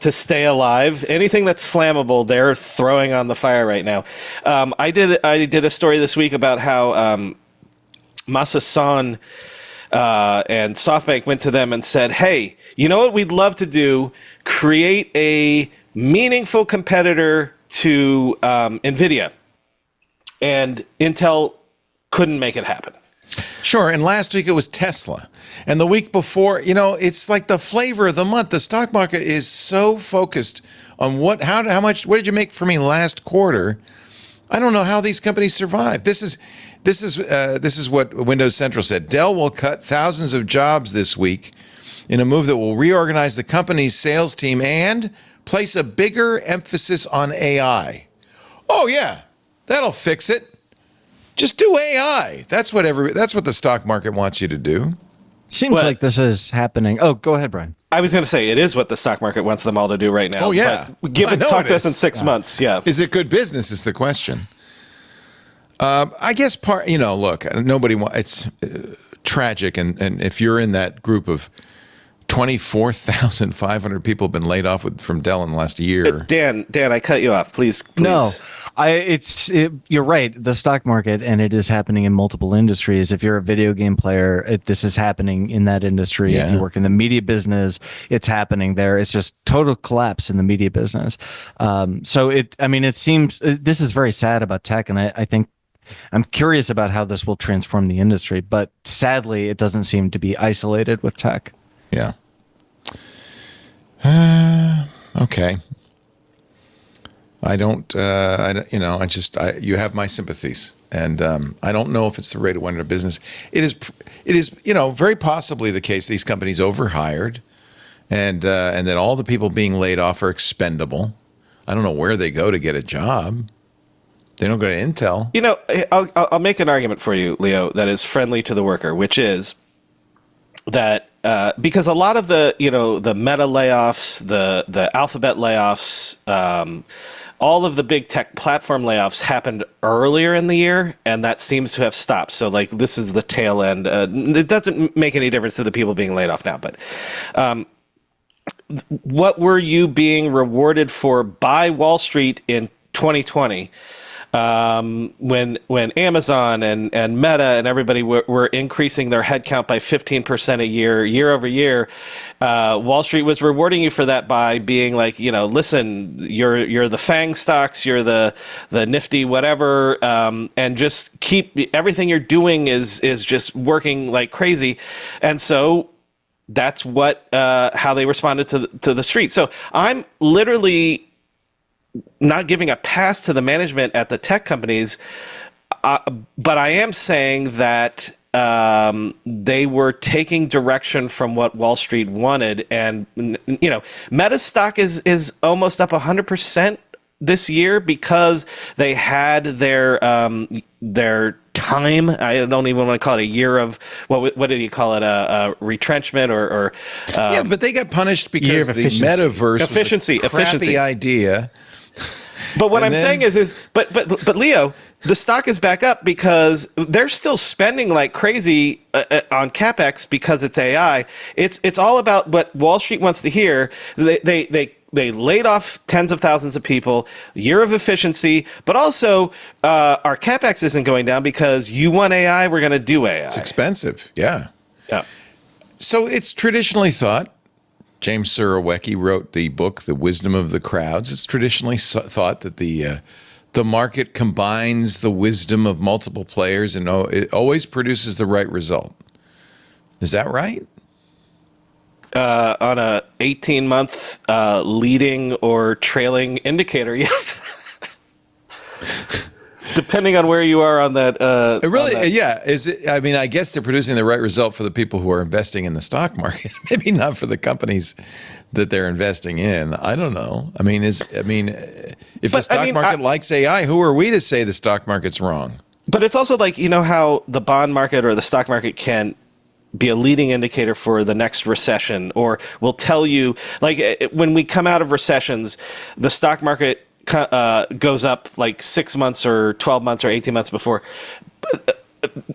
Speaker 5: to stay alive. Anything that's flammable, they're throwing on the fire right now. I did a story this week about how Masa Son and SoftBank went to them and said, hey, you know what we'd love to do? Create a meaningful competitor to NVIDIA. And Intel couldn't make it happen.
Speaker 1: Sure, and last week it was Tesla. And the week before, it's like the flavor of the month. The stock market is so focused on what did you make for me last quarter? I don't know how these companies survive. This is what Windows Central said. Dell will cut thousands of jobs this week in a move that will reorganize the company's sales team and place a bigger emphasis on AI. Oh yeah, that'll fix it. Just do AI. That's what the stock market wants you to do.
Speaker 4: Seems like this is happening. Oh, go ahead, Brian.
Speaker 5: I was going to say it is what the stock market wants them all to do right now.
Speaker 1: Oh yeah.
Speaker 5: Talk to us in 6 months. Yeah.
Speaker 1: Is it good business? Is the question. I guess look, nobody wants. It's tragic, and if you're in that group of 24,500 people have been laid off from Dell in the last year.
Speaker 5: Dan, I cut you off. Please.
Speaker 4: No, you're right. The stock market, and it is happening in multiple industries. If you're a video game player, this is happening in that industry. Yeah. If you work in the media business, it's happening there. It's just total collapse in the media business. It seems this is very sad about tech, and I think I'm curious about how this will transform the industry, but sadly, it doesn't seem to be isolated with tech.
Speaker 1: Yeah. Okay. I don't, you have my sympathies, and I don't know if it's the rate of win of business. It is, very possibly the case these companies overhired, and that all the people being laid off are expendable. I don't know where they go to get a job. They don't go to Intel.
Speaker 5: I'll make an argument for you, Leo, that is friendly to the worker, which is that because a lot of the Meta layoffs, the Alphabet layoffs, all of the big tech platform layoffs happened earlier in the year, and that seems to have stopped. So, this is the tail end. It doesn't make any difference to the people being laid off now, but what were you being rewarded for by Wall Street in 2020? When Amazon and Meta and everybody were increasing their headcount by 15% a year over year, Wall Street was rewarding you for that by being like, listen, you're the FANG stocks, you're the Nifty whatever, and just keep everything you're doing is just working like crazy, and so that's what how they responded to the street. So I'm literally not giving a pass to the management at the tech companies, but I am saying that they were taking direction from what Wall Street wanted. And, Meta's stock is almost up 100% this year because they had their time. I don't even want to call it a year of what did he call it? A retrenchment or
Speaker 1: yeah, but they got punished because the metaverse
Speaker 5: efficiency,
Speaker 1: was a crappy idea.
Speaker 5: But what I'm saying is but Leo, the stock is back up because they're still spending like crazy on capex because it's AI. It's all about what Wall Street wants to hear. They laid off tens of thousands of people, year of efficiency, but also our capex isn't going down because you want AI, we're going to do AI.
Speaker 1: It's expensive, yeah.
Speaker 5: Yeah.
Speaker 1: So it's traditionally thought, James Surowiecki wrote the book, The Wisdom of the Crowds. It's traditionally thought that the market combines the wisdom of multiple players and it always produces the right result. Is that right?
Speaker 5: On a 18-month leading or trailing indicator, yes. Depending on where you are on that.
Speaker 1: Yeah. Is it? I mean, I guess they're producing the right result for the people who are investing in the stock market. Maybe not for the companies that they're investing in. I don't know. I mean, if the stock market likes AI, who are we to say the stock market's wrong?
Speaker 5: But it's also like, how the bond market or the stock market can be a leading indicator for the next recession, or will tell you, like, when we come out of recessions, the stock market goes up like 6 months or 12 months or 18 months before.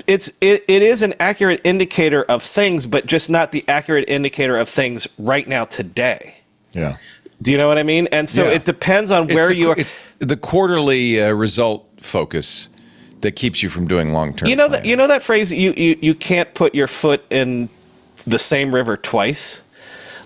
Speaker 5: It is an accurate indicator of things, but just not the accurate indicator of things right now today.
Speaker 1: Yeah.
Speaker 5: Do you know what I mean? And so it depends on where you are.
Speaker 1: It's the quarterly result focus that keeps you from doing long-term.
Speaker 5: You know that phrase, you can't put your foot in the same river twice.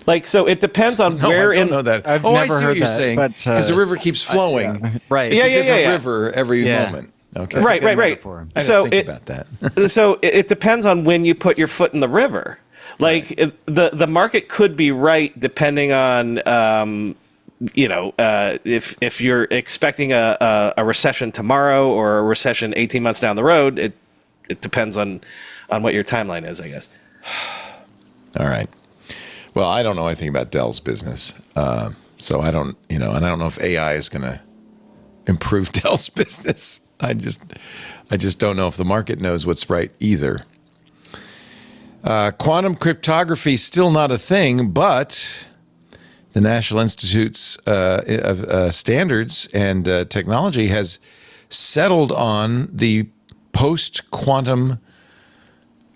Speaker 5: Like, so it depends on where.
Speaker 1: I don't know that.
Speaker 4: I've never
Speaker 1: I see
Speaker 4: heard
Speaker 1: what you're
Speaker 4: that,
Speaker 1: saying, because the river keeps flowing.
Speaker 4: Right.
Speaker 1: It's a different river every moment. Okay.
Speaker 5: Right.
Speaker 1: I didn't think about that.
Speaker 5: So it depends on when you put your foot in the river. Like, the market could be right depending on if you're expecting a recession tomorrow or a recession 18 months down the road. It depends on what your timeline is, I guess.
Speaker 1: All right. Well, I don't know anything about Dell's business, so I don't, and I don't know if AI is going to improve Dell's business. I just don't know if the market knows what's right either. Quantum cryptography is still not a thing, but the National Institute's of Standards and Technology has settled on the post-quantum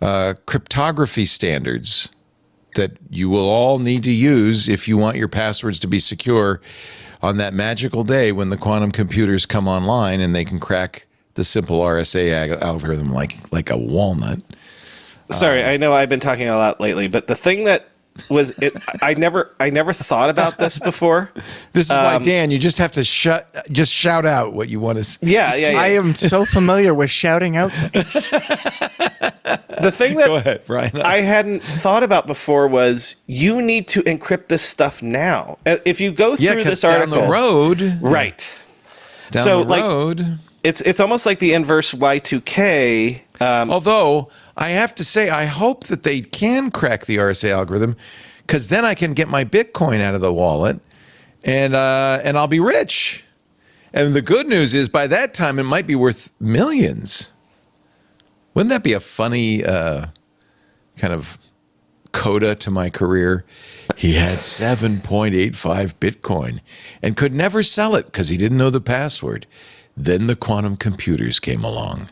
Speaker 1: cryptography standards that you will all need to use if you want your passwords to be secure on that magical day when the quantum computers come online and they can crack the simple RSA algorithm like a walnut.
Speaker 5: Sorry, I know I've been talking a lot lately, but the thing that was it. I never thought about this before.
Speaker 1: This is why, Dan, you just have to shout out what you want to.
Speaker 5: Yeah.
Speaker 4: I am so familiar with shouting out things.
Speaker 5: The thing that
Speaker 1: Go ahead, Brian.
Speaker 5: I hadn't thought about before was you need to encrypt this stuff now. If you go through this article,
Speaker 1: down the road,
Speaker 5: right?
Speaker 1: Down
Speaker 5: So,
Speaker 1: the road,
Speaker 5: it's almost like the inverse Y2K.
Speaker 1: although I have to say, I hope that they can crack the RSA algorithm, because then I can get my Bitcoin out of the wallet, and I'll be rich. And the good news is, by that time, it might be worth millions. Wouldn't that be a funny kind of coda to my career? He had 7.85 Bitcoin and could never sell it because he didn't know the password. Then the quantum computers came along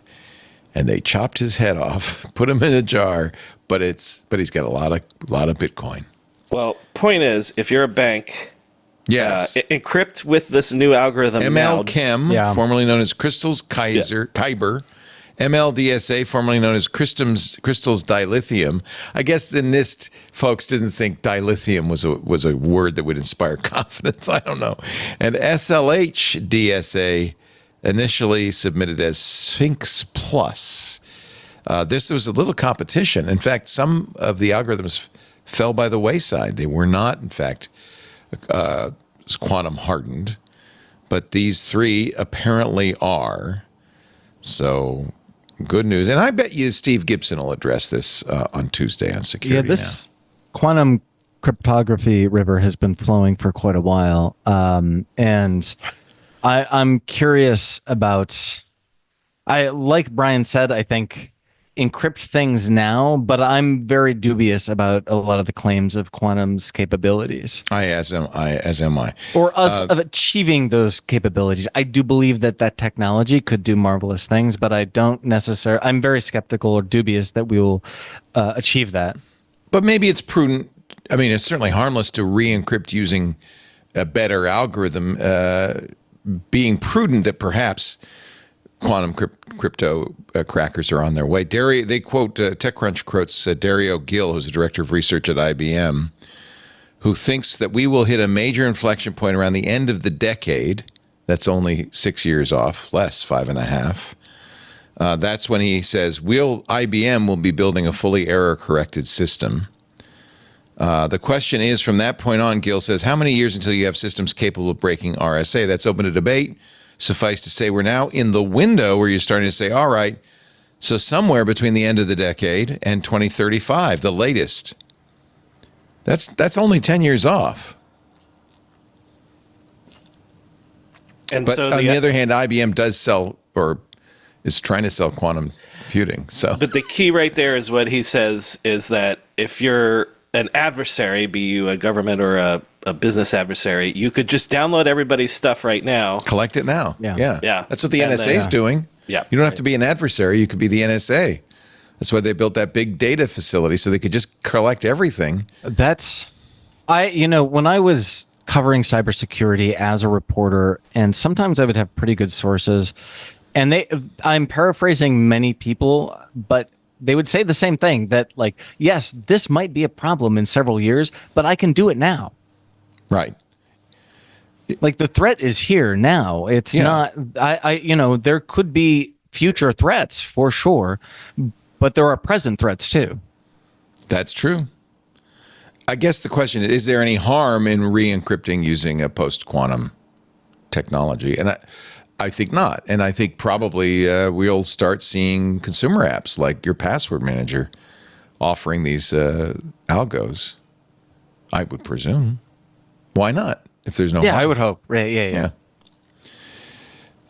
Speaker 1: and they chopped his head off, put him in a jar, but he's got a lot of Bitcoin.
Speaker 5: Well, point is, if you're a bank,
Speaker 1: Yes.
Speaker 5: encrypt with this new algorithm now.
Speaker 1: ML-Chem, formerly known as Crystals Kyber. MLDSA, formerly known as Crystals dilithium. I guess the NIST folks didn't think dilithium was a word that would inspire confidence. I don't know. And SLH DSA, initially submitted as Sphinx Plus. This was a little competition. In fact, some of the algorithms fell by the wayside. They were not, in fact, quantum hardened, but these three apparently are. So good news. And I bet you Steve Gibson will address this on Tuesday on Security.
Speaker 4: Yeah, this quantum cryptography river has been flowing for quite a while. And I'm curious about, like Brian said, I think encrypt things now, but I'm very dubious about a lot of the claims of quantum's capabilities.
Speaker 1: As am I.
Speaker 4: Or us of achieving those capabilities. I do believe that technology could do marvelous things, but I don't necessarily, I'm very skeptical or dubious that we will achieve that.
Speaker 1: But maybe it's prudent. I mean, it's certainly harmless to re-encrypt using a better algorithm, being prudent that perhaps quantum crypto crackers are on their way. They quote, TechCrunch quotes Dario Gil, who's the director of research at IBM, who thinks that we will hit a major inflection point around the end of the decade. That's only 6 years off, less, 5.5. That's when he says, IBM will be building a fully error-corrected system. The question is, from that point on, Gil says, how many years until you have systems capable of breaking RSA? That's open to debate. Suffice to say, we're now in the window where you're starting to say, all right, so somewhere between the end of the decade and 2035, the latest. That's only 10 years off. But on the other hand, IBM does sell, or is trying to sell, quantum computing. So,
Speaker 5: but the key right there is what he says is that if you're an adversary, be you a government or a business adversary, you could just download everybody's stuff right now.
Speaker 1: Collect it now.
Speaker 5: Yeah.
Speaker 1: That's what the NSA is doing.
Speaker 5: Yeah.
Speaker 1: You don't have to be an adversary. You could be the NSA. That's why they built that big data facility, so they could just collect everything.
Speaker 4: When I was covering cybersecurity as a reporter, and sometimes I would have pretty good sources, and I'm paraphrasing many people, but they would say the same thing, that like, yes, this might be a problem in several years, but I can do it now.
Speaker 1: Right.
Speaker 4: Like, the threat is here now. It's not, there could be future threats for sure, but there are present threats too.
Speaker 1: That's true. I guess the question is there any harm in re-encrypting using a post-quantum technology? And I think not. And I think probably we'll start seeing consumer apps like your password manager offering these algos, I would presume. Why not? If there's no harm.
Speaker 4: I would hope. Right? Yeah.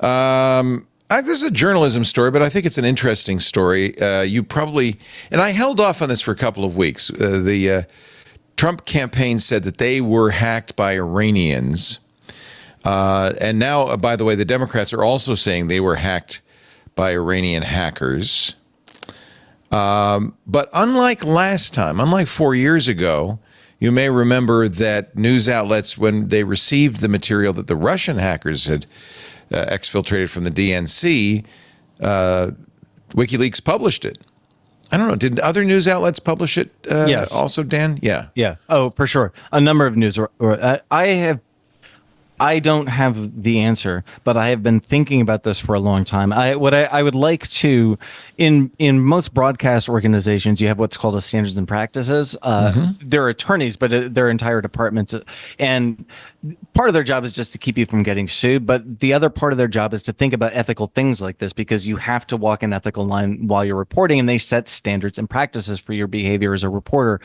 Speaker 1: This is a journalism story, but I think it's an interesting story. You probably, and I held off on this for a couple of weeks. The Trump campaign said that they were hacked by Iranians. And now, by the way, the Democrats are also saying they were hacked by Iranian hackers. But unlike last time, unlike 4 years ago, you may remember that news outlets, when they received the material that the Russian hackers had exfiltrated from the DNC, WikiLeaks published it. I don't know. Did other news outlets publish it?
Speaker 4: Yes.
Speaker 1: Also, Dan. Yeah.
Speaker 4: Yeah. Oh, for sure. A number of news. I don't have the answer, but I have been thinking about this for a long time. I would like to, in most broadcast organizations, you have what's called a standards and practices. They're attorneys, but they're entire departments, and part of their job is just to keep you from getting sued. But the other part of their job is to think about ethical things like this, because you have to walk an ethical line while you're reporting, and they set standards and practices for your behavior as a reporter,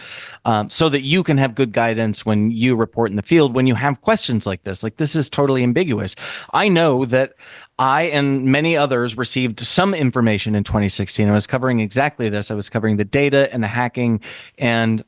Speaker 4: so that you can have good guidance when you report in the field when you have questions like this. Like, this is totally ambiguous. I know that I and many others received some information in 2016. I was covering exactly this. I was covering the data and the hacking, and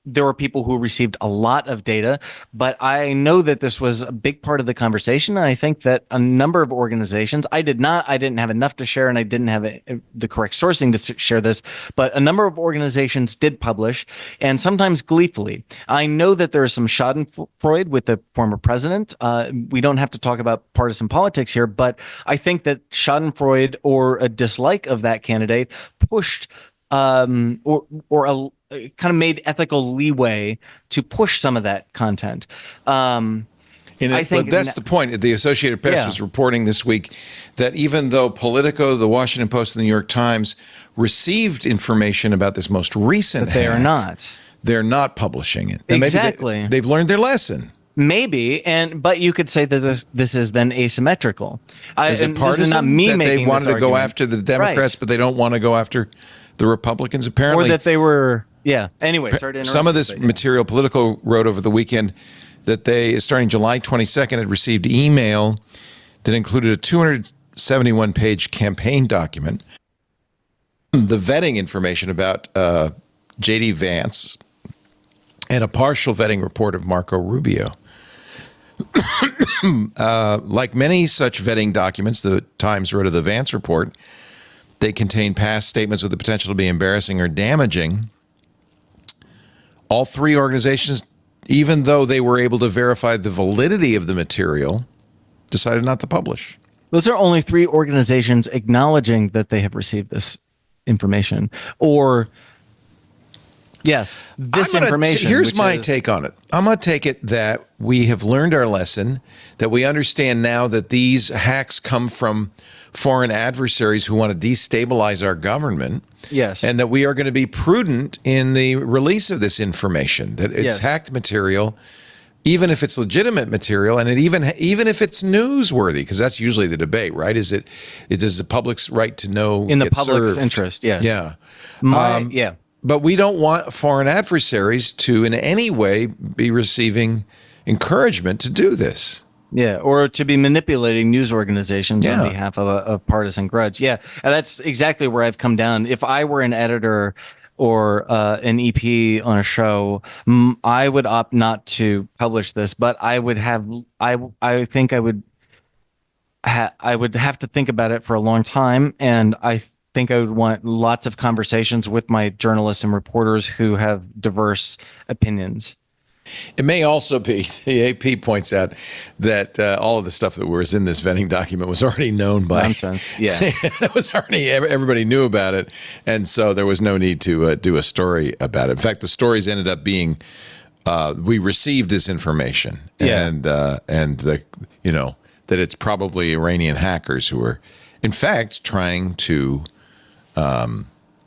Speaker 4: there were people who received a lot of data, but I know that this was a big part of the conversation. And I think that a number of organizations, I didn't have enough to share, and I didn't have the correct sourcing to share this, but a number of organizations did publish, and sometimes gleefully. I know that there is some schadenfreude with the former president. We don't have to talk about partisan politics here, but I think that schadenfreude, or a dislike of that candidate, pushed kind of made ethical leeway to push some of that content. I think
Speaker 1: that's the point. The Associated Press was reporting this week that even though Politico, the Washington Post, and the New York Times received information about this most recent hack, they're not publishing it. And
Speaker 4: exactly.
Speaker 1: Maybe they've learned their lesson.
Speaker 4: Maybe, but you could say that this is then asymmetrical.
Speaker 1: Is it partisan?
Speaker 4: This is not me
Speaker 1: that
Speaker 4: making
Speaker 1: they wanted
Speaker 4: this
Speaker 1: to go
Speaker 4: argument.
Speaker 1: after the Democrats,
Speaker 4: right.
Speaker 1: but they don't want to go after the Republicans, apparently.
Speaker 4: Or that they were, Anyway, sorry to interrupt.
Speaker 1: Some of this material, Politico wrote over the weekend that they, starting July 22nd, had received email that included a 271-page campaign document, the vetting information about J.D. Vance, and a partial vetting report of Marco Rubio. Like many such vetting documents, the Times wrote of the Vance report, they contain past statements with the potential to be embarrassing or damaging. All three organizations, even though they were able to verify the validity of the material, decided not to publish.
Speaker 4: Those are only three organizations acknowledging that they have received this information. Or, yes, this information.
Speaker 1: Here's my take on it. I'm going to take it that we have learned our lesson, that we understand now that these hacks come from foreign adversaries who want to destabilize our government.
Speaker 4: Yes.
Speaker 1: And that we are going to be prudent in the release of this information, that it's hacked material, even if it's legitimate material, and even if it's newsworthy, because that's usually the debate, right? Is the public's right to know
Speaker 4: in the public's interest? Yes.
Speaker 1: Yeah.
Speaker 4: Yeah.
Speaker 1: But we don't want foreign adversaries to in any way be receiving encouragement to do this.
Speaker 4: Yeah, or to be manipulating news organizations on behalf of a partisan grudge. Yeah, and that's exactly where I've come down. If I were an editor or an EP on a show, I would opt not to publish this, but I would have. I think I would. I would have to think about it for a long time, and I think I would want lots of conversations with my journalists and reporters who have diverse opinions.
Speaker 1: It may also be, the AP points out that all of the stuff that was in this vetting document was already known by...
Speaker 4: Nonsense, yeah.
Speaker 1: It was already, everybody knew about it, and so there was no need to do a story about it. In fact, the stories ended up being, we received this information, and that it's probably Iranian hackers who are, in fact, trying to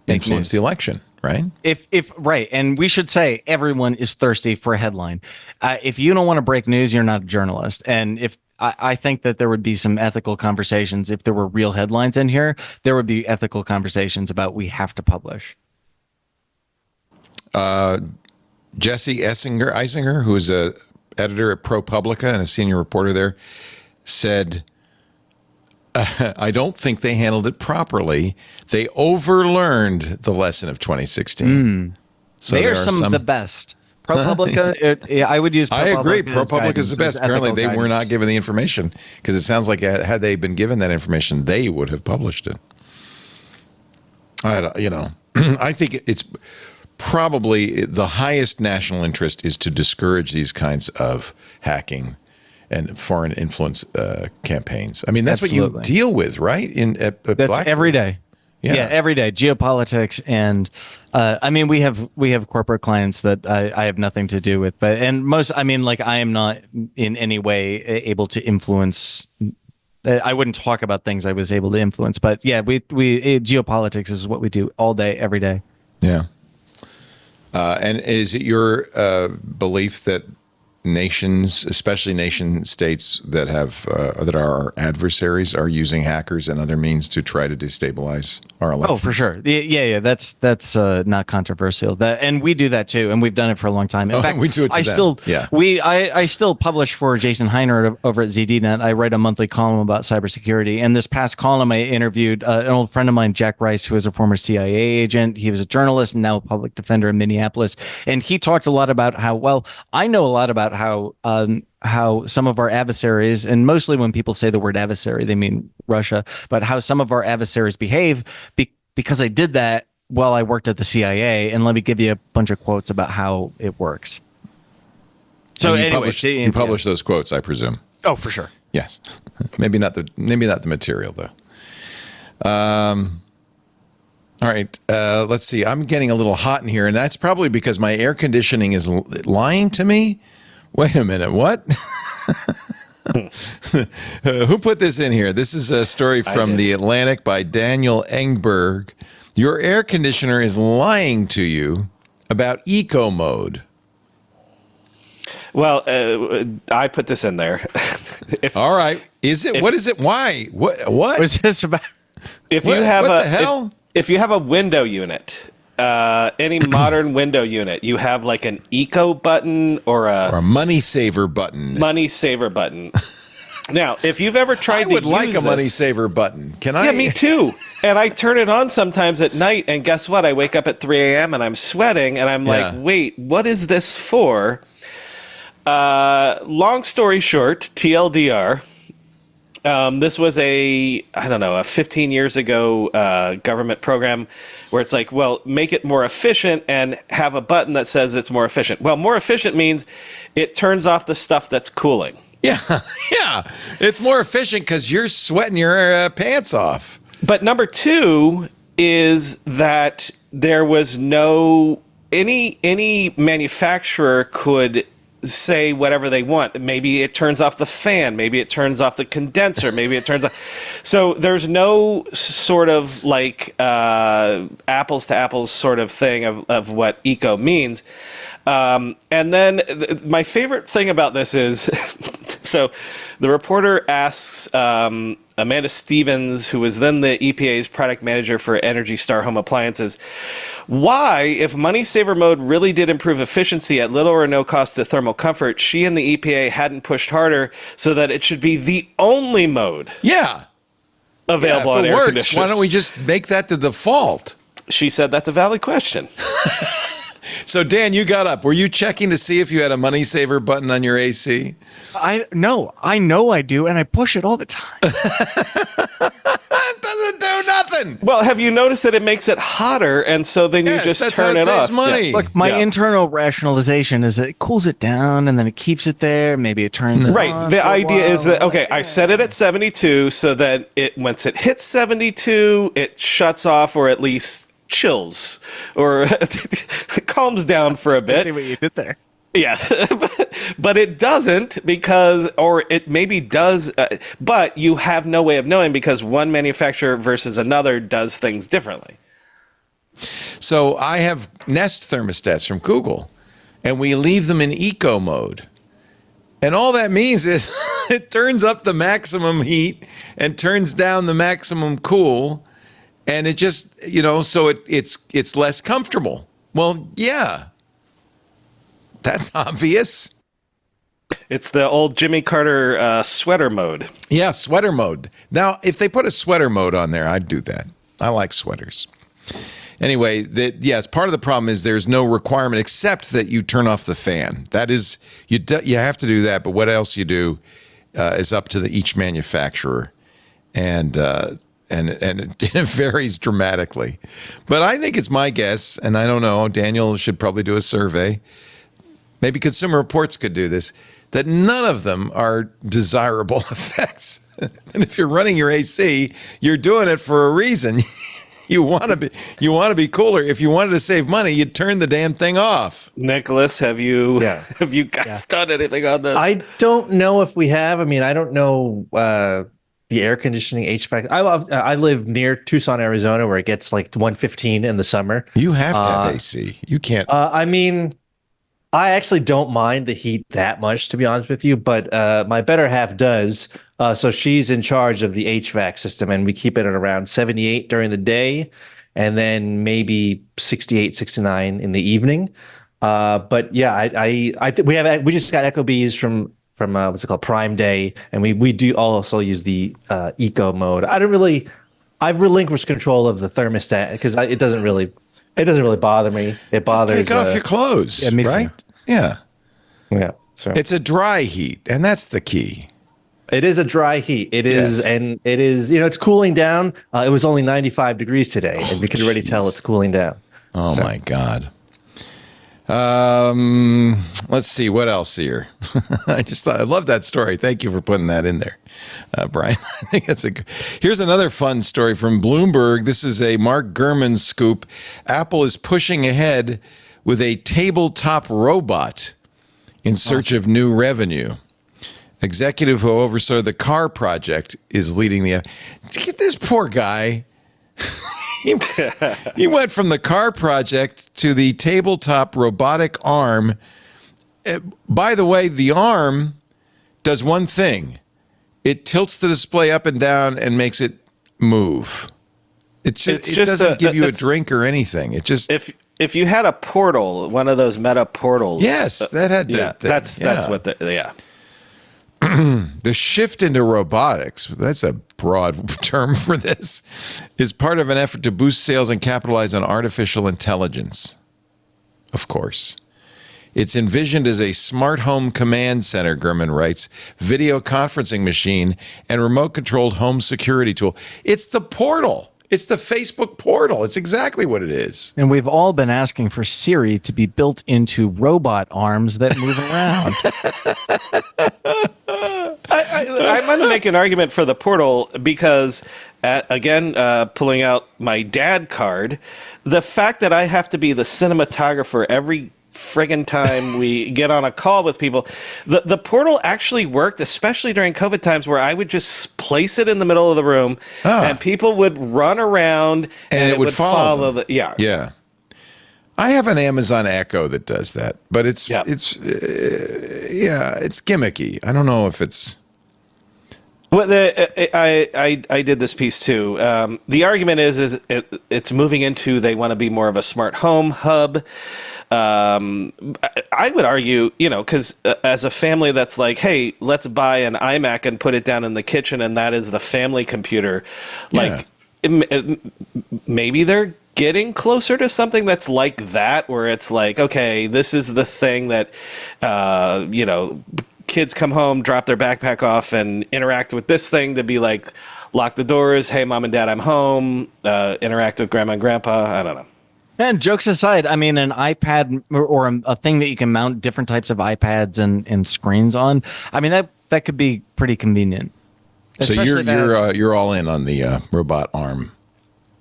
Speaker 1: influence the election. Right. Right.
Speaker 4: And we should say everyone is thirsty for a headline. If you don't want to break news, you're not a journalist. And if I think that there would be some ethical conversations, if there were real headlines in here, there would be ethical conversations about we have to publish.
Speaker 1: Jesse Eisinger, who is a editor at ProPublica and a senior reporter there, said, I don't think they handled it properly. They overlearned the lesson of 2016. So
Speaker 4: they are some of the best. ProPublica, I would use ProPublica.
Speaker 1: I agree. ProPublica is the best. Apparently, they were not given the information, because it sounds like had they been given that information, they would have published it. I think it's probably the highest national interest is to discourage these kinds of hacking and foreign influence campaigns. I mean, that's what you deal with, right? That's
Speaker 4: every day. Yeah, every day, geopolitics, and I mean, we have corporate clients that I have nothing to do with, but I mean, like, I am not in any way able to influence. I wouldn't talk about things I was able to influence, but yeah, geopolitics is what we do all day, every day.
Speaker 1: Yeah. And is it your belief that nations, especially nation states that have that are our adversaries, are using hackers and other means to try to destabilize our elections?
Speaker 4: Oh, for sure. Yeah. That's not controversial. And we do that too, and we've done it for a long time. In fact,
Speaker 1: we do it to them.
Speaker 4: I still publish for Jason Heiner over at ZDNet. I write a monthly column about cybersecurity, and this past column I interviewed an old friend of mine, Jack Rice, who is a former CIA agent. He was a journalist and now a public defender in Minneapolis, and he talked a lot about how I know a lot about how some of our adversaries, and mostly when people say the word adversary, they mean Russia, but how some of our adversaries behave because I did that while I worked at the CIA. And let me give you a bunch of quotes about how it works. So
Speaker 1: you publish those quotes, I presume.
Speaker 4: Oh, for sure.
Speaker 1: Yes. maybe not the material though. All right. Let's see. I'm getting a little hot in here, and that's probably because my air conditioning is lying to me. Wait a minute. What? Who put this in here? This is a story from The Atlantic by Daniel Engberg. Your air conditioner is lying to you about eco mode.
Speaker 5: Well, I put this in there.
Speaker 1: All right. Is it? What is it? Why? What
Speaker 4: is this about?
Speaker 5: If you have a window unit, any modern window unit, you have like an eco button or a
Speaker 1: money saver button.
Speaker 5: Money saver button. Now, if you've ever tried to use
Speaker 1: I would like a money saver button. Can I?
Speaker 5: Yeah, me too. And I turn it on sometimes at night, and guess what? I wake up at 3 a.m. and I'm sweating, and I'm like, wait, what is this for? Long story short, TLDR. This was a 15 years ago government program where it's like, well, make it more efficient and have a button that says it's more efficient. Well, more efficient means it turns off the stuff that's cooling.
Speaker 1: Yeah. It's more efficient because you're sweating your pants off.
Speaker 5: But number two is that there was any manufacturer could say whatever they want. Maybe it turns off the fan. Maybe it turns off the condenser. Maybe it turns off. So there's no sort of like apples to apples sort of thing of what eco means. And then my favorite thing about this is, so the reporter asks Amanda Stevens, who was then the EPA's product manager for Energy Star Home Appliances, why, if money saver mode really did improve efficiency at little or no cost to thermal comfort, she and the EPA hadn't pushed harder so that it should be the only mode available on air conditioners.
Speaker 1: Why don't we just make that the default?
Speaker 5: She said that's a valid question.
Speaker 1: So, Dan, you got up. Were you checking to see if you had a money saver button on your AC?
Speaker 4: I know I do, and I push it all the time.
Speaker 1: It doesn't do nothing.
Speaker 5: Well, have you noticed that it makes it hotter, and so then you just turn it off?
Speaker 1: Money.
Speaker 4: Yeah. Look, my internal rationalization is that it cools it down, and then it keeps it there. Maybe it turns it on.
Speaker 5: The idea is that, I set it at 72 so that once it hits 72, it shuts off, or at least chills, or calms down for a bit.
Speaker 4: I see what you did there.
Speaker 5: Yeah, but it doesn't or it maybe does, but you have no way of knowing because one manufacturer versus another does things differently.
Speaker 1: So I have Nest thermostats from Google, and we leave them in eco mode. And all that means is it turns up the maximum heat and turns down the maximum cool. And it just, so it's less comfortable. Well, yeah, that's obvious.
Speaker 5: It's the old Jimmy Carter sweater mode.
Speaker 1: Yeah, sweater mode. Now, if they put a sweater mode on there, I'd do that. I like sweaters. Anyway, part of the problem is there's no requirement except that you turn off the fan. That is, you have to do that, but what else you do is up to each manufacturer. And it varies dramatically. But I think it's my guess, and I don't know, Daniel should probably do a survey. Maybe Consumer Reports could do this, that none of them are desirable effects. And if you're running your AC, you're doing it for a reason. You want to be cooler. If you wanted to save money, you'd turn the damn thing off.
Speaker 5: Nicholas, have you guys done anything on this?
Speaker 8: I don't know if we have. I mean, I don't know the air conditioning HVAC. I live near Tucson, Arizona, where it gets like 115 in the summer.
Speaker 1: You have to have AC. You can't.
Speaker 8: I mean, I actually don't mind the heat that much, to be honest with you, but my better half does. So she's in charge of the HVAC system, and we keep it at around 78 during the day, and then maybe 68, 69 in the evening. But yeah, we just got Echo Bees from what's it called, Prime Day, and we do also use the eco mode. I've relinquished control of the thermostat because it doesn't really bother me. It bothers.
Speaker 1: Just take off your clothes, right? Yeah.
Speaker 8: So
Speaker 1: it's a dry heat, and that's the key.
Speaker 8: It is a dry heat. It is, and it is. It's cooling down. It was only 95 degrees today, and we could already tell it's cooling down.
Speaker 1: Oh my God. Let's see what else here. I love that story. Thank you for putting that in there, Brian. I think that's here's another fun story from Bloomberg. This is a Mark Gurman scoop. Apple is pushing ahead with a tabletop robot in search of new revenue. Executive who oversaw the car project is leading this poor guy. He went from the car project to the tabletop robotic arm. By the way, the arm does one thing. It tilts the display up and down and makes it move. It doesn't give you a drink or anything. It just...
Speaker 5: If you had a portal, one of those meta portals.
Speaker 1: Yes, that had that thing.
Speaker 5: That's what the
Speaker 1: The shift into robotics, that's a broad term for this, is part of an effort to boost sales and capitalize on artificial intelligence. Of course. It's envisioned as a smart home command center, Gurman writes, video conferencing machine, and remote-controlled home security tool. It's the portal. It's the Facebook portal. It's exactly what it is.
Speaker 4: And we've all been asking for Siri to be built into robot arms that move around.
Speaker 5: I'm going to make an argument for the portal because, pulling out my dad card, the fact that I have to be the cinematographer every friggin' time we get on a call with people, the portal actually worked, especially during COVID times, where I would just place it in the middle of the room and people would run around and it would follow the
Speaker 1: yeah. I have an Amazon Echo that does that, but it's gimmicky. I don't know if it's...
Speaker 5: Well, I did this piece too. The argument is it's moving into, they want to be more of a smart home hub. I would argue, because as a family that's like, hey, let's buy an iMac and put it down in the kitchen, and that is the family computer. Like, maybe they're getting closer to something that's like that, where it's like, okay, this is the thing that, kids come home, drop their backpack off, and interact with this thing to be like, lock the doors, hey, mom and dad, I'm home, interact with grandma and grandpa. I don't know.
Speaker 4: And jokes aside, I mean, an iPad or a thing that you can mount different types of iPads and screens on, I mean, that could be pretty convenient.
Speaker 1: So you're all in on the robot arm.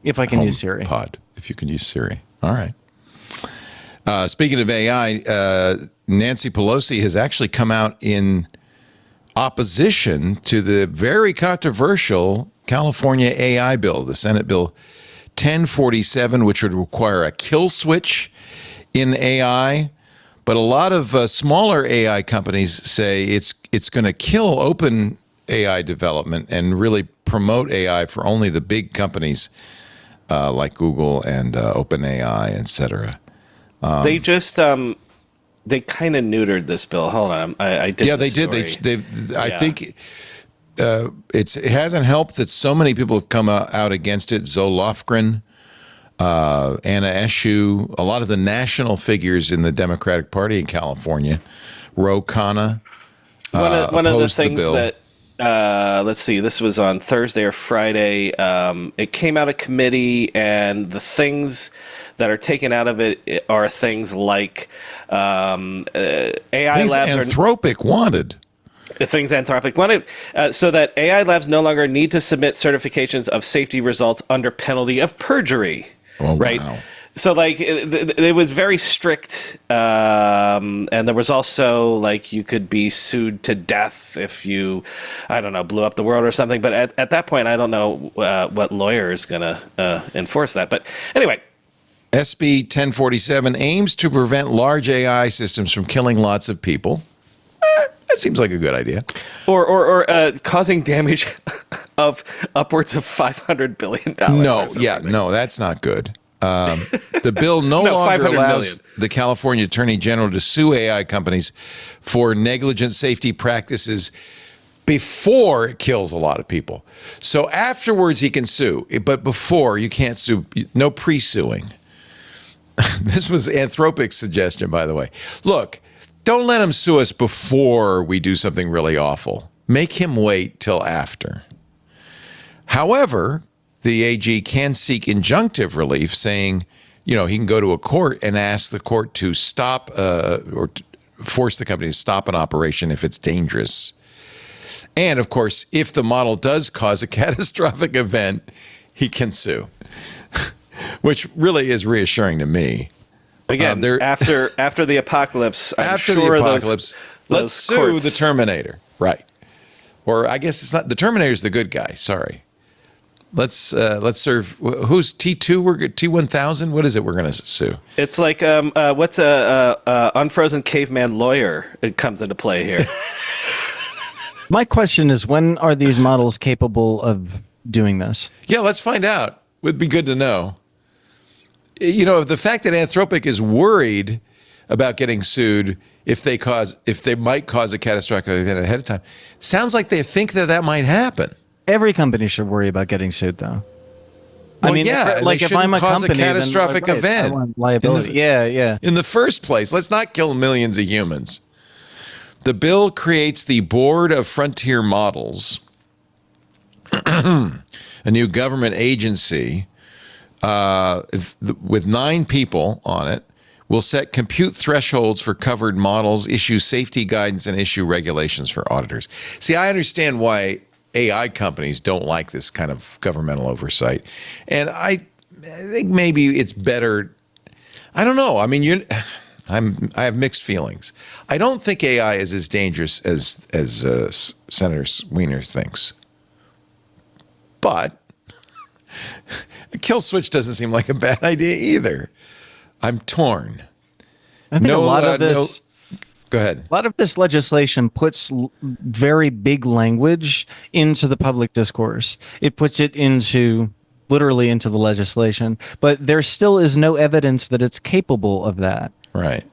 Speaker 4: If I can use Siri.
Speaker 1: Pod, if you can use Siri. All right. Speaking of AI, Nancy Pelosi has actually come out in opposition to the very controversial California AI bill, the Senate Bill 1047, which would require a kill switch in AI. But a lot of smaller AI companies say it's going to kill open AI development and really promote AI for only the big companies like Google and OpenAI, et cetera.
Speaker 5: They just they kind of neutered this bill. Hold on, I did.
Speaker 1: Yeah, they did. I think it hasn't helped that so many people have come out against it. Zoe Lofgren, Anna Eshoo, a lot of the national figures in the Democratic Party in California, Ro Khanna.
Speaker 5: One of the things that. Let's see, this was on Thursday or Friday. It came out of committee, and the things that are taken out of it are things like AI
Speaker 1: things
Speaker 5: labs.
Speaker 1: Anthropic wanted.
Speaker 5: things Anthropic wanted, so that AI labs no longer need to submit certifications of safety results under penalty of perjury.
Speaker 1: Oh,
Speaker 5: right?
Speaker 1: wow.
Speaker 5: So like it was very strict, and there was also like you could be sued to death if you, I don't know, blew up the world or something. But at that point, I don't know what lawyer is going to enforce that. But anyway.
Speaker 1: SB 1047 aims to prevent large AI systems from killing lots of people. That seems like a good idea.
Speaker 5: Or causing damage of upwards of $500 billion.
Speaker 1: No, that's not good. The bill no longer
Speaker 5: 500
Speaker 1: allows
Speaker 5: million.
Speaker 1: the California Attorney General to sue AI companies for negligent safety practices before it kills a lot of people. So afterwards he can sue, but before you can't sue. No pre-suing. This was Anthropic's suggestion, by the way. Look, don't let him sue us before we do something really awful. Make him wait till after. However, the AG can seek injunctive relief, saying, he can go to a court and ask the court to stop or force the company to stop an operation if it's dangerous. And of course, if the model does cause a catastrophic event, he can sue, which really is reassuring to me.
Speaker 5: Again, after the apocalypse, I'm
Speaker 1: after
Speaker 5: sure
Speaker 1: the apocalypse, let's
Speaker 5: those
Speaker 1: sue
Speaker 5: courts-
Speaker 1: the Terminator, right? Or I guess it's not the Terminator's the good guy. Sorry. Let's serve. Who's T2? We're T1000. What is it? We're going to sue.
Speaker 5: It's like what's a unfrozen caveman lawyer? It comes into play here.
Speaker 4: My question is, when are these models capable of doing this?
Speaker 1: Yeah, let's find out. Would be good to know. The fact that Anthropic is worried about getting sued if they might cause a catastrophic event ahead of time, sounds like they think that might happen.
Speaker 4: Every company should worry about getting sued, though.
Speaker 1: Well,
Speaker 4: I mean,
Speaker 1: yeah,
Speaker 4: like
Speaker 1: they
Speaker 4: if I'm a
Speaker 1: shouldn't cause
Speaker 4: company,
Speaker 1: a catastrophic
Speaker 4: then,
Speaker 1: event.
Speaker 4: I want liability. Yeah.
Speaker 1: In the first place, let's not kill millions of humans. The bill creates the Board of Frontier Models, a new government agency with 9 people on it, will set compute thresholds for covered models, issue safety guidance, and issue regulations for auditors. See, I understand why AI companies don't like this kind of governmental oversight. And I think maybe it's better. I don't know. I mean, I have mixed feelings. I don't think AI is as dangerous as Senator Wiener thinks. But a kill switch doesn't seem like a bad idea either. I'm torn.
Speaker 4: I think a lot of this.
Speaker 1: Go ahead.
Speaker 4: A lot of this legislation puts very big language into the public discourse. It puts it literally into the legislation, but there still is no evidence that it's capable of that.
Speaker 1: Right.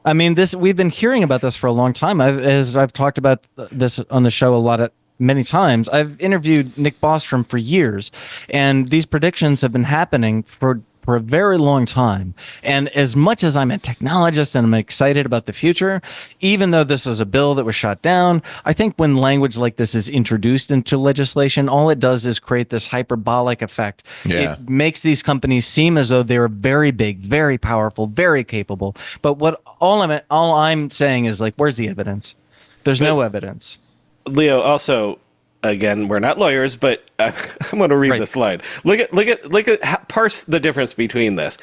Speaker 4: I mean, we've been hearing about this for a long time. As I've talked about this on the show many times. I've interviewed Nick Bostrom for years, and these predictions have been happening for a very long time. And as much as I'm a technologist and I'm excited about the future, even though this was a bill that was shot down, I think when language like this is introduced into legislation, all it does is create this hyperbolic effect.
Speaker 1: Yeah.
Speaker 4: It makes these companies seem as though they're very big, very powerful, very capable. But all I'm saying is, like, where's the evidence? There's no evidence.
Speaker 5: Leo, also, again, we're not lawyers, but I'm going to read this line. Look at parse the difference between this.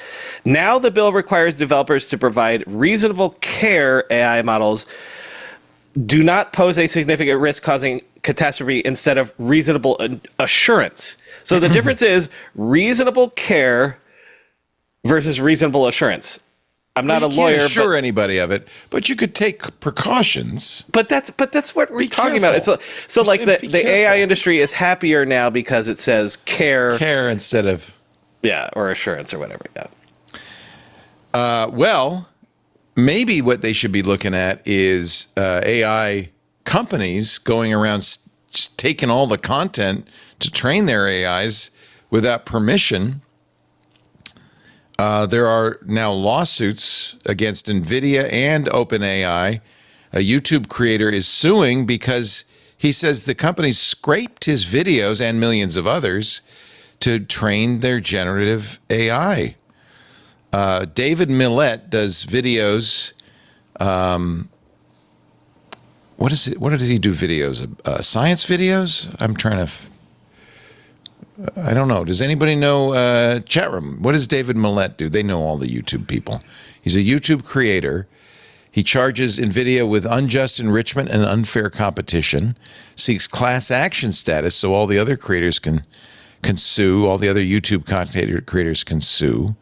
Speaker 5: Now the bill requires developers to provide reasonable care AI models do not pose a significant risk causing catastrophe instead of reasonable assurance. So the difference is reasonable care versus reasonable assurance. I'm not a lawyer.
Speaker 1: You can't assure anybody of it, but you could take precautions.
Speaker 5: But that's what we're talking about. So like the AI industry is happier now because it says care
Speaker 1: instead of
Speaker 5: or assurance or whatever.
Speaker 1: Well, maybe what they should be looking at is AI companies going around just taking all the content to train their AIs without permission. There are now lawsuits against NVIDIA and OpenAI. A YouTube creator is suing because he says the company scraped his videos and millions of others to train their generative AI. David Millett does videos. what is it? What does he do? Videos, science videos? I'm trying to. I don't know. Does anybody know? Chat room. What does David Millett do? They know all the YouTube people. He's a YouTube creator. He charges NVIDIA with unjust enrichment and unfair competition, seeks class action status so all the other creators can sue, all the other YouTube content creators can sue.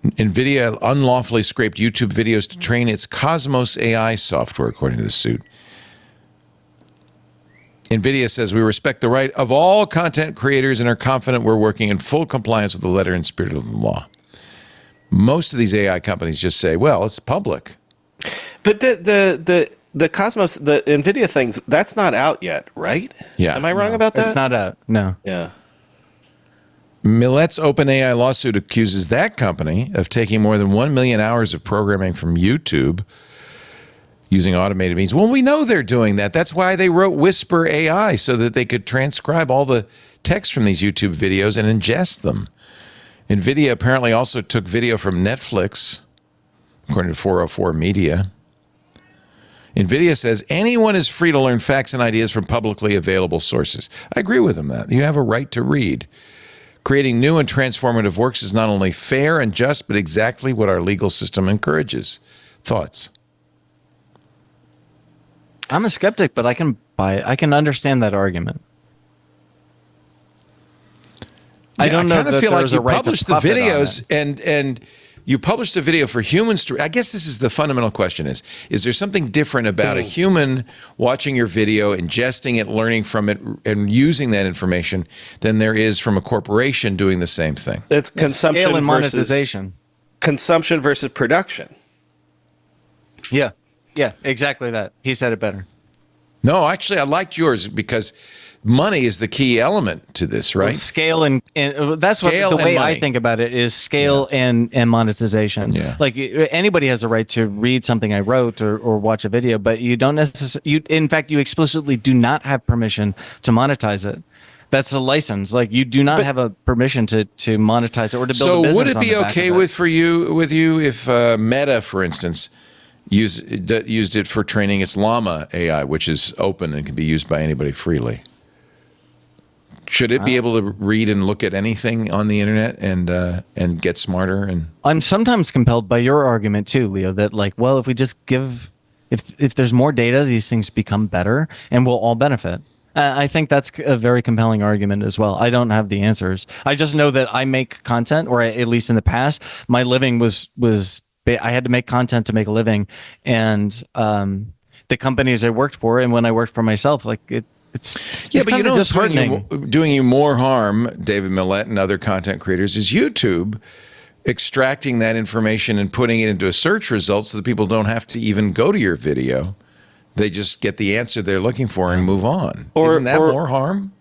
Speaker 1: NVIDIA unlawfully scraped YouTube videos to train its Cosmos AI software, according to the suit. NVIDIA says we respect the right of all content creators and are confident we're working in full compliance with the letter and spirit of the law. Most of these AI companies just say, well, it's public.
Speaker 5: But the Cosmos, the NVIDIA things, that's not out yet, right?
Speaker 1: Yeah.
Speaker 5: Am I wrong about that?
Speaker 4: It's not out. No.
Speaker 5: Yeah.
Speaker 1: Millet's OpenAI lawsuit accuses that company of taking more than 1 million hours of programming from YouTube using automated means. Well, we know they're doing that. That's why they wrote Whisper AI, so that they could transcribe all the text from these YouTube videos and ingest them. NVIDIA apparently also took video from Netflix, according to 404 Media. NVIDIA says anyone is free to learn facts and ideas from publicly available sources. I agree with them that. You have a right to read. Creating new and transformative works is not only fair and just, but exactly what our legal system encourages. Thoughts?
Speaker 4: I'm a skeptic, but I can buy it. I can understand that argument. I don't know.
Speaker 1: I kind of feel like you
Speaker 4: right
Speaker 1: publish the videos and you publish the video for humans to. I guess this is the fundamental question: is there something different about a human watching your video, ingesting it, learning from it, and using that information than there is from a corporation doing the same thing?
Speaker 5: It's consumption
Speaker 4: Scale and
Speaker 5: versus
Speaker 4: monetization.
Speaker 5: Consumption versus production.
Speaker 4: Yeah. Yeah, exactly that. He said it better.
Speaker 1: No, actually, I liked yours because money is the key element to this, right?
Speaker 4: Well, scale and that's
Speaker 1: Scale
Speaker 4: what the way
Speaker 1: and
Speaker 4: I
Speaker 1: money.
Speaker 4: think about it is scale and monetization.
Speaker 1: Yeah.
Speaker 4: Like anybody has a right to read something I wrote or watch a video, but you don't necessarily. In fact, you explicitly do not have permission to monetize it. That's a license. Like you do not have a permission to monetize it or to build a business.
Speaker 1: So would it
Speaker 4: on
Speaker 1: be
Speaker 4: the back
Speaker 1: okay
Speaker 4: of it.
Speaker 1: with you if Meta, for instance, used it for training its Llama AI, which is open and can be used by anybody freely? Should it be able to read and look at anything on the internet and get smarter? And
Speaker 4: I'm sometimes compelled by your argument too, Leo, that like, well, if we just give, if there's more data, these things become better and we'll all benefit. I think that's a very compelling argument as well. I don't have the answers. I just know that I make content, or at least in the past, my living was I had to make content to make a living, and the companies I worked for, and when I worked for myself, like it's
Speaker 1: yeah, but you know, what's
Speaker 4: disheartening.
Speaker 1: doing you more harm, David Millett and other content creators, is YouTube extracting that information and putting it into a search result so that people don't have to even go to your video. They just get the answer they're looking for and move on. Isn't that more harm?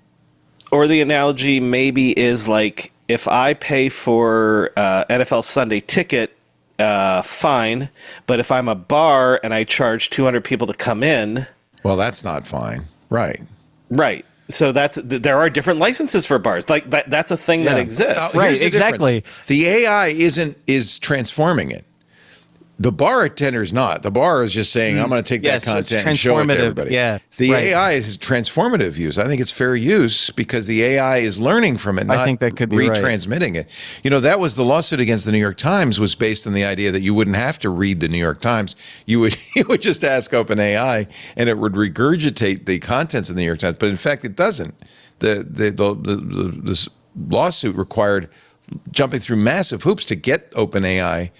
Speaker 5: Or the analogy maybe is like, if I pay for NFL Sunday Ticket, fine. But if I'm a bar and I charge 200 people to come in,
Speaker 1: well, that's not fine, right?
Speaker 5: Right. So there are different licenses for bars. Like that's a thing that exists.
Speaker 1: Here's
Speaker 4: Right,
Speaker 1: the
Speaker 4: exactly.
Speaker 1: difference. The AI is transforming it. The bar attender is not. The bar is just saying, I'm going to take
Speaker 4: Yes,
Speaker 1: that
Speaker 4: it's
Speaker 1: content and show it to
Speaker 4: transformative.
Speaker 1: everybody.
Speaker 4: Yeah,
Speaker 1: The
Speaker 4: right.
Speaker 1: AI is transformative use. I think it's fair use because the AI is learning from it, not
Speaker 4: think that could be right.
Speaker 1: retransmitting it. You know, that was the lawsuit against the New York Times was based on the idea that you wouldn't have to read the New York Times. You would just ask OpenAI and it would regurgitate the contents of the New York Times. But in fact, it doesn't. This lawsuit required jumping through massive hoops to get OpenAI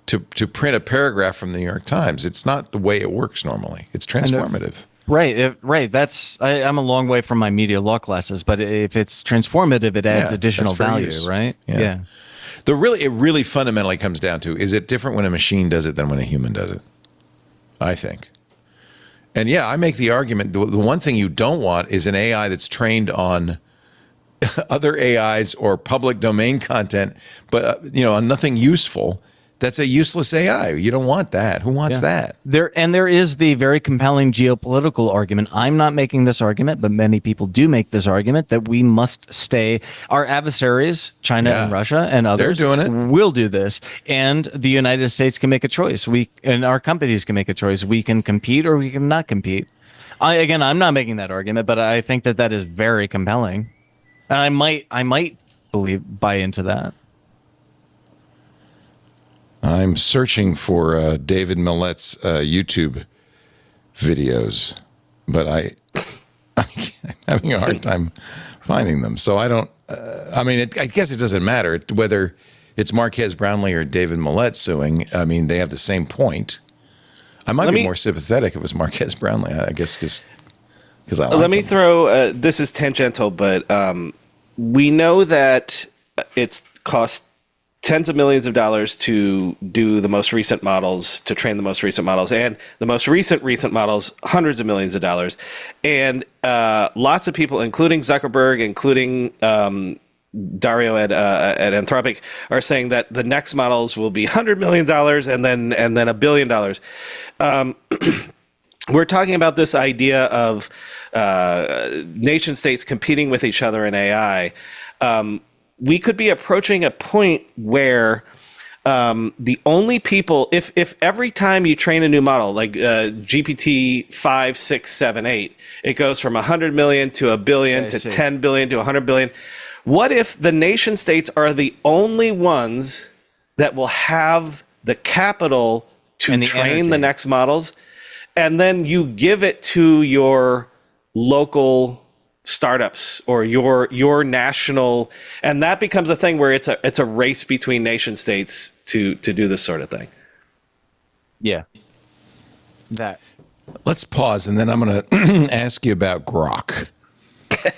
Speaker 1: to print a paragraph from the New York Times. It's not the way it works normally. It's transformative.
Speaker 4: Right. That's I'm a long way from my media law classes, but if it's transformative, it adds additional
Speaker 1: that's fair
Speaker 4: value,
Speaker 1: use.
Speaker 4: right?
Speaker 1: Yeah. It really fundamentally comes down to, is it different when a machine does it than when a human does it? I think. And yeah, I make the argument, the one thing you don't want is an AI that's trained on other AIs or public domain content, but on nothing useful, That's a useless AI. You don't want that. Who wants that?
Speaker 4: There is the very compelling geopolitical argument. I'm not making this argument, but many people do make this argument that we must stay. Our adversaries, China and Russia and others,
Speaker 1: they're doing it.
Speaker 4: Will do this, and the United States can make a choice. And our companies can make a choice. We can compete or we can not compete. I'm not making that argument, but I think that is very compelling, and I might buy into that.
Speaker 1: I'm searching for David Millet's YouTube videos, but I'm having a hard time finding them. So I don't. I guess it doesn't matter whether it's Marquez Brownlee or David Millet suing. I mean, they have the same point. I might be more sympathetic if it was Marquez Brownlee. I guess because I like
Speaker 5: Let me
Speaker 1: him.
Speaker 5: throw. This is tangential, but we know that it's cost tens of millions of dollars to do the most recent models, to train the most recent models, and the most recent models, hundreds of millions of dollars. And lots of people, including Zuckerberg, including Dario at Anthropic, are saying that the next models will be $100 million and then $1 billion. We're talking about this idea of nation states competing with each other in AI. We could be approaching a point where the only people, if every time you train a new model, like GPT 5, 6, 7, 8, it goes from 100 million to 1 billion to 10 billion to 100 billion. What if the nation states are the only ones that will have the capital to train the next models, and then you give it to your local startups or your national, and that becomes a thing where it's a race between nation states to do this sort of thing.
Speaker 4: Yeah. That.
Speaker 1: Let's pause, and then I'm going to ask you about Grok,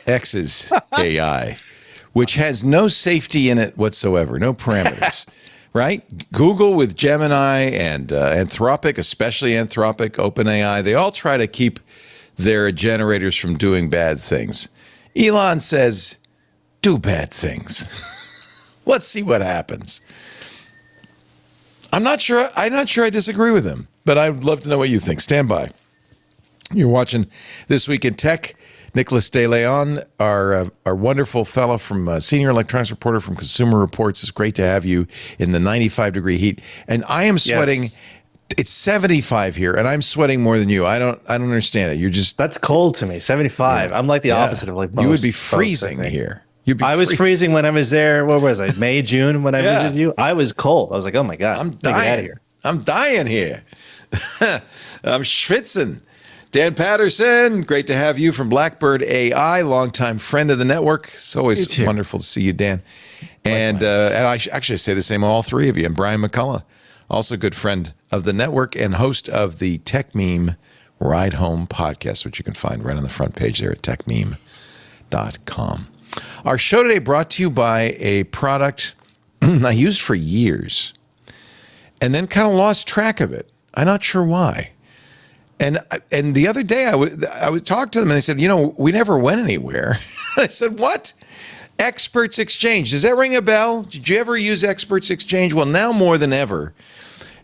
Speaker 1: X's AI, which has no safety in it whatsoever, no parameters, right? Google with Gemini and Anthropic, especially Anthropic, OpenAI, they all try to keep their generators from doing bad things. Elon says, do bad things. Let's see what happens. I'm not sure I disagree with him, but I'd love to know what you think. Stand by. You're watching This Week in Tech. Nicholas De Leon, our wonderful fellow from senior electronics reporter from Consumer Reports. It's great to have you in the 95-degree heat. And I am sweating. Yes. It's 75 here, and I'm sweating more than you. I don't understand it. You're just
Speaker 8: that's cold to me. 75. Yeah. I'm like the opposite of like most.
Speaker 1: You would be freezing here.
Speaker 8: I was freezing when I was there. What was I? May, June when I visited you. I was cold. I was like, oh my god,
Speaker 1: I'm dying. Get out of here. I'm dying here. I'm schwitzing. Dan Patterson, great to have you from Blackbird AI, longtime friend of the network. It's always wonderful to see you, Dan. And I actually say the same of all three of you. And Brian McCullough, also a good friend of the network and host of the Tech Meme Ride Home podcast, which you can find right on the front page there at techmeme.com. Our show today brought to you by a product I used for years and then kind of lost track of it. I'm not sure why. And the other day I would talk to them and they said, we never went anywhere. I said, what? Experts Exchange. Does that ring a bell? Did you ever use Experts Exchange? Well, now more than ever,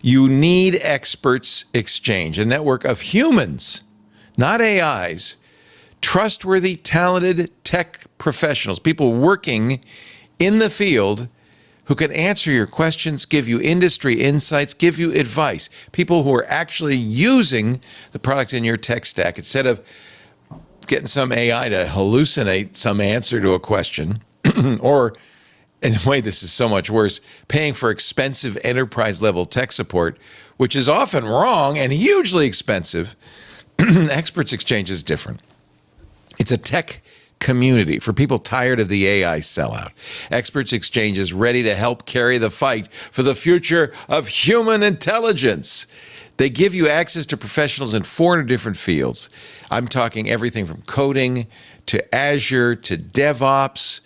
Speaker 1: you need Experts Exchange, a network of humans, not AIs, trustworthy, talented tech professionals, people working in the field who can answer your questions, give you industry insights, give you advice. People who are actually using the products in your tech stack instead of getting some AI to hallucinate some answer to a question or, in a way, this is so much worse, paying for expensive enterprise-level tech support, which is often wrong and hugely expensive. Experts Exchange is different. It's a tech community for people tired of the AI sellout. Experts Exchange is ready to help carry the fight for the future of human intelligence. They give you access to professionals in 400 different fields. I'm talking everything from coding to Azure to DevOps,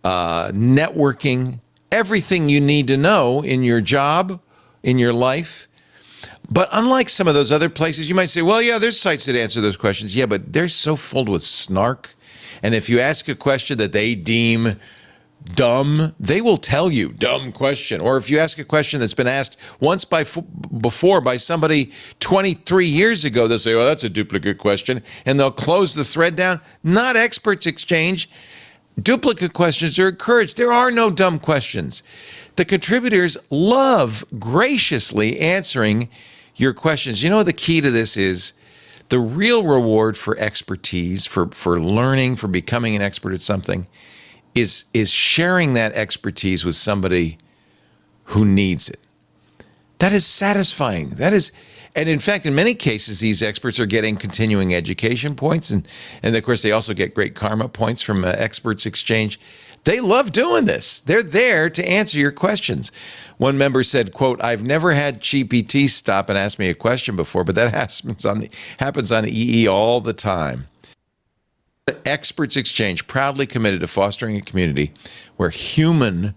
Speaker 1: networking, everything you need to know in your job, in your life. But unlike some of those other places, you might say, well, yeah, there's sites that answer those questions. Yeah, but they're so full with snark. And if you ask a question that they deem dumb, they will tell you dumb question. Or if you ask a question that's been asked once before by somebody 23 years ago, they'll say, oh, that's a duplicate question, and they'll close the thread down. Not Experts Exchange. Duplicate questions are encouraged. There are no dumb questions. The contributors love graciously answering your questions. You know, the key to this is the real reward for expertise, for learning, for becoming an expert at something, is sharing that expertise with somebody who needs it. That is satisfying. And in fact, in many cases, these experts are getting continuing education points. And of course, they also get great karma points from Experts Exchange. They love doing this. They're there to answer your questions. One member said, quote, I've never had GPT stop and ask me a question before, but that happens on EE all the time. Experts Exchange, proudly committed to fostering a community where human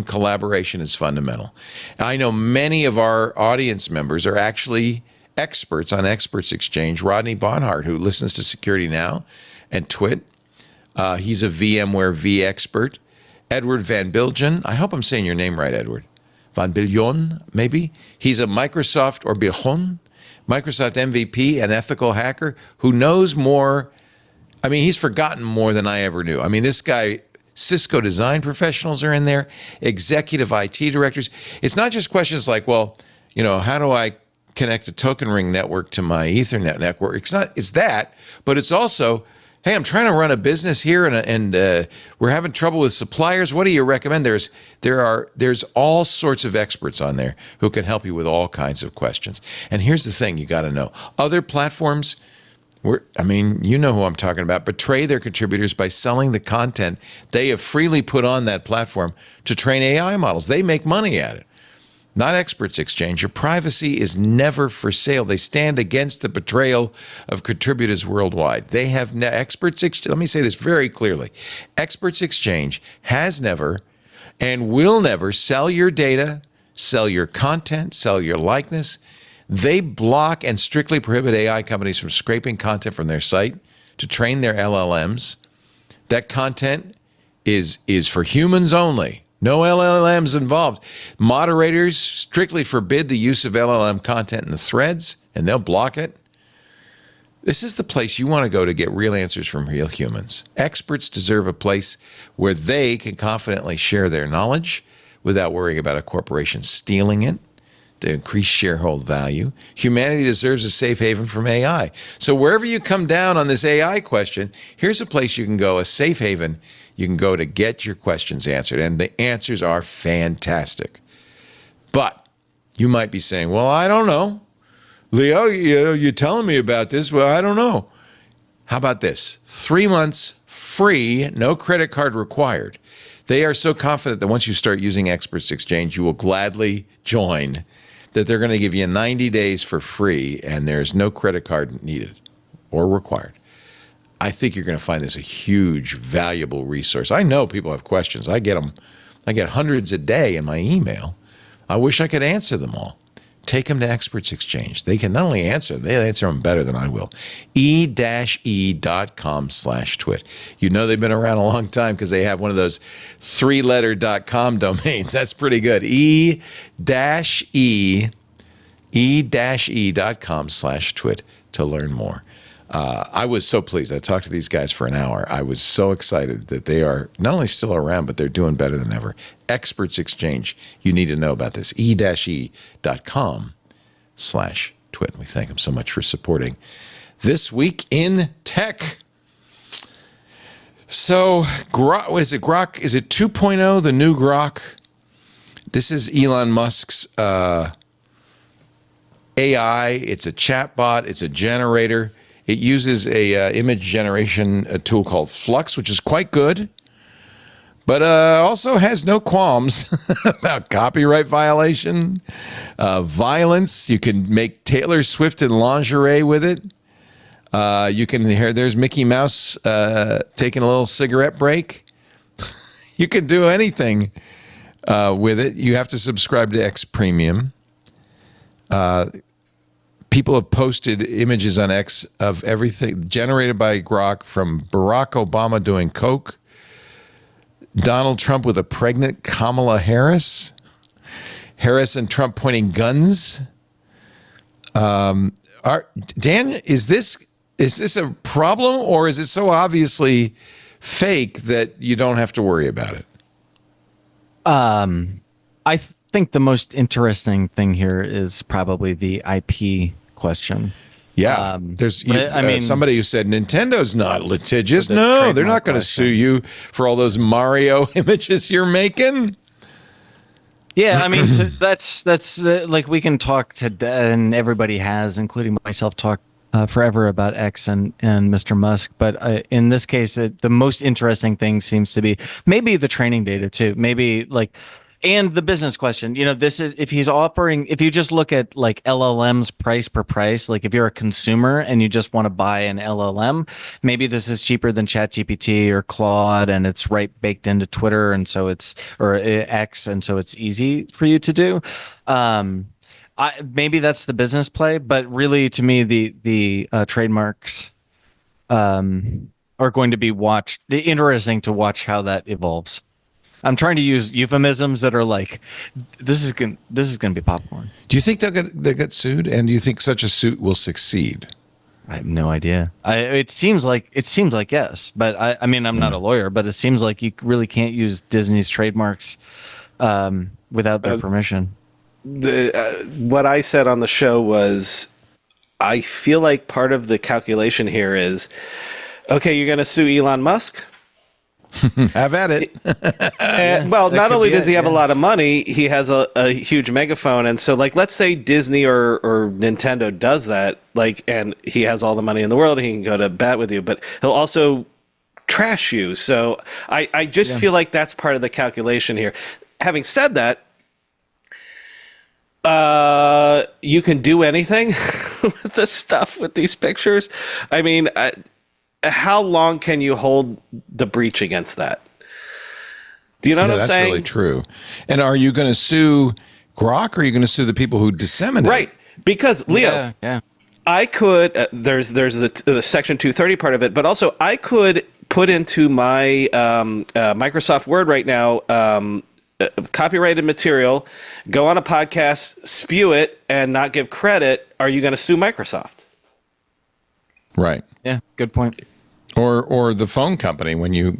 Speaker 1: collaboration is fundamental. I know many of our audience members are actually experts on Experts Exchange. Rodney Bonhart, who listens to Security Now and Twit, he's a VMware V expert. Edward Van Biljon, I hope I'm saying your name right, Edward. Van Biljon, maybe? He's a Microsoft MVP, an ethical hacker who knows more. I mean, he's forgotten more than I ever knew. I mean, this guy, Cisco design professionals are in there, executive IT directors. It's not just questions like, well, you know, how do I connect a token ring network to my Ethernet network? It's that, but it's also, hey, I'm trying to run a business here and we're having trouble with suppliers. What do you recommend? There's all sorts of experts on there who can help you with all kinds of questions. And here's the thing you got to know. Other platforms, you know who I'm talking about, betray their contributors by selling the content they have freely put on that platform to train AI models. They make money at it. Not Experts Exchange. Your privacy is never for sale. They stand against the betrayal of contributors worldwide. They have Experts Exchange. Let me say this very clearly. Experts Exchange has never and will never sell your data, sell your content, sell your likeness. They block and strictly prohibit AI companies from scraping content from their site to train their LLMs. That content is for humans only. No LLMs involved. Moderators strictly forbid the use of LLM content in the threads, and they'll block it. This is the place you want to go to get real answers from real humans. Experts deserve a place where they can confidently share their knowledge without worrying about a corporation stealing it to increase shareholder value. Humanity deserves a safe haven from AI. So wherever you come down on this AI question, here's a place you can go, a safe haven you can go to get your questions answered. And the answers are fantastic. But you might be saying, well, I don't know. Leo, you're telling me about this. Well, I don't know. How about this? 3 months free, no credit card required. They are so confident that once you start using Experts Exchange, you will gladly join, that they're going to give you 90 days for free, and there's no credit card needed or required. I think you're going to find this a huge, valuable resource. I know people have questions. I get them. I get hundreds a day in my email. I wish I could answer them all. Take them to Experts Exchange. They can not only answer, they answer them better than I will. e-e.com/twit. You know they've been around a long time because they have one of those 3-letter.com domains. That's pretty good. e-e.com/twit to learn more. I was so pleased. I talked to these guys for an hour. I was so excited that they are not only still around, but they're doing better than ever. Experts Exchange. You need to know about this. e-e.com/twit. We thank them so much for supporting This Week in Tech. So, Grok, what is it? Grok, is it 2.0, the new Grok? This is Elon Musk's AI. It's a chatbot. It's a generator. It uses a image generation tool called Flux, which is quite good, but also has no qualms about copyright violation, violence. You can make Taylor Swift in lingerie with it. You can hear there's Mickey Mouse taking a little cigarette break. You can do anything with it. You have to subscribe to X Premium. People have posted images on X of everything generated by Grok, from Barack Obama doing coke Donald Trump with a pregnant Kamala Harris. Harris and Trump pointing guns. Dan, is this a problem, or is it so obviously fake that you don't have to worry about it?
Speaker 4: I think the most interesting thing here is probably the IP question.
Speaker 1: Yeah, somebody who said Nintendo's not litigious. No, they're not going to sue you for all those Mario images you're making.
Speaker 4: Yeah, I mean, so that's like we can talk to, and everybody has, including myself, talk forever about X and Mr. Musk. But in this case, the most interesting thing seems to be maybe the training data too. Maybe and the business question. This is if you just look at like LLM's price per price, like if you're a consumer and you just want to buy an LLM, maybe this is cheaper than ChatGPT or Claude, and it's baked into Twitter, and so or X, and so it's easy for you to do. Maybe that's the business play, but really, to me, the trademarks are going to be interesting to watch how that evolves. I'm trying to use euphemisms that are like, this is going to be popcorn.
Speaker 1: Do you think they'll get sued, and do you think such a suit will succeed?
Speaker 4: I have no idea. It seems like yes, but I mean, I'm not a lawyer, but it seems like you really can't use Disney's trademarks without their permission.
Speaker 5: What I said on the show was, I feel like part of the calculation here is, okay, you're going to sue Elon Musk?
Speaker 1: Have at it.
Speaker 5: Not only does he have a lot of money, he has a huge megaphone. And so, let's say Disney or Nintendo does that, and he has all the money in the world, he can go to bat with you, but he'll also trash you. So I just feel like that's part of the calculation here. Having said that, you can do anything with this stuff, with these pictures. I mean, how long can you hold the breach against that? Do you know what I'm saying?
Speaker 1: That's really true. And are you going to sue Grok, or are you going to sue the people who disseminate?
Speaker 5: Right. Because, Leo, I could, there's the Section 230 part of it, but also I could put into my Microsoft Word right now copyrighted material, go on a podcast, spew it, and not give credit. Are you going to sue Microsoft?
Speaker 1: Right.
Speaker 4: Yeah, good point.
Speaker 1: Or the phone company when you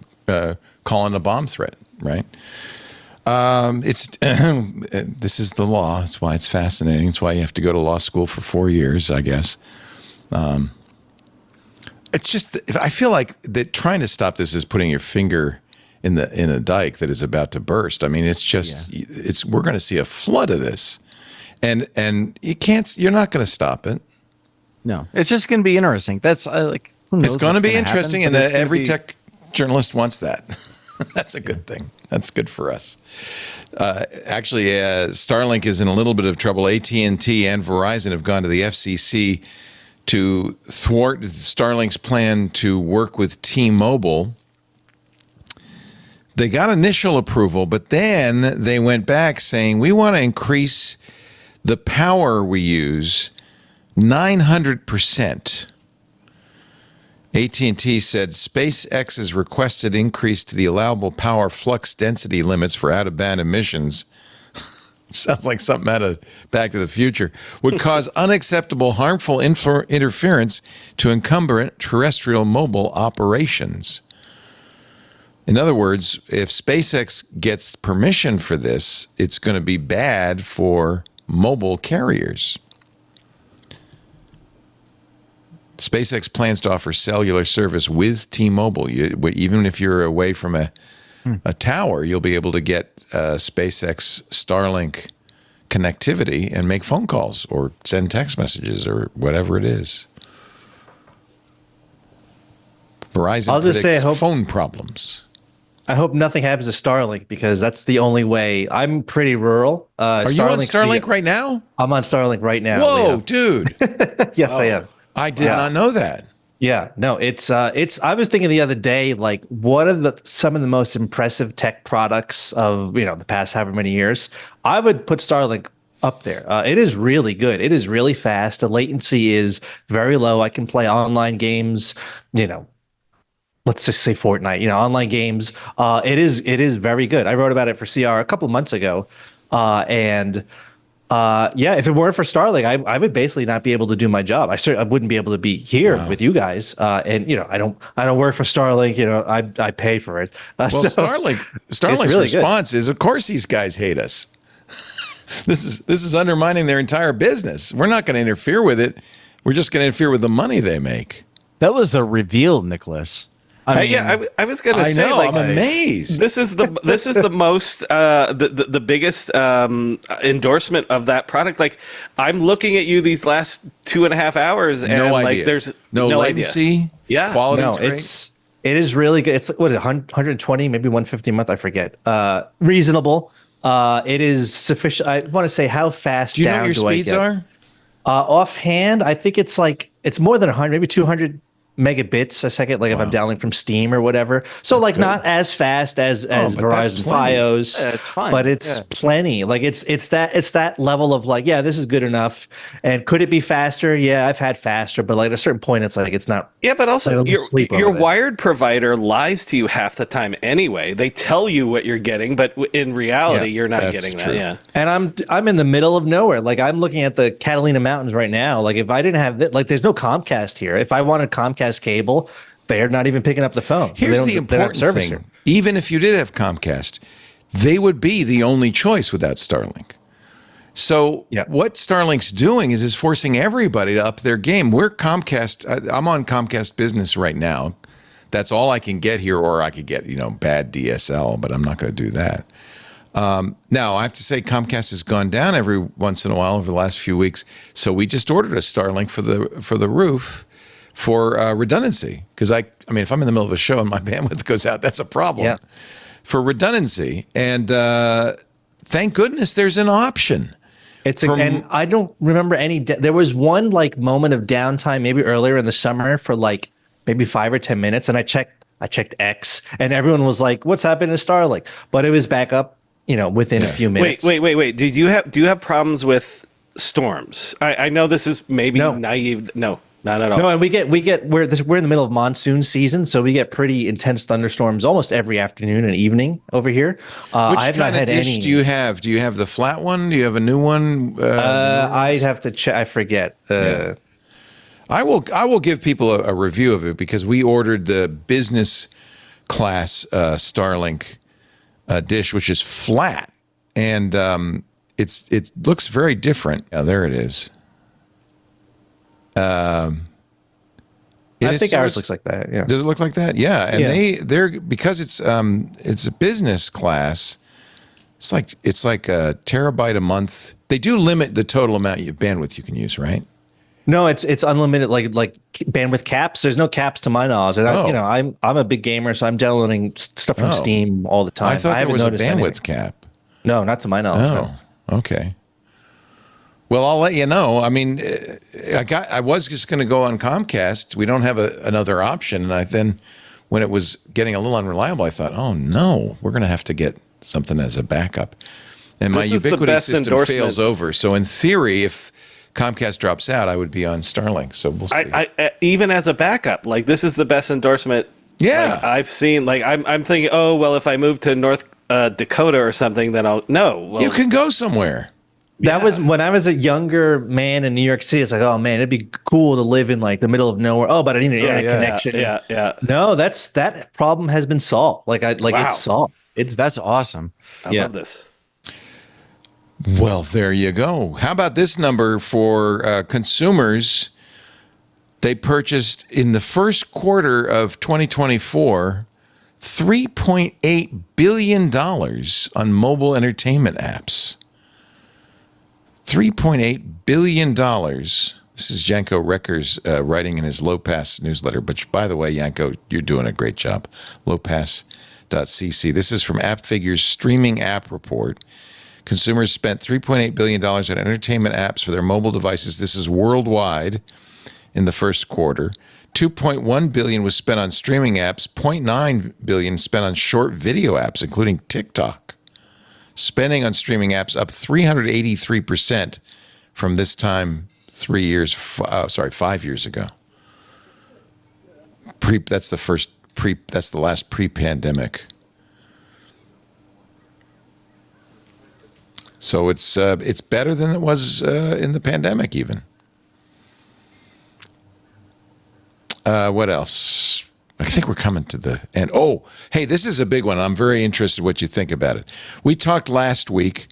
Speaker 1: call in a bomb threat, right? This is the law. That's why it's fascinating. It's why you have to go to law school for 4 years, I guess. It's just, I feel like that trying to stop this is putting your finger in a dike that is about to burst. I mean, it's just we're going to see a flood of this, and you're not going to stop it.
Speaker 4: No, it's just going to be interesting. That's
Speaker 1: it's going to be interesting, and every tech journalist wants that. That's a good thing. That's good for us. Actually, Starlink is in a little bit of trouble. AT&T and Verizon have gone to the FCC to thwart Starlink's plan to work with T-Mobile. They got initial approval, but then they went back saying, we want to increase the power we use 900%. AT&T said SpaceX has requested increase to the allowable power flux density limits for out-of-band emissions. Sounds like something out of Back to the Future. Would cause unacceptable, harmful interference to incumbent terrestrial mobile operations. In other words, if SpaceX gets permission for this, it's going to be bad for mobile carriers. SpaceX plans to offer cellular service with T-Mobile. Even if you're away from a tower, you'll be able to get SpaceX Starlink connectivity and make phone calls or send text messages or whatever it is. Verizon predicts phone problems.
Speaker 8: I hope nothing happens to Starlink, because that's the only way. I'm pretty rural.
Speaker 1: Are you on Starlink right now?
Speaker 8: I'm on Starlink right now.
Speaker 1: Whoa,
Speaker 8: Leo.
Speaker 1: Dude.
Speaker 8: Yes, I am.
Speaker 1: I did not know that.
Speaker 8: Yeah, no, it's I was thinking the other day, what are some of the most impressive tech products of, the past however many years? I would put Starlink up there. It is really good. It is really fast. The latency is very low. I can play online games, let's just say Fortnite, online games. It is very good. I wrote about it for CR a couple months ago, and if it weren't for Starlink, I would basically not be able to do my job. I wouldn't be able to be here with you guys. And I don't work for Starlink. I pay for it.
Speaker 1: Starlink's
Speaker 8: really
Speaker 1: response is, of course, these guys hate us. This is undermining their entire business. We're not going to interfere with it. We're just going to interfere with the money they make.
Speaker 4: That was a reveal, Nicholas.
Speaker 5: I was going to say,
Speaker 1: know, I'm amazed.
Speaker 5: This is the most the biggest endorsement of that product. Like, I'm looking at you these last 2.5 hours, and
Speaker 1: no idea.
Speaker 5: like there's
Speaker 1: no latency.
Speaker 5: Idea. Yeah,
Speaker 1: quality's great.
Speaker 8: It is really good. It's what is it, 120, maybe 150 a month? I forget. Reasonable. It is sufficient. I want to say, how fast
Speaker 1: do you know what your speeds are?
Speaker 8: Offhand, I think it's more than 100, maybe 200 megabits a second, like if I'm downloading from Steam or whatever. So
Speaker 1: That's good.
Speaker 8: Not as fast as Verizon Fios,
Speaker 4: it's fine.
Speaker 8: but it's plenty. Like it's that level of like, yeah, this is good enough. And could it be faster? Yeah, I've had faster, but like at a certain point, it's like it's not.
Speaker 5: Yeah, but also
Speaker 8: like,
Speaker 5: your wired provider lies to you half the time anyway. They tell you what you're getting, but in reality, you're not getting that. Yeah,
Speaker 8: and I'm in the middle of nowhere. Like I'm looking at the Catalina Mountains right now. Like if I didn't have that, like there's no Comcast here. If I wanted Comcast cable, they're not even picking up the phone.
Speaker 1: Here's the important thing. Even if you did have Comcast, they would be the only choice without Starlink. So what Starlink's doing is forcing everybody to up their game. We're Comcast. I'm on Comcast Business right now. That's all I can get here, or I could get, bad DSL, but I'm not going to do that. Now, I have to say Comcast has gone down every once in a while over the last few weeks. So we just ordered a Starlink for the roof for redundancy. Because I mean, if I'm in the middle of a show and my bandwidth goes out, that's a problem. Yeah. For redundancy. And thank goodness there's an option.
Speaker 8: And I don't remember any. There was one like moment of downtime, maybe earlier in the summer for like maybe 5 or 10 minutes, and I checked X, and everyone was like, "What's happened to Starlink?" But it was back up, within a few minutes.
Speaker 5: Wait. Do you have problems with storms? I know this is maybe naive. No. Not at all.
Speaker 8: No, and we're in the middle of monsoon season, so we get pretty intense thunderstorms almost every afternoon and evening over here.
Speaker 1: Which kind of dish do you have? Do you have the flat one? Do you have a new one?
Speaker 8: I'd have to check. I forget.
Speaker 1: I will give people a review of it because we ordered the business class Starlink dish, which is flat, and it looks very different. Oh, there it is.
Speaker 8: I think ours looks like that. Yeah.
Speaker 1: Does it look like that? Yeah. And they're because it's a business class. It's like a terabyte a month. They do limit the total amount of bandwidth you can use, right?
Speaker 8: No, it's unlimited. Like bandwidth caps. There's no caps to my knowledge. And I'm a big gamer, so I'm downloading stuff from Steam all the time.
Speaker 1: I thought there was a bandwidth cap.
Speaker 8: No, not to my knowledge.
Speaker 1: Oh, okay. Well, I'll let you know. I mean, I was just going to go on Comcast. We don't have another option. And then when it was getting a little unreliable, I thought, oh, no, we're going to have to get something as a backup. And my Ubiquity system fails over. So in theory, if Comcast drops out, I would be on Starlink. So we'll see.
Speaker 5: I even as a backup, like this is the best endorsement I've seen. Like I'm thinking, oh, well, if I move to North Dakota or something, then you
Speaker 1: can go somewhere.
Speaker 8: That was when I was a younger man in New York City. It's like, oh man, it'd be cool to live in like the middle of nowhere. Oh, but I need an internet connection.
Speaker 5: Yeah.
Speaker 8: No, that problem has been solved. It's solved.
Speaker 4: That's awesome.
Speaker 5: I love this.
Speaker 1: Well, there you go. How about this number for consumers? They purchased in the first quarter of 2024 $3.8 billion on mobile entertainment apps. $3.8 billion. This is Yanko Rekers writing in his Low Pass newsletter. But by the way, Yanko, you're doing a great job. Lowpass.cc. This is from AppFigure's streaming app report. Consumers spent $3.8 billion on entertainment apps for their mobile devices. This is worldwide in the first quarter. $2.1 billion was spent on streaming apps. $0.9 billion spent on short video apps, including TikTok. Spending on streaming apps up 383% from this time 5 years ago. That's the first That's the last pre-pandemic. So it's better than it was in the pandemic even. What else? I think we're coming to the end. Oh, hey, this is a big one. I'm very interested in what you think about it. We talked last week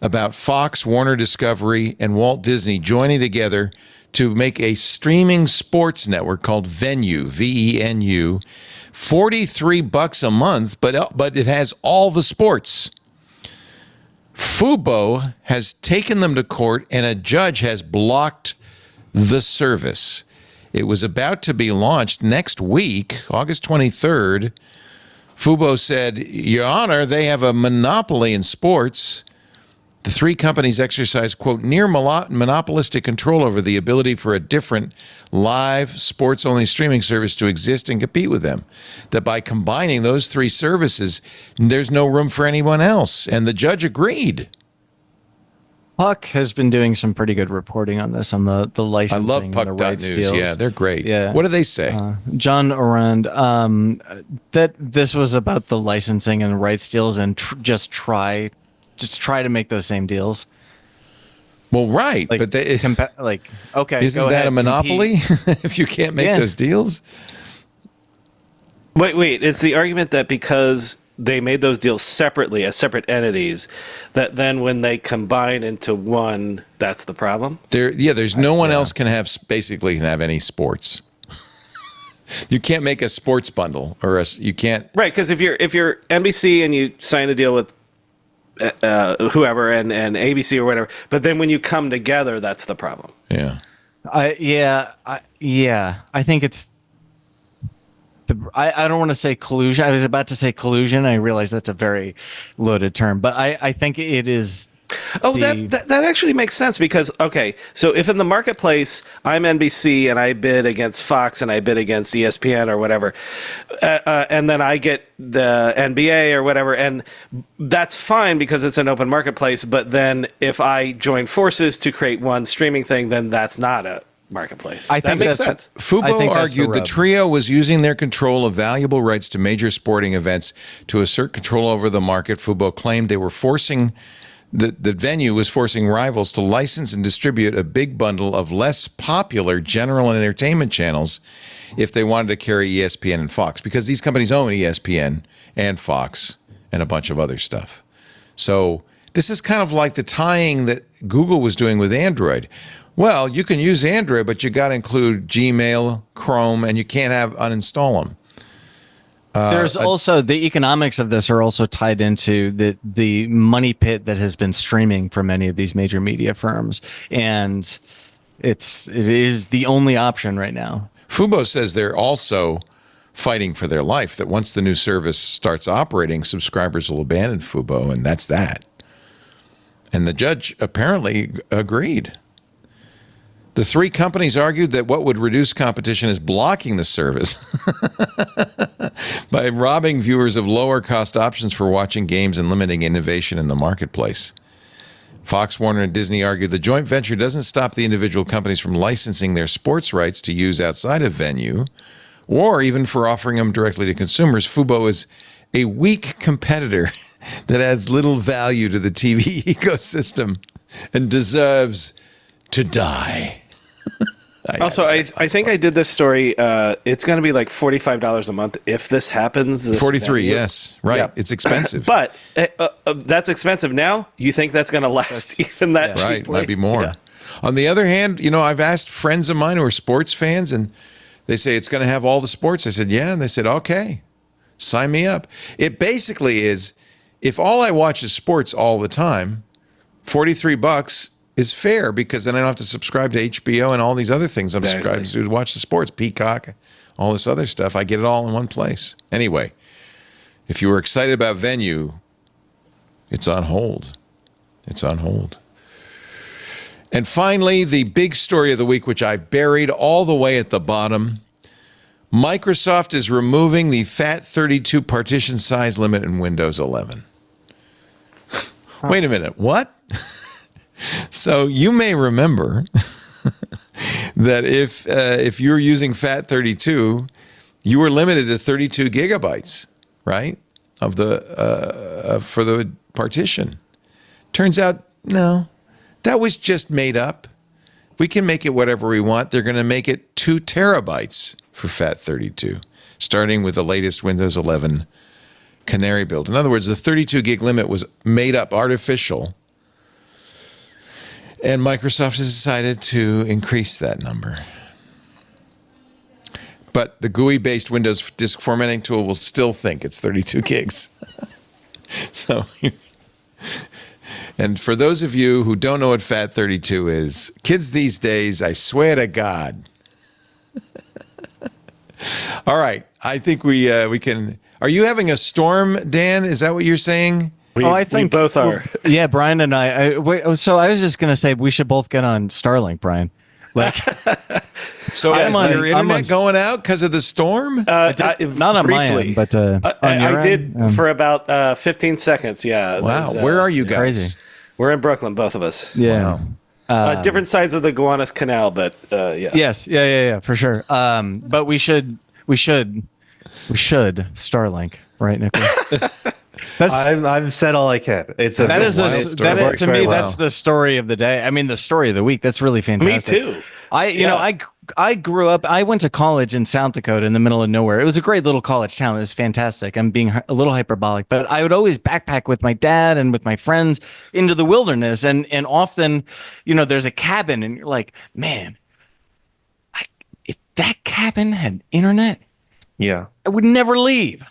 Speaker 1: about Fox, Warner Discovery, and Walt Disney joining together to make a streaming sports network called Venu, VENU, $43 a month, but it has all the sports. Fubo has taken them to court, and a judge has blocked the service. It was about to be launched next week, August 23rd. Fubo said, Your Honor, they have a monopoly in sports. The three companies exercise, quote, near monopolistic control over the ability for a different live sports-only streaming service to exist and compete with them. That by combining those three services, there's no room for anyone else. And the judge agreed.
Speaker 4: Puck has been doing some pretty good reporting on this, on the licensing.
Speaker 1: I love
Speaker 4: and the rights
Speaker 1: Puck.News.
Speaker 4: deals.
Speaker 1: Yeah, they're great.
Speaker 4: Yeah.
Speaker 1: What do they say?
Speaker 4: John Arund, that this was about the licensing and the rights deals, and just try to make those same deals.
Speaker 1: Well, right,
Speaker 4: Like,
Speaker 1: but they,
Speaker 4: okay,
Speaker 1: isn't
Speaker 4: go
Speaker 1: that
Speaker 4: ahead,
Speaker 1: a monopoly
Speaker 4: compete.
Speaker 1: if you can't make those deals?
Speaker 5: Wait, it's the argument that because they made those deals separately as separate entities, that then when they combine into one, that's the problem?
Speaker 1: There's no one else can have any sports. You can't make a sports bundle, you can't.
Speaker 5: Right, because if you're NBC and you sign a deal with whoever and ABC or whatever, but then when you come together, that's the problem.
Speaker 1: Yeah.
Speaker 4: I think it's. I don't want to say collusion. I was about to say collusion. I realize that's a very loaded term, but I think it is.
Speaker 5: Oh, that actually makes sense because, okay, so if in the marketplace I'm NBC and I bid against Fox and I bid against ESPN or whatever, and then I get the NBA or whatever, and that's fine because it's an open marketplace, but then if I join forces to create one streaming thing, then that's not a marketplace.
Speaker 4: I think
Speaker 5: that makes
Speaker 4: that's
Speaker 5: sense.
Speaker 1: Fubo argued the trio was using their control of valuable rights to major sporting events to assert control over the market. Fubo claimed they were forcing the venue was forcing rivals to license and distribute a big bundle of less popular general entertainment channels if they wanted to carry ESPN and Fox, because these companies own ESPN and Fox and a bunch of other stuff. So this is kind of like the tying that Google was doing with Android. Well, you can use Android, but you got to include Gmail, Chrome, and you can't uninstall them.
Speaker 4: There's also the economics of this are also tied into the money pit that has been streaming for many of these major media firms, and it is the only option right now.
Speaker 1: Fubo says they're also fighting for their life, that once the new service starts operating, subscribers will abandon Fubo, and that's that. And the judge apparently agreed. The three companies argued that what would reduce competition is blocking the service by robbing viewers of lower-cost options for watching games and limiting innovation in the marketplace. Fox, Warner, and Disney argued the joint venture doesn't stop the individual companies from licensing their sports rights to use outside of Venue, or even for offering them directly to consumers. Fubo is a weak competitor that adds little value to the TV ecosystem and deserves to die.
Speaker 5: I think I did this story. It's going to be like $45 a month if this happens.
Speaker 1: 43, yes. Right. Yeah. It's expensive.
Speaker 5: But that's expensive now. You think that's going to last even that cheaply?
Speaker 1: Right. Might be more. Yeah. On the other hand, I've asked friends of mine who are sports fans, and they say it's going to have all the sports. I said, yeah. And they said, okay, sign me up. It basically is, if all I watch is sports all the time, $43 is fair, because then I don't have to subscribe to HBO and all these other things I'm subscribed to watch the sports, Peacock, all this other stuff. I get it all in one place. Anyway, if you were excited about Venue, it's on hold. It's on hold. And finally, the big story of the week, which I've buried all the way at the bottom. Microsoft is removing the FAT32 partition size limit in Windows 11. Wait a minute, what? So you may remember that if you're using FAT32, you were limited to 32 gigabytes, right, of the for the partition. Turns out, no, that was just made up. We can make it whatever we want. They're going to make it 2 terabytes for FAT32, starting with the latest Windows 11 Canary build. In other words, the 32 gig limit was made up, artificial, and Microsoft has decided to increase that number. But the GUI-based Windows disk formatting tool will still think it's 32 gigs. So, and for those of you who don't know what FAT32 is, kids these days, I swear to God. All right, I think we can. Are you having a storm, Dan? Is that what you're saying?
Speaker 4: I think
Speaker 5: we both are.
Speaker 4: Well, yeah, Brian and so I was just going to say we should both get on Starlink, Brian. Like,
Speaker 1: so is your internet going out because of the storm?
Speaker 4: not on
Speaker 5: briefly.
Speaker 4: my end, but on your
Speaker 5: I did
Speaker 4: end?
Speaker 5: for about 15 seconds. Yeah.
Speaker 1: Wow. Where are you guys?
Speaker 4: Crazy.
Speaker 5: We're in Brooklyn, both of us.
Speaker 4: Yeah.
Speaker 1: Wow.
Speaker 5: Different sides of the Gowanus Canal, but yeah.
Speaker 4: Yes. Yeah, for sure. But we should Starlink, right, Nicholas?
Speaker 8: I've said all I can. To me,
Speaker 4: that's the story of the day. I mean, the story of the week. That's really fantastic.
Speaker 5: Me too.
Speaker 4: I grew up. I went to college in South Dakota in the middle of nowhere. It was a great little college town. It was fantastic. I'm being a little hyperbolic, but I would always backpack with my dad and with my friends into the wilderness, and often, there's a cabin, and you're like, man, if that cabin had internet,
Speaker 8: yeah,
Speaker 4: I would never leave.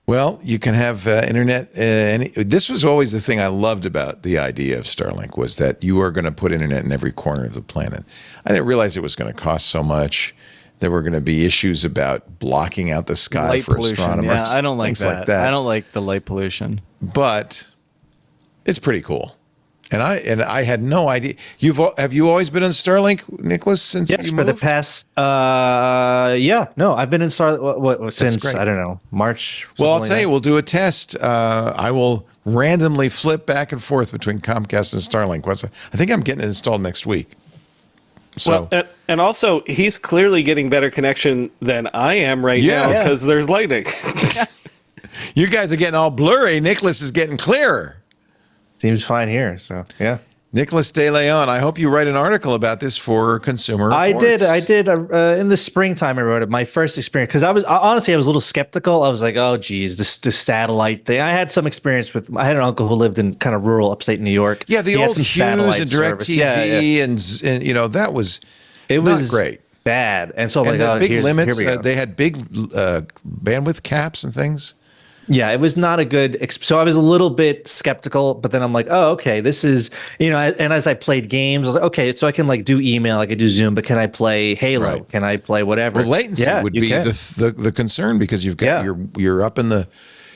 Speaker 1: Well, you can have internet. This was always the thing I loved about the idea of Starlink, was that you are going to put internet in every corner of the planet. I didn't realize it was going to cost so much. There were going to be issues about blocking out the sky
Speaker 4: Light
Speaker 1: for
Speaker 4: pollution.
Speaker 1: astronomers.
Speaker 4: Yeah, I don't like
Speaker 1: things
Speaker 4: that.
Speaker 1: like that.
Speaker 4: I don't like the light pollution.
Speaker 1: But it's pretty cool. And I had no idea. Have you always been on Starlink, Nicholas? Since
Speaker 8: yes,
Speaker 1: you
Speaker 8: for the
Speaker 1: moved?
Speaker 8: past I've been in Starlink since
Speaker 1: great.
Speaker 8: I don't know, March.
Speaker 1: Well, I'll tell you, we'll do a test. I will randomly flip back and forth between Comcast and Starlink. I think I'm getting it installed next week. So,
Speaker 5: well, and also he's clearly getting better connection than I am now because there's lightning.
Speaker 1: You guys are getting all blurry. Nicholas is getting clearer.
Speaker 8: Seems fine here. So yeah.
Speaker 1: Nicholas De Leon, I hope you write an article about this for Consumer Reports.
Speaker 8: I did. In the springtime, I wrote it. My first experience, because I was a little skeptical. I was like, oh, geez, this satellite thing. I had some experience with. I had an uncle who lived in kind of rural upstate New York.
Speaker 1: Yeah, the old Hughes and DirecTV, and that was not great.
Speaker 8: Bad. And so,
Speaker 1: and
Speaker 8: like,
Speaker 1: big limits.
Speaker 8: Here we go.
Speaker 1: They had big bandwidth caps and things.
Speaker 8: Yeah, it was not a good. So I was a little bit skeptical, but then I'm like, oh, okay, this is, and as I played games, I was like, okay, so I can like do email, I could do Zoom, but can I play Halo?
Speaker 1: Right.
Speaker 8: Can I play whatever?
Speaker 1: Well, latency would be the concern, because you've got you're up in the,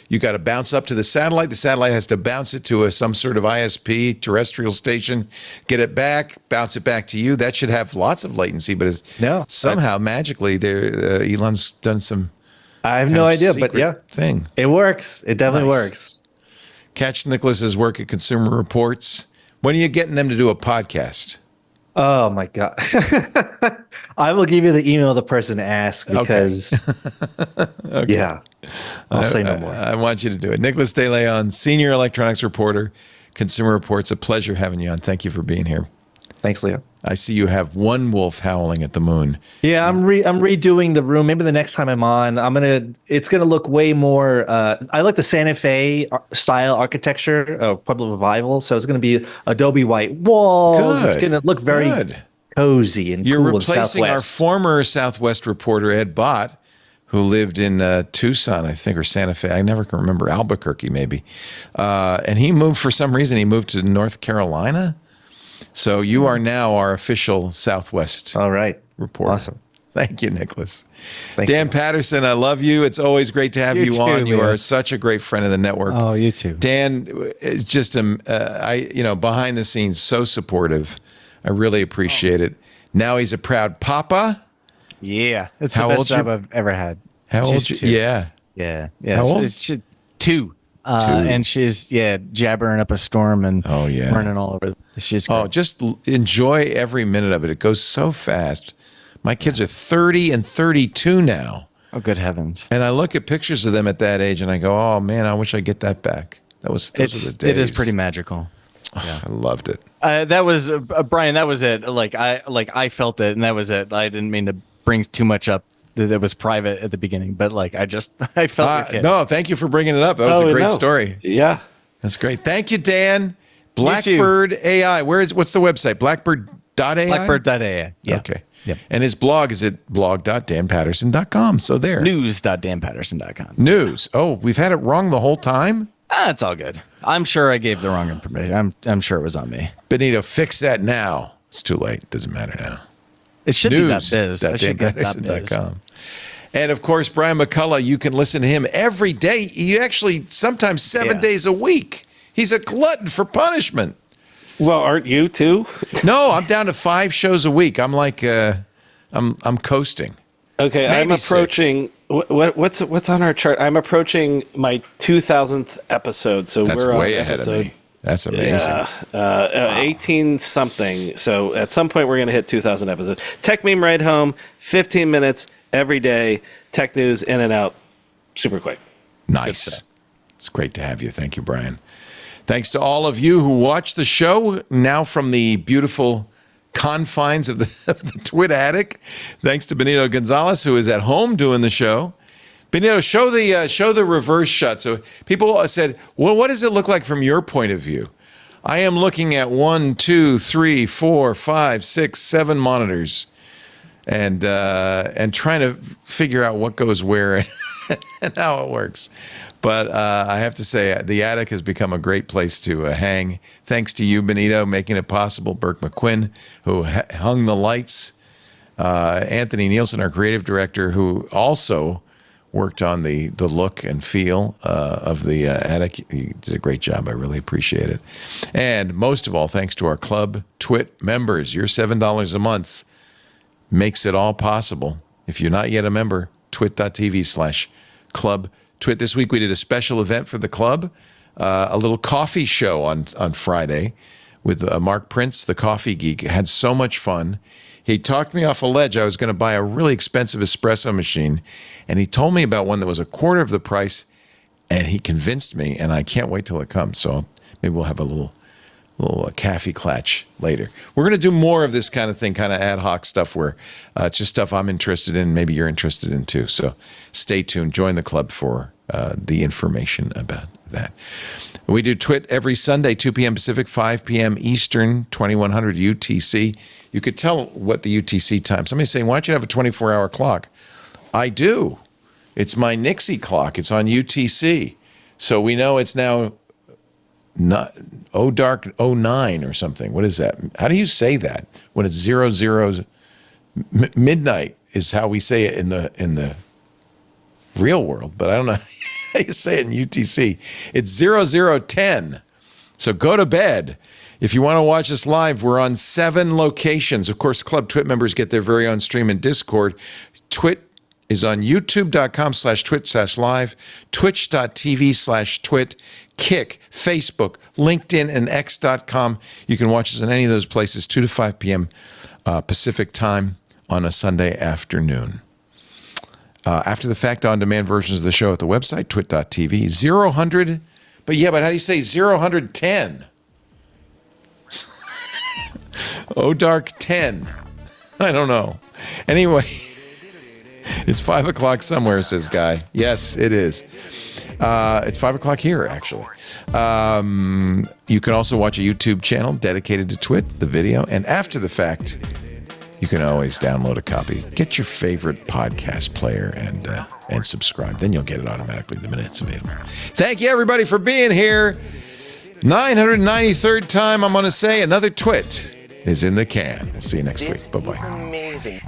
Speaker 1: you got to bounce up to the satellite. The satellite has to bounce it to some sort of ISP terrestrial station, get it back, bounce it back to you. That should have lots of latency, but somehow magically Elon's done some.
Speaker 8: I have no idea, but
Speaker 1: thing.
Speaker 8: It works. It definitely works.
Speaker 1: Catch Nicholas's work at Consumer Reports. When are you getting them to do a podcast?
Speaker 8: Oh my God. I will give you the email of the person to ask, because I'll say no more.
Speaker 1: I want you to do it. Nicholas De Leon, Senior Electronics Reporter, Consumer Reports. A pleasure having you on. Thank you for being here.
Speaker 8: Thanks, Leo.
Speaker 1: I see you have one wolf howling at the moon.
Speaker 8: Yeah, I'm redoing the room. Maybe the next time I'm on, it's gonna look way more. I like the Santa Fe style architecture, Pueblo Revival. So it's gonna be Adobe white walls.
Speaker 1: Good.
Speaker 8: It's gonna look very cozy and
Speaker 1: You're
Speaker 8: cool.
Speaker 1: replacing our former Southwest reporter Ed Bott, who lived in Tucson, I think, or Santa Fe. I never can remember. Albuquerque, maybe. And he moved for some reason. He moved to North Carolina. So you are now our official Southwest reporter.
Speaker 8: Awesome.
Speaker 1: Thank you, Nicholas.
Speaker 8: Thank
Speaker 1: Dan
Speaker 8: you.
Speaker 1: Patterson, I love you. It's always great to have you on. You are such a great friend of the network.
Speaker 4: Oh, you too.
Speaker 1: Dan is just behind the scenes, so supportive. I really appreciate it. Now he's a proud papa.
Speaker 4: Yeah, it's the best job I've ever had.
Speaker 1: How old? Yeah. How old?
Speaker 4: She's 2. And she's jabbering up a storm and running all over. She's great.
Speaker 1: Just enjoy every minute of it. It goes so fast. My kids are 30 and 32 now.
Speaker 4: Oh, good heavens.
Speaker 1: And I look at pictures of them at that age and I go, oh man, I wish I get that back. Those are the days.
Speaker 4: It is pretty magical.
Speaker 1: Yeah. I loved it.
Speaker 4: That was Brian. That was it. I felt it, and that was it. I didn't mean to bring too much up that was private at the beginning, but I felt your kid.
Speaker 1: No, thank you for bringing it up. That was a great story.
Speaker 5: Yeah,
Speaker 1: that's great. Thank you, Dan. Blackbird AI. What's the website? Blackbird.ai.
Speaker 4: Blackbird.ai. Yeah.
Speaker 1: Okay.
Speaker 4: Yep.
Speaker 1: And his blog is at blog.danpatterson.com. So there.
Speaker 4: News.danpatterson.com.
Speaker 1: News. Oh, we've had it wrong the whole time?
Speaker 4: It's all good. I'm sure I gave the wrong information. I'm sure it was on me.
Speaker 1: Benito, fix that now. It's too late. Doesn't matter now.
Speaker 4: It should be that biz.
Speaker 1: News.danpatterson.com. And of course, Brian McCullough, you can listen to him every day. You actually sometimes 7 days a week. He's a glutton for punishment.
Speaker 5: Well, aren't you too?
Speaker 1: No, I'm down to 5 shows a week. I'm like, I'm coasting.
Speaker 5: Okay,
Speaker 1: Maybe
Speaker 5: I'm approaching.
Speaker 1: 6.
Speaker 5: What's on our chart? I'm approaching my 2000th episode. So
Speaker 1: that's
Speaker 5: we're
Speaker 1: way
Speaker 5: on
Speaker 1: ahead of me. That's amazing.
Speaker 5: Yeah, 18 something. So at some point we're going to hit 2000 episodes. Tech Meme Ride Home, 15 minutes every day. Tech news in and out, super quick.
Speaker 1: Nice. It's great to have you. Thank you, Brian. Thanks to all of you who watch the show now from the beautiful confines of the Twit attic. Thanks to Benito Gonzalez, who is at home doing the show. Benito, show the reverse shot. So people said, well, what does it look like from your point of view? I am looking at 1, 2, 3, 4, 5, 6, 7 monitors and trying to figure out what goes where and how it works. But I have to say, the attic has become a great place to hang. Thanks to you, Benito, making it possible. Burke McQuinn, who hung the lights. Anthony Nielsen, our creative director, who also worked on the look and feel of the attic. He did a great job. I really appreciate it. And most of all, thanks to our Club Twit members. Your $7 a month makes it all possible. If you're not yet a member, twit.tv/club. Twit. This week we did a special event for the club, a little coffee show on Friday with Mark Prince, the coffee geek. Had so much fun. He talked me off a ledge. I was going to buy a really expensive espresso machine, and he told me about one that was a quarter of the price, and he convinced me, and I can't wait till it comes. So maybe we'll have a little cafe clatch later. We're going to do more of this kind of thing, kind of ad hoc stuff where it's just stuff I'm interested in, maybe you're interested in too. So stay tuned. Join the club for the information about that. We do Twit every Sunday, 2 p.m. Pacific, 5 p.m. Eastern, 2100 UTC. You could tell what the UTC time. Somebody's saying, why don't you have a 24-hour clock? I do. It's my Nixie clock. It's on UTC. So we know it's now not dark 09 or something. What is that? How do you say that when it's 00 midnight is how we say it in the real world, but I don't know how you say it in UTC. It's 0010. So go to bed. If you want to watch us live, we're on 7 locations. Of course, Club Twit members get their very own stream in Discord. Twit is on youtube.com/twit/live, twitch.tv/twit, Kick, Facebook, LinkedIn, and x.com. You can watch us in any of those places, 2 to 5 p.m. Pacific time on a Sunday afternoon. After the fact, on-demand versions of the show at the website, twit.tv. 0100, but how do you say 0110? Dark 10. I don't know. Anyway, it's 5 o'clock somewhere, says Guy. Yes, it is. It's 5 o'clock here, actually. You can also watch a YouTube channel dedicated to Twit, the video, and after the fact, you can always download a copy. Get your favorite podcast player and subscribe. Then you'll get it automatically the minute it's available. Thank you, everybody, for being here. 993rd time, I'm going to say another Twit is in the can. We'll see you next week. Bye-bye.
Speaker 10: Amazing.